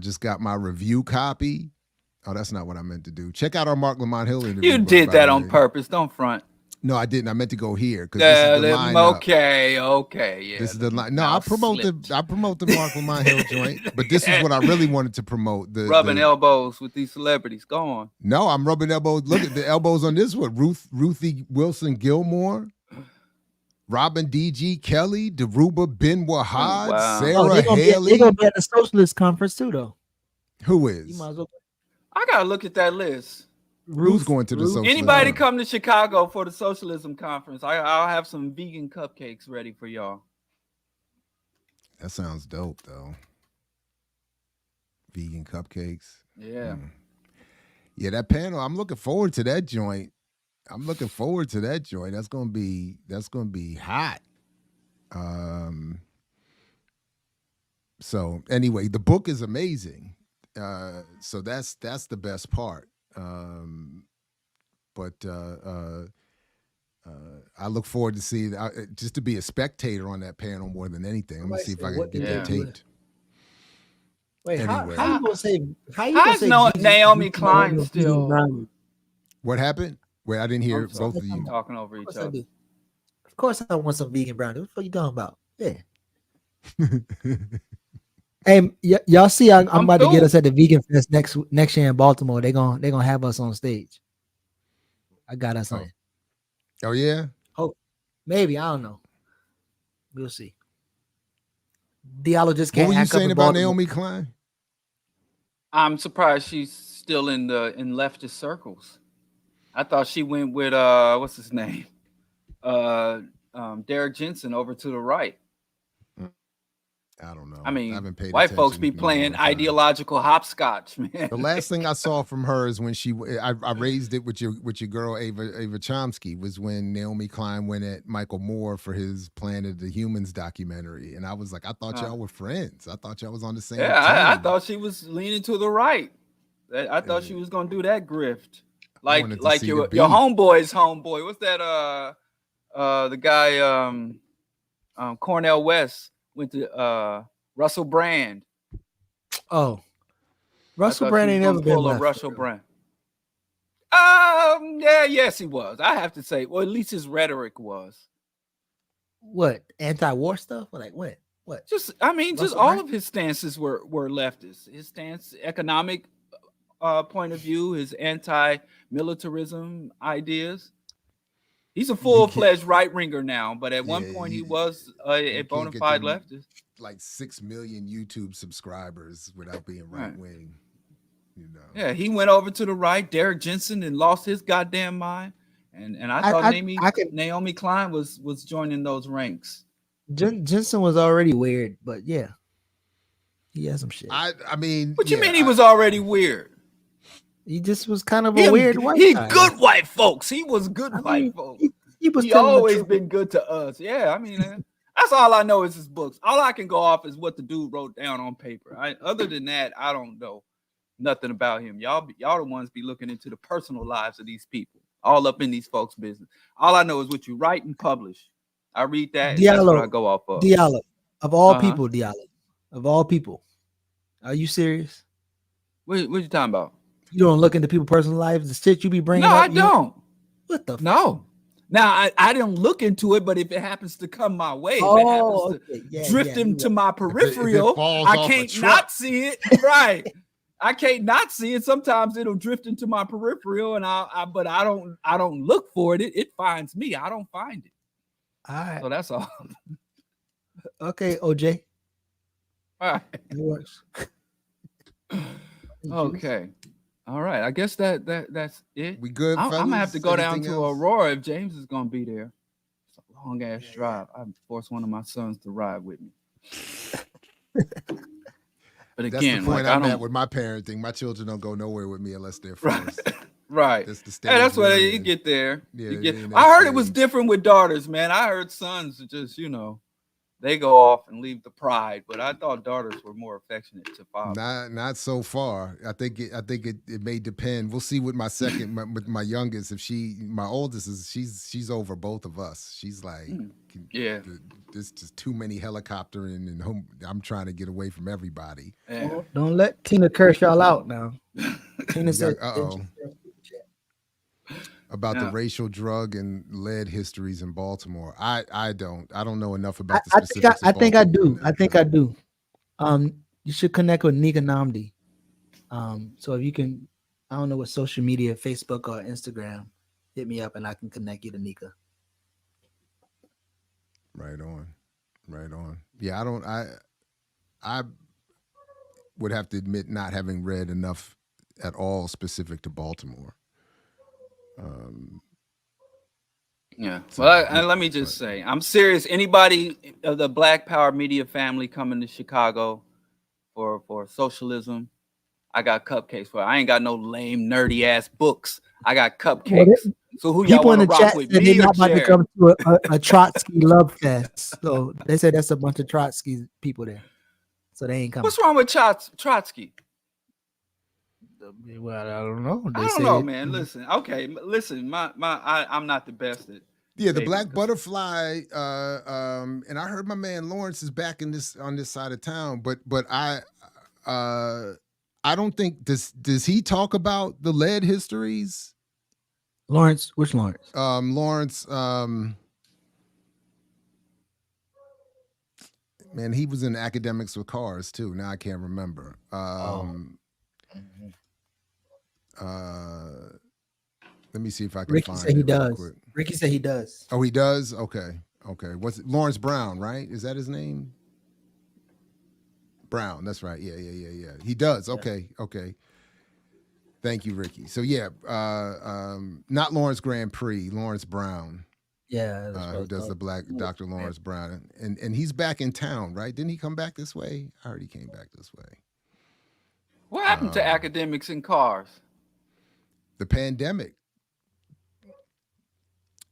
Just got my review copy. Oh, that's not what I meant to do. Check out our Mark Lamont Hill interview.
You did that on purpose. Don't front.
No, I didn't. I meant to go here because this is the lineup.
Okay, yeah.
This is the line. No, I promote the Mark Lamont Hill joint, but this is what I really wanted to promote.
Rubbing elbows with these celebrities. Go on.
No, I'm rubbing elbows. Look at the elbows on this one. Ruthie Wilson Gilmore, Robin D.G. Kelly, Daruba Ben Wahad, Sarah Haley.
They're going to be at the Socialist conference too, though.
Who is?
You might as well.
I got to look at that list.
Who's going to the Socialism?
Anybody come to Chicago for the Socialism conference? I'll have some vegan cupcakes ready for y'all.
That sounds dope, though. Vegan cupcakes.
Yeah.
Yeah, that panel. I'm looking forward to that joint. That's gonna be hot. So anyway, the book is amazing. So that's the best part. But I look forward to see just to be a spectator on that panel more than anything. I'm gonna see if I can get that taped.
Wait,
Anyway.
how you gonna say?
How's Naomi Klein still?
What happened? Wait, I didn't hear both of you
talking over each other.
Of course, I want some vegan brownies. What the fuck you talking about? Yeah. Hey, y'all see, I'm about to get us at the Vegan Fest next year in Baltimore. They're gonna have us on stage. I got us on.
Oh yeah.
Hope maybe, I don't know. We'll see. Diallo just can't.
What were you saying about Naomi Klein?
I'm surprised she's still in leftist circles. I thought she went with what's his name, Derek Jensen over to the right.
I don't know.
I mean,
I haven't paid
white folks be
attention
playing ideological hopscotch, man.
The last thing I saw from her is when I raised it with your girl Ava Chomsky, was when Naomi Klein went at Michael Moore for his Planet of the Humans documentary, and I was like, I thought y'all were friends. I thought y'all was on the same.
Yeah, I thought she was leaning to the right. I thought she was gonna do that grift, like your homeboy's homeboy. What's that? The guy, Cornel West. Went to Russell Brand.
Oh, Russell Brand ain't never been left.
Russell Brand. Yes, he was. I have to say, well, at least his rhetoric was.
What, anti-war stuff? Like what? What?
Just all of his stances were leftist. His stance, economic point of view, his anti-militarism ideas. He's a full-fledged right-winger now, but at one point he was a bona fide leftist.
Like 6 million YouTube subscribers without being right-wing. You know.
Yeah, he went over to the right. Derek Jensen and lost his goddamn mind, and I thought Naomi Klein was joining those ranks.
Jensen was already weird, but yeah, he has some shit.
I mean,
what you mean he was already weird?
He just was kind of a weird white guy.
Good white folks. He was good white folks. He always been good to us. Yeah, I mean, that's all I know is his books. All I can go off is what the dude wrote down on paper. Other than that, I don't know nothing about him. Y'all the ones be looking into the personal lives of these people, all up in these folks' business. All I know is what you write and publish. I read that. And that's what I go off of.
Diallo, of all people, Diallo, of all people, are you serious?
What you talking about?
You don't look into people's personal lives, the shit you be bringing
up?
No,
I don't.
What the?
No. Now, I don't look into it, but if it happens to come my way, if it happens to drift into my peripheral, I can't not see it. Right. I can't not see it. Sometimes it'll drift into my peripheral, and but I don't look for it. It finds me. I don't find it.
All right.
So that's all.
Okay, OJ.
All right.
It works.
Okay. All right. I guess that's it.
We good.
I'm gonna have to go down to
else?
Aurora if James is gonna be there. It's a long ass drive. I forced one of my sons to ride with me. But again,
that's the point I'm at with my parenting. My children don't go nowhere with me unless they're forced.
Right.
That's the
stage. That's why you get there. Yeah, I heard it was different with daughters, man. I heard sons just, they go off and leave the pride, but I thought daughters were more affectionate to father.
Not so far. I think it may depend. We'll see with my second, with my youngest. If my oldest she's over both of us. She's like, there's just too many helicoptering and home. I'm trying to get away from everybody.
Yeah.
Don't let Tina curse y'all out now. Tina said,
about the racial, drug, and lead histories in Baltimore. I don't know enough about the specifics.
I think I do. I think I do. You should connect with Nika Namdi. So if you can, I don't know what social media, Facebook or Instagram, hit me up and I can connect you to Nika.
Right on. Yeah, I would have to admit not having read enough at all specific to Baltimore.
Well, let me just say, I'm serious. Anybody of the Black Power Media family coming to Chicago for socialism, I got cupcakes for. I ain't got no lame, nerdy ass books. I got cupcakes. So who y'all want to rock with?
They're not about to come to a Trotsky love fest. So they said that's a bunch of Trotsky people there. So they ain't coming.
What's wrong with Trotsky?
Well, I don't know.
I don't know, man. Listen, okay, listen. I'm not the best at.
Yeah, the Black Butterfly, and I heard my man Lawrence is back on this side of town, but I don't think does he talk about the lead histories?
Lawrence, which Lawrence?
Lawrence, man, he was in Academics with Cars too. Now I can't remember. Let me see if I can
Ricky
find
said
it
he
real
does.
quick.
Ricky said he does.
Oh, he does? Okay. What's it? Lawrence Brown, right? Is that his name? Brown, that's right. Yeah. He does. Okay. Thank you, Ricky. So yeah, not Lawrence Grand Prix, Lawrence Brown.
Yeah,
who does the Black Dr. Lawrence Brown. And he's back in town, right? Didn't he come back this way? I heard he came back this way.
What happened to Academics in Cars?
The pandemic.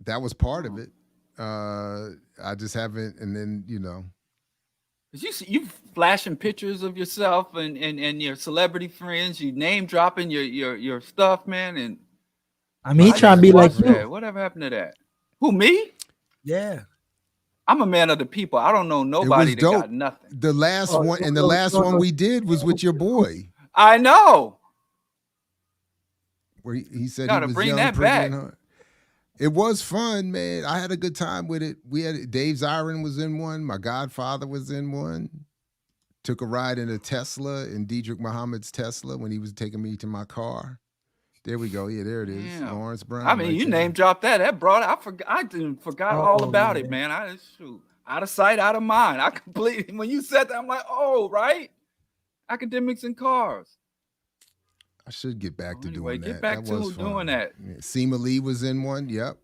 That was part of it. I just haven't, and then, you know.
You flashing pictures of yourself and your celebrity friends, you name dropping your stuff, man. And
I mean, he trying to be like you.
Whatever happened to that? Who, me?
Yeah.
I'm a man of the people. I don't know nobody that got nothing.
The last one, and the last one we did was with your boy.
I know.
Where he said
Gotta
he was
bring
young,
that
pretty,
back.
and hard. It was fun, man. I had a good time with it. We had Dave Zirin was in one. My godfather was in one. Took a ride in a Tesla, in Diedrich Muhammad's Tesla when he was taking me to my car. There we go. Yeah, there it is.
Yeah.
Lawrence Brown.
I mean,
right
you
there.
name dropped that. That brought. I forgot all about it, man. Out of sight, out of mind. I completely. When you said that, I'm like, oh, right. Academics in Cars.
I should get back to doing that.
Get back
that
to
was
doing
fun.
that.
Yeah. Seema Lee was in one. Yep.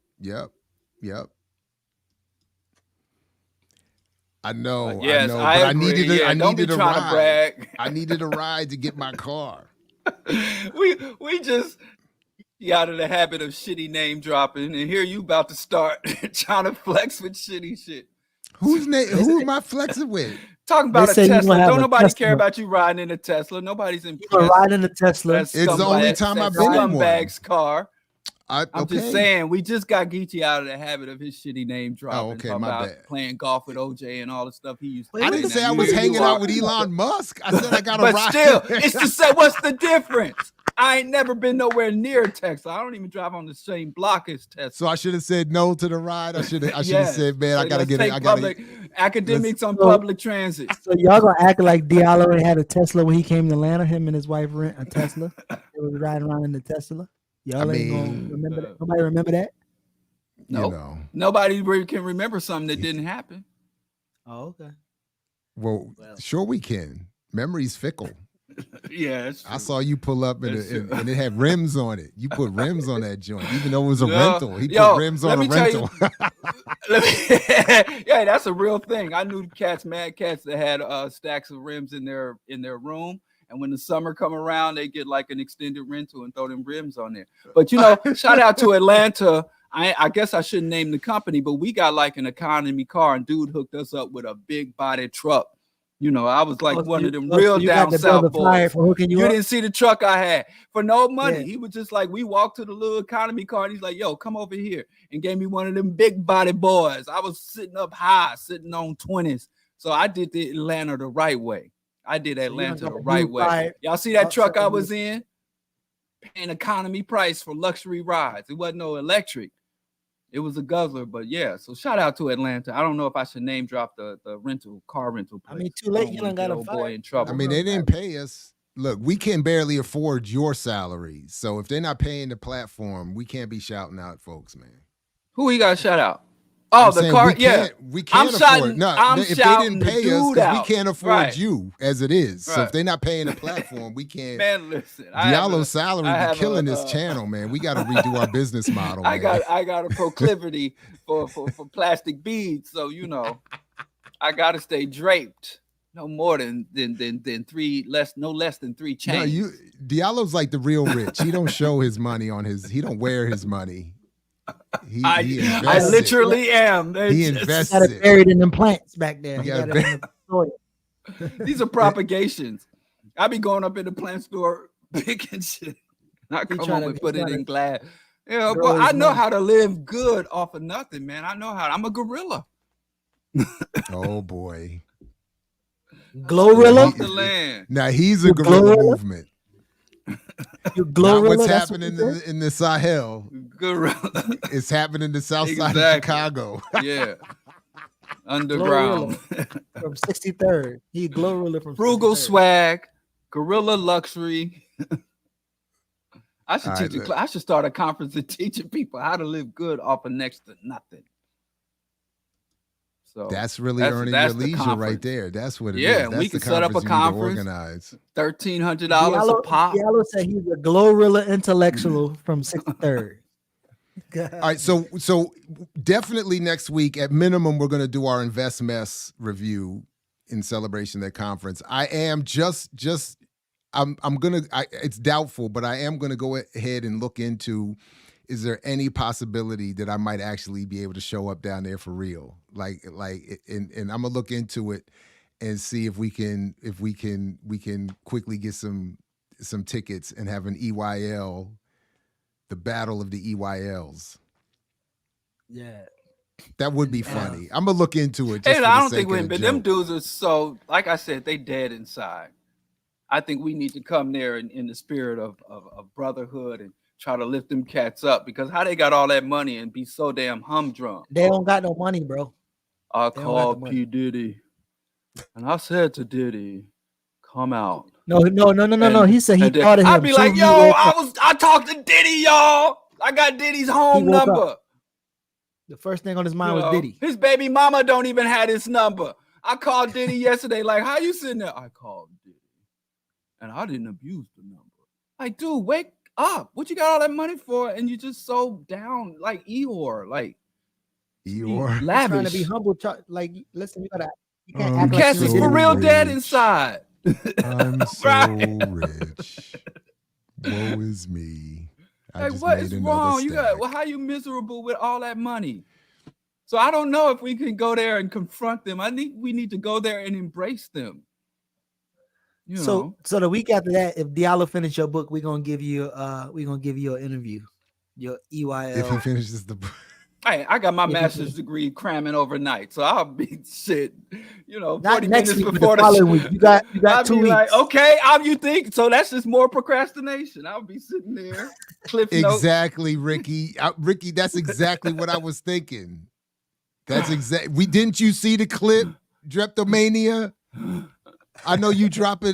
I know.
Yes,
I know.
I
but
agree.
I needed a
trying
ride.
to brag.
I needed a ride to get my car.
we just got in the habit of shitty name dropping, and here you about to start trying to flex with shitty shit.
Who am I flexing with?
Talking about a Tesla. Don't nobody care about you riding in a Tesla. Nobody's impressed.
You riding in a Tesla.
It's the only time I've been in one.
Scumbag's car. I'm
okay.
just saying, we just got Geechee out of the habit of his shitty name dropping.
Oh, okay, my bad.
Playing golf with OJ and all the stuff he used to
I didn't say I was hanging out with Elon Musk. I said I got a ride.
But still, it's to say, what's the difference? I ain't never been nowhere near Tesla. I don't even drive on the same block as Tesla.
So I should have said no to the ride. I should have said, man, I gotta get it. I
gotta academics on public transit.
So y'all gonna act like Diallo had a Tesla when he came to Atlanta? Him and his wife rent a Tesla. They was riding around in the Tesla. Y'all ain't gonna remember that. Nobody remember that?
No, nobody can remember something that didn't happen.
Oh, okay.
Well, sure we can. Memory's fickle.
Yeah,
I saw you pull up and it had rims on it. You put rims on that joint, even though it was a rental. He put rims on a rental.
Yeah, that's a real thing. I knew mad cats that had stacks of rims in their room. And when the summer come around, they get like an extended rental and throw them rims on there. But, you know, shout out to Atlanta. I guess I shouldn't name the company, but we got like an economy car and dude hooked us up with a big body truck. You know, I was like one of them real down south boys. You didn't see the truck I had for no money. Yeah. He was just like, we walked to the little economy car and he's like, yo, come over here, and gave me one of them big body boys. I was sitting up high, sitting on 20s. So I did the Atlanta the right way. I did Atlanta the right way. Y'all see that truck I was in? Paying economy price for luxury rides. It wasn't no electric. It was a guzzler, but yeah. So shout out to Atlanta. I don't know if I should name drop the car rental place.
I mean, too late. You don't got a
boy in trouble.
I mean, they didn't pay us. Look, we can barely afford your salaries. So if they're not paying the platform, we can't be shouting out folks, man.
Who you got to shout out? Oh, the car,
we can't afford. No, if they didn't pay us, we can't afford you as it is. So if they're not paying the platform, we can't.
Man, listen,
Diallo's salary be killing this channel, man. We got to redo our business model.
I got a proclivity for plastic beads, so you know, I got to stay draped. No more than three, no less than three chains.
No, Diallo's like the real rich. He don't show his money he don't wear his money.
I literally am.
He invests it.
Buried in them plants back there.
These are propagations. I be going up in the plant store picking shit. I come
tryna-
home and
he
put it
tryna
in glass. Yeah,
grow
but I
his
know
money.
how to live good off of nothing, man. I know how. I'm a gorilla.
Oh boy.
Glorilla?
Off the land.
Now he's a
You
guerrilla
Glorilla?
movement.
You
Not
Glorilla?
what's
That's what
happening
you said?
in the Sahel.
Gorilla.
It's happening in the south side of
Exactly.
Chicago.
Yeah. Underground.
From 63rd. He Glorilla from
Frugal
63rd.
swag. Gorilla luxury. I should
All
teach
right,
a I should start a conference and teaching people how to live good off of next to nothing. So
That's really earning
that's
your
the
leisure right
conference.
there. That's what it is.
Yeah,
That's
we
the
can set up a
conference you need to
conference.
organize.
$1,300 a pop.
Diallo said he's a Glorilla intellectual from 63rd.
All right, so definitely next week, at minimum, we're going to do our Invest Mess review in celebration of that conference. I am it's doubtful, but I am gonna go ahead and look into, is there any possibility that I might actually be able to show up down there for real? And I'm gonna look into it and see if we can quickly get some tickets and have an EYL, the battle of the EYLs.
Yeah.
That would be funny. I'm gonna look into it.
Hey,
Just for
I
the
don't think
sake of
but
the
them
joke.
dudes are so, like I said, they dead inside. I think we need to come there in the spirit of brotherhood and try to lift them cats up, because how they got all that money and be so damn humdrum.
They don't got no money, bro.
I
They don't got the
called
money.
P. Diddy and I said to Diddy, come out.
No. He said he
And then
thought of him.
I'd be like,
soon
yo,
he woke up.
I talked to Diddy, y'all. I got Diddy's home
woke up.
number.
The first thing on his mind
You
was
know,
Diddy.
His baby mama don't even have his number. I called Diddy yesterday, like, how you sitting there? I called Diddy, and I didn't abuse the number. Like, dude, wake up. What you got all that money for? And you just so down, like Eeyore, like
Eeyore.
lavish.
Trying to be humble. Like, listen, you can't act
Cats
like
is
you
for
didn't.
real dead
rich.
inside.
I'm so
Right.
rich. Woe is me. I
Like,
just
what
made
is
another
wrong? You
stack.
got how you miserable with all that money? So I don't know if we can go there and confront them. I think we need to go there and embrace them. You know.
So the week after that, if Diallo finish your book, we're gonna give you an interview. Your EYL.
If he finishes the book.
Hey, I got my
If you
master's
can.
degree cramming overnight, so I'll be shit. You know,
Not
40
next
minutes
week, but
before
the following week. You got
I'll
2
be
weeks.
like, okay, you think so? That's just more procrastination. I'll be sitting there, cliff notes.
Exactly, Ricky. Ricky, that's exactly what I was thinking. That's exactly. Didn't you see the clip, Dreptomania? I know you dropping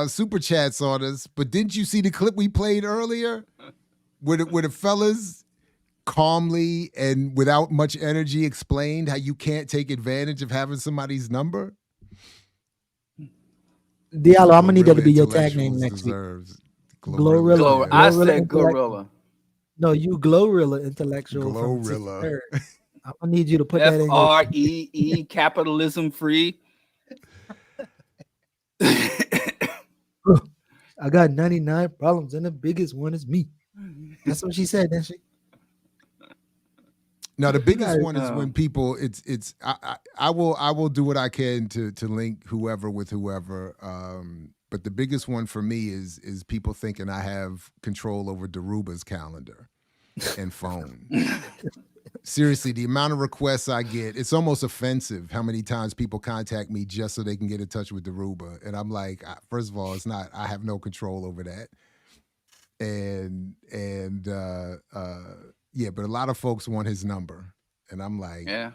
super chats on us, but didn't you see the clip we played earlier, where the fellas calmly and without much energy explained how you can't take advantage of having somebody's number?
Diallo, I'm gonna need that to be your tag name
Intellectuals
next week.
deserves
Glorilla.
I
Glorilla
said
intellect-
gorilla.
No, you Glorilla intellectual. From
Glorilla.
63rd. I'm gonna need you to put that in.
FREE, capitalism free.
I got 99 problems, and the biggest one is me. That's what she said, didn't she?
Now the biggest one is when people. I will do what I can to link whoever with whoever. But the biggest one for me is people thinking I have control over Daruba's calendar and phone. Seriously, the amount of requests I get, it's almost offensive how many times people contact me just so they can get in touch with Daruba. And I'm like, first of all, it's not, I have no control over that. Yeah, but a lot of folks want his number. And I'm like,
yeah.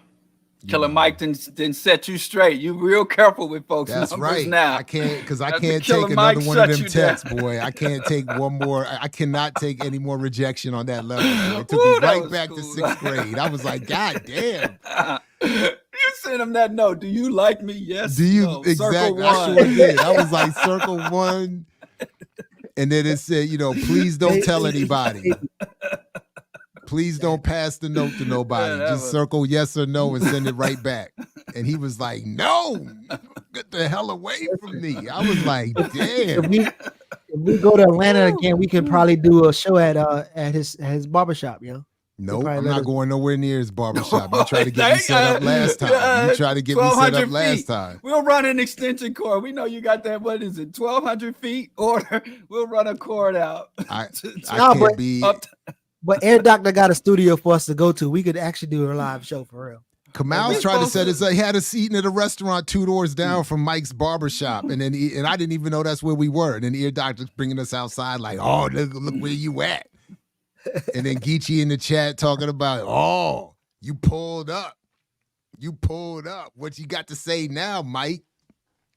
Killer Mike didn't set you straight. You real careful with folks'
that's
numbers
right.
now.
I can't, because I
That's
can't
Killer
take
Mike
another one of
shut
them
you
texts,
down.
boy. I can't take one more. I cannot take any more rejection on that level. Boy. It took
Ooh,
me
that
right
was
back
cool.
to 6th grade. I was like, God damn.
You sent him that note. Do you like me? Yes.
Do you
no.
exactly?
Circle
I
one.
sure did. I was like, circle 1. And then it said, please don't tell anybody. Please don't pass the note to nobody.
Yeah,
Just circle yes or no and send it right back. And he was like, no, get the hell away from me. I was like, damn.
If we go to Atlanta again, we can probably do a show at his barbershop, yo.
Nope, I'm not going nowhere near his barbershop. You tried to get me set up last time. You tried to get me set up last time.
We'll run an extension cord. We know you got that. What is it? 1,200 feet? Or we'll run a cord out.
I can't be.
But Air Doctor got a studio for us to go to. We could actually do a live show for real.
Kamal's trying to set us up. He had us eating at a restaurant 2 doors down from Mike's barbershop. And then and I didn't even know that's where we were. And then Ear Doctor's bringing us outside like, oh, look where you at. And then Geechee in the chat talking about, oh, you pulled up. You pulled up. What you got to say now, Mike?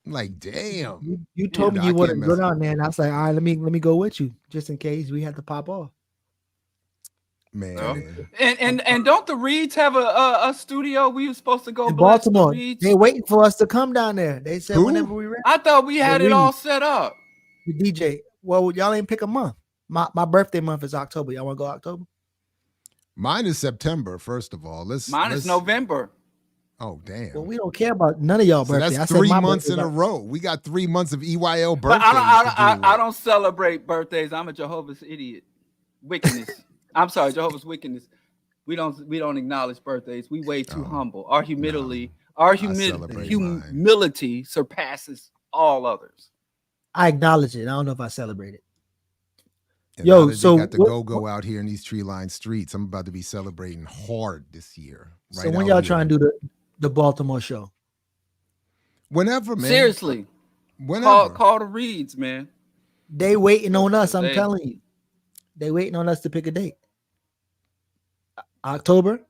I'm like, damn.
You told me you wouldn't go down there. And I was like, all right, let me go with you just in case we had to pop off.
Man.
And don't the Reeds have a studio? We were supposed to go
in Baltimore. They waiting for us to come down there. They said whenever we ready.
I thought we had it all set up.
The DJ. Well, y'all ain't pick a month. My birthday month is October. Y'all want to go October?
Mine is September, first of all.
Mine is November.
Oh, damn.
Well, we don't care about none of y'all birthdays.
That's 3 months in a row. We got 3 months of EYL birthdays.
I don't celebrate birthdays. I'm a Jehovah's idiot. Wickedness. I'm sorry, Jehovah's wickedness. We don't acknowledge birthdays. We way too humble. Our humility surpasses all others.
I acknowledge it. I don't know if I celebrate it.
And yo, so got to go out here in these tree-lined streets. I'm about to be celebrating hard this year.
Right, so when y'all trying to do the Baltimore show?
Whenever, man.
Seriously.
Whenever.
Call the Reeds, man.
They waiting on us. I'm telling you. They waiting on us to pick a date. October.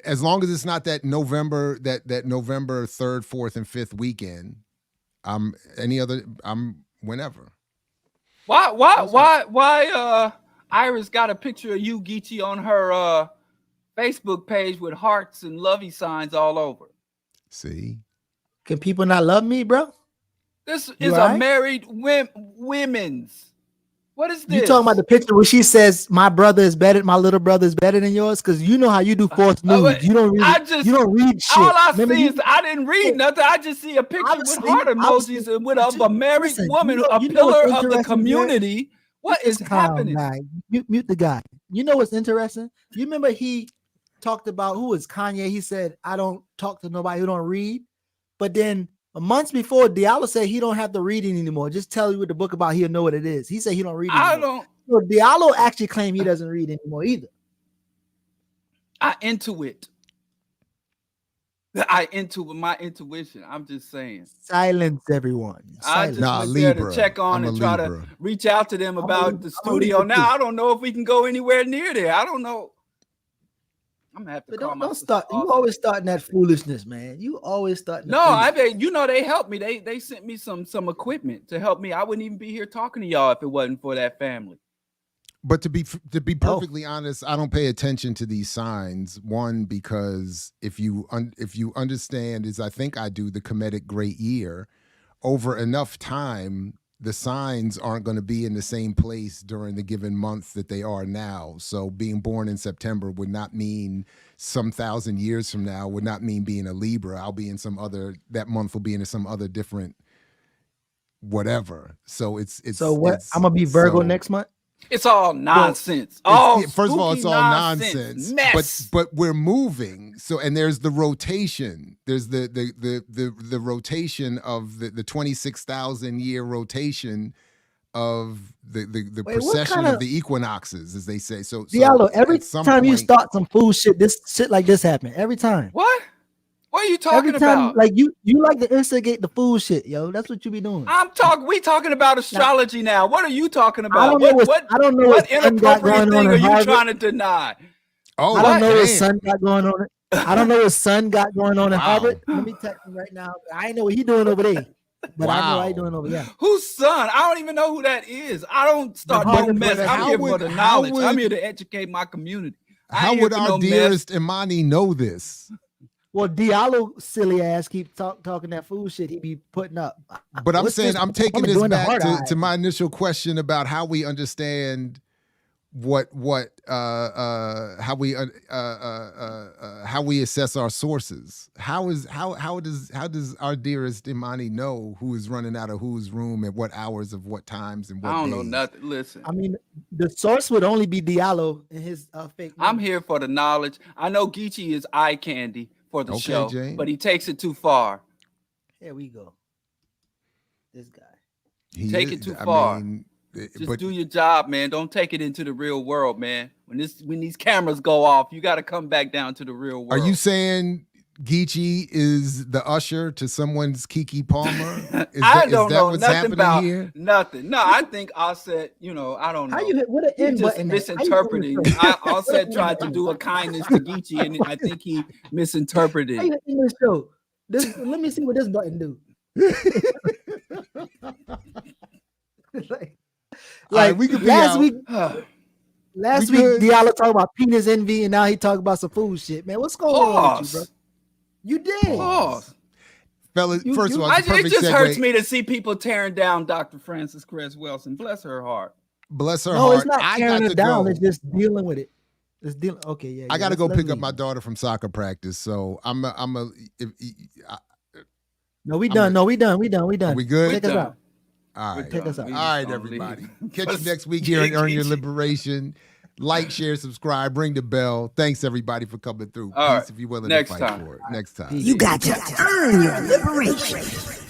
As long as it's not that November, that November 3rd, 4th, and 5th weekend. I'm whenever.
Why Iris got a picture of you, Geechee, on her Facebook page with hearts and lovey signs all over?
See?
Can people not love me, bro?
This is a married women's. What is this?
You talking about the picture where she says my brother is better, my little brother is better than yours? Because you know how you do false news. You don't read shit.
All I see is I didn't read nothing. I just see a picture with heart emojis and with a married woman, a pillar of the community. What is happening?
Mute the guy. You know what's interesting? You remember he talked about who is Kanye? He said, I don't talk to nobody who don't read. But then months before, Diallo said he don't have to read it anymore. Just tell you what the book about, he'll know what it is. He said he don't read it anymore. So Diallo actually claimed he doesn't read anymore either.
I intuit my intuition. I'm just saying.
Silence everyone.
Silence. I just went there to check on and try to reach out to them about the studio. Now I don't know if we can go anywhere near there. I don't know. I'm gonna have to call
don't start. You always starting that foolishness, man. You always starting.
No, I bet they helped me. They sent me some equipment to help me. I wouldn't even be here talking to y'all if it wasn't for that family.
But to be perfectly honest, I don't pay attention to these signs. One, because if you understand, as I think I do, the Kemetic Great Year, over enough time, the signs aren't going to be in the same place during the given month that they are now. So being born in September would not mean some 1,000 years from now, would not mean being a Libra. I'll be in that month will be in some other different whatever. So it's
so what? I'm going to be Virgo next month?
It's all nonsense.
First of all, it's all nonsense. But we're moving. So and there's the rotation. There's the rotation of the 26,000 year rotation of the precession of the equinoxes, as they say. So
Diallo, every time you start some fool shit, this shit like this happen. Every time.
What? What are you talking about?
Like you like to instigate the fool shit, yo. That's what you be doing.
We talking about astrology now. What are you talking about?
I don't know
what inappropriate thing are you trying to deny?
Oh, I don't know what son got going on. I don't know what son got going on in Harvard. Let me text him right now. I ain't know what he doing over there, but I know what he doing over there.
Whose son? I don't even know who that is. I don't start no mess. I'm here for the knowledge. I'm here to educate my community.
How would our dearest Imani know this?
Well, Diallo, silly ass, keep talking that fool shit he be putting up.
But I'm saying, I'm taking this back to my initial question about how we understand how we assess our sources. How does our dearest Imani know who is running out of whose room at what hours of what times and what
I don't
days?
know nothing. Listen,
I mean, the source would only be Diallo and his fake.
I'm here for the knowledge. I know Geechee is eye candy for the show,
Jane.
but he takes it too far.
Here we go. This guy.
Take it too far. Just do your job, man. Don't take it into the real world, man. When these cameras go off, you got to come back down to the real world.
Are you saying Geechee is the usher to someone's Kiki Palmer?
I don't know
what's
nothing
happening
about
here?
Nothing. No, I think Offset, I don't know.
How you hit what an end
just
button?
misinterpreting. Offset tried to do a kindness to Geechee, and I think he misinterpreted.
How you hitting this show? Let me see what this button do. Like
we could be
last
out.
week, Diallo talked about penis envy, and now he talked about some food shit. Man, what's going on with you, bro? You did.
Pause.
Fellas, first of all, it's a
it
perfect
just
segue.
hurts me to see people tearing down Dr. Frances Cress Wilson. Bless her heart.
Bless her
No,
heart.
it's not
I
tearing
got
it
to
down.
go.
It's just dealing with it. It's dealing. Okay, yeah.
I got to go
let's
pick up
leave.
my daughter from soccer practice. So
No, we done. We done.
Are we good?
Take us out.
All right.
Take us out.
All right, everybody. Catch you next week here and Earn Your Liberation. Like, share, subscribe, ring the bell. Thanks, everybody, for coming through.
All right.
Peace if you're willing
Next
to fight
time.
for it. Next time.
You got to earn your liberation.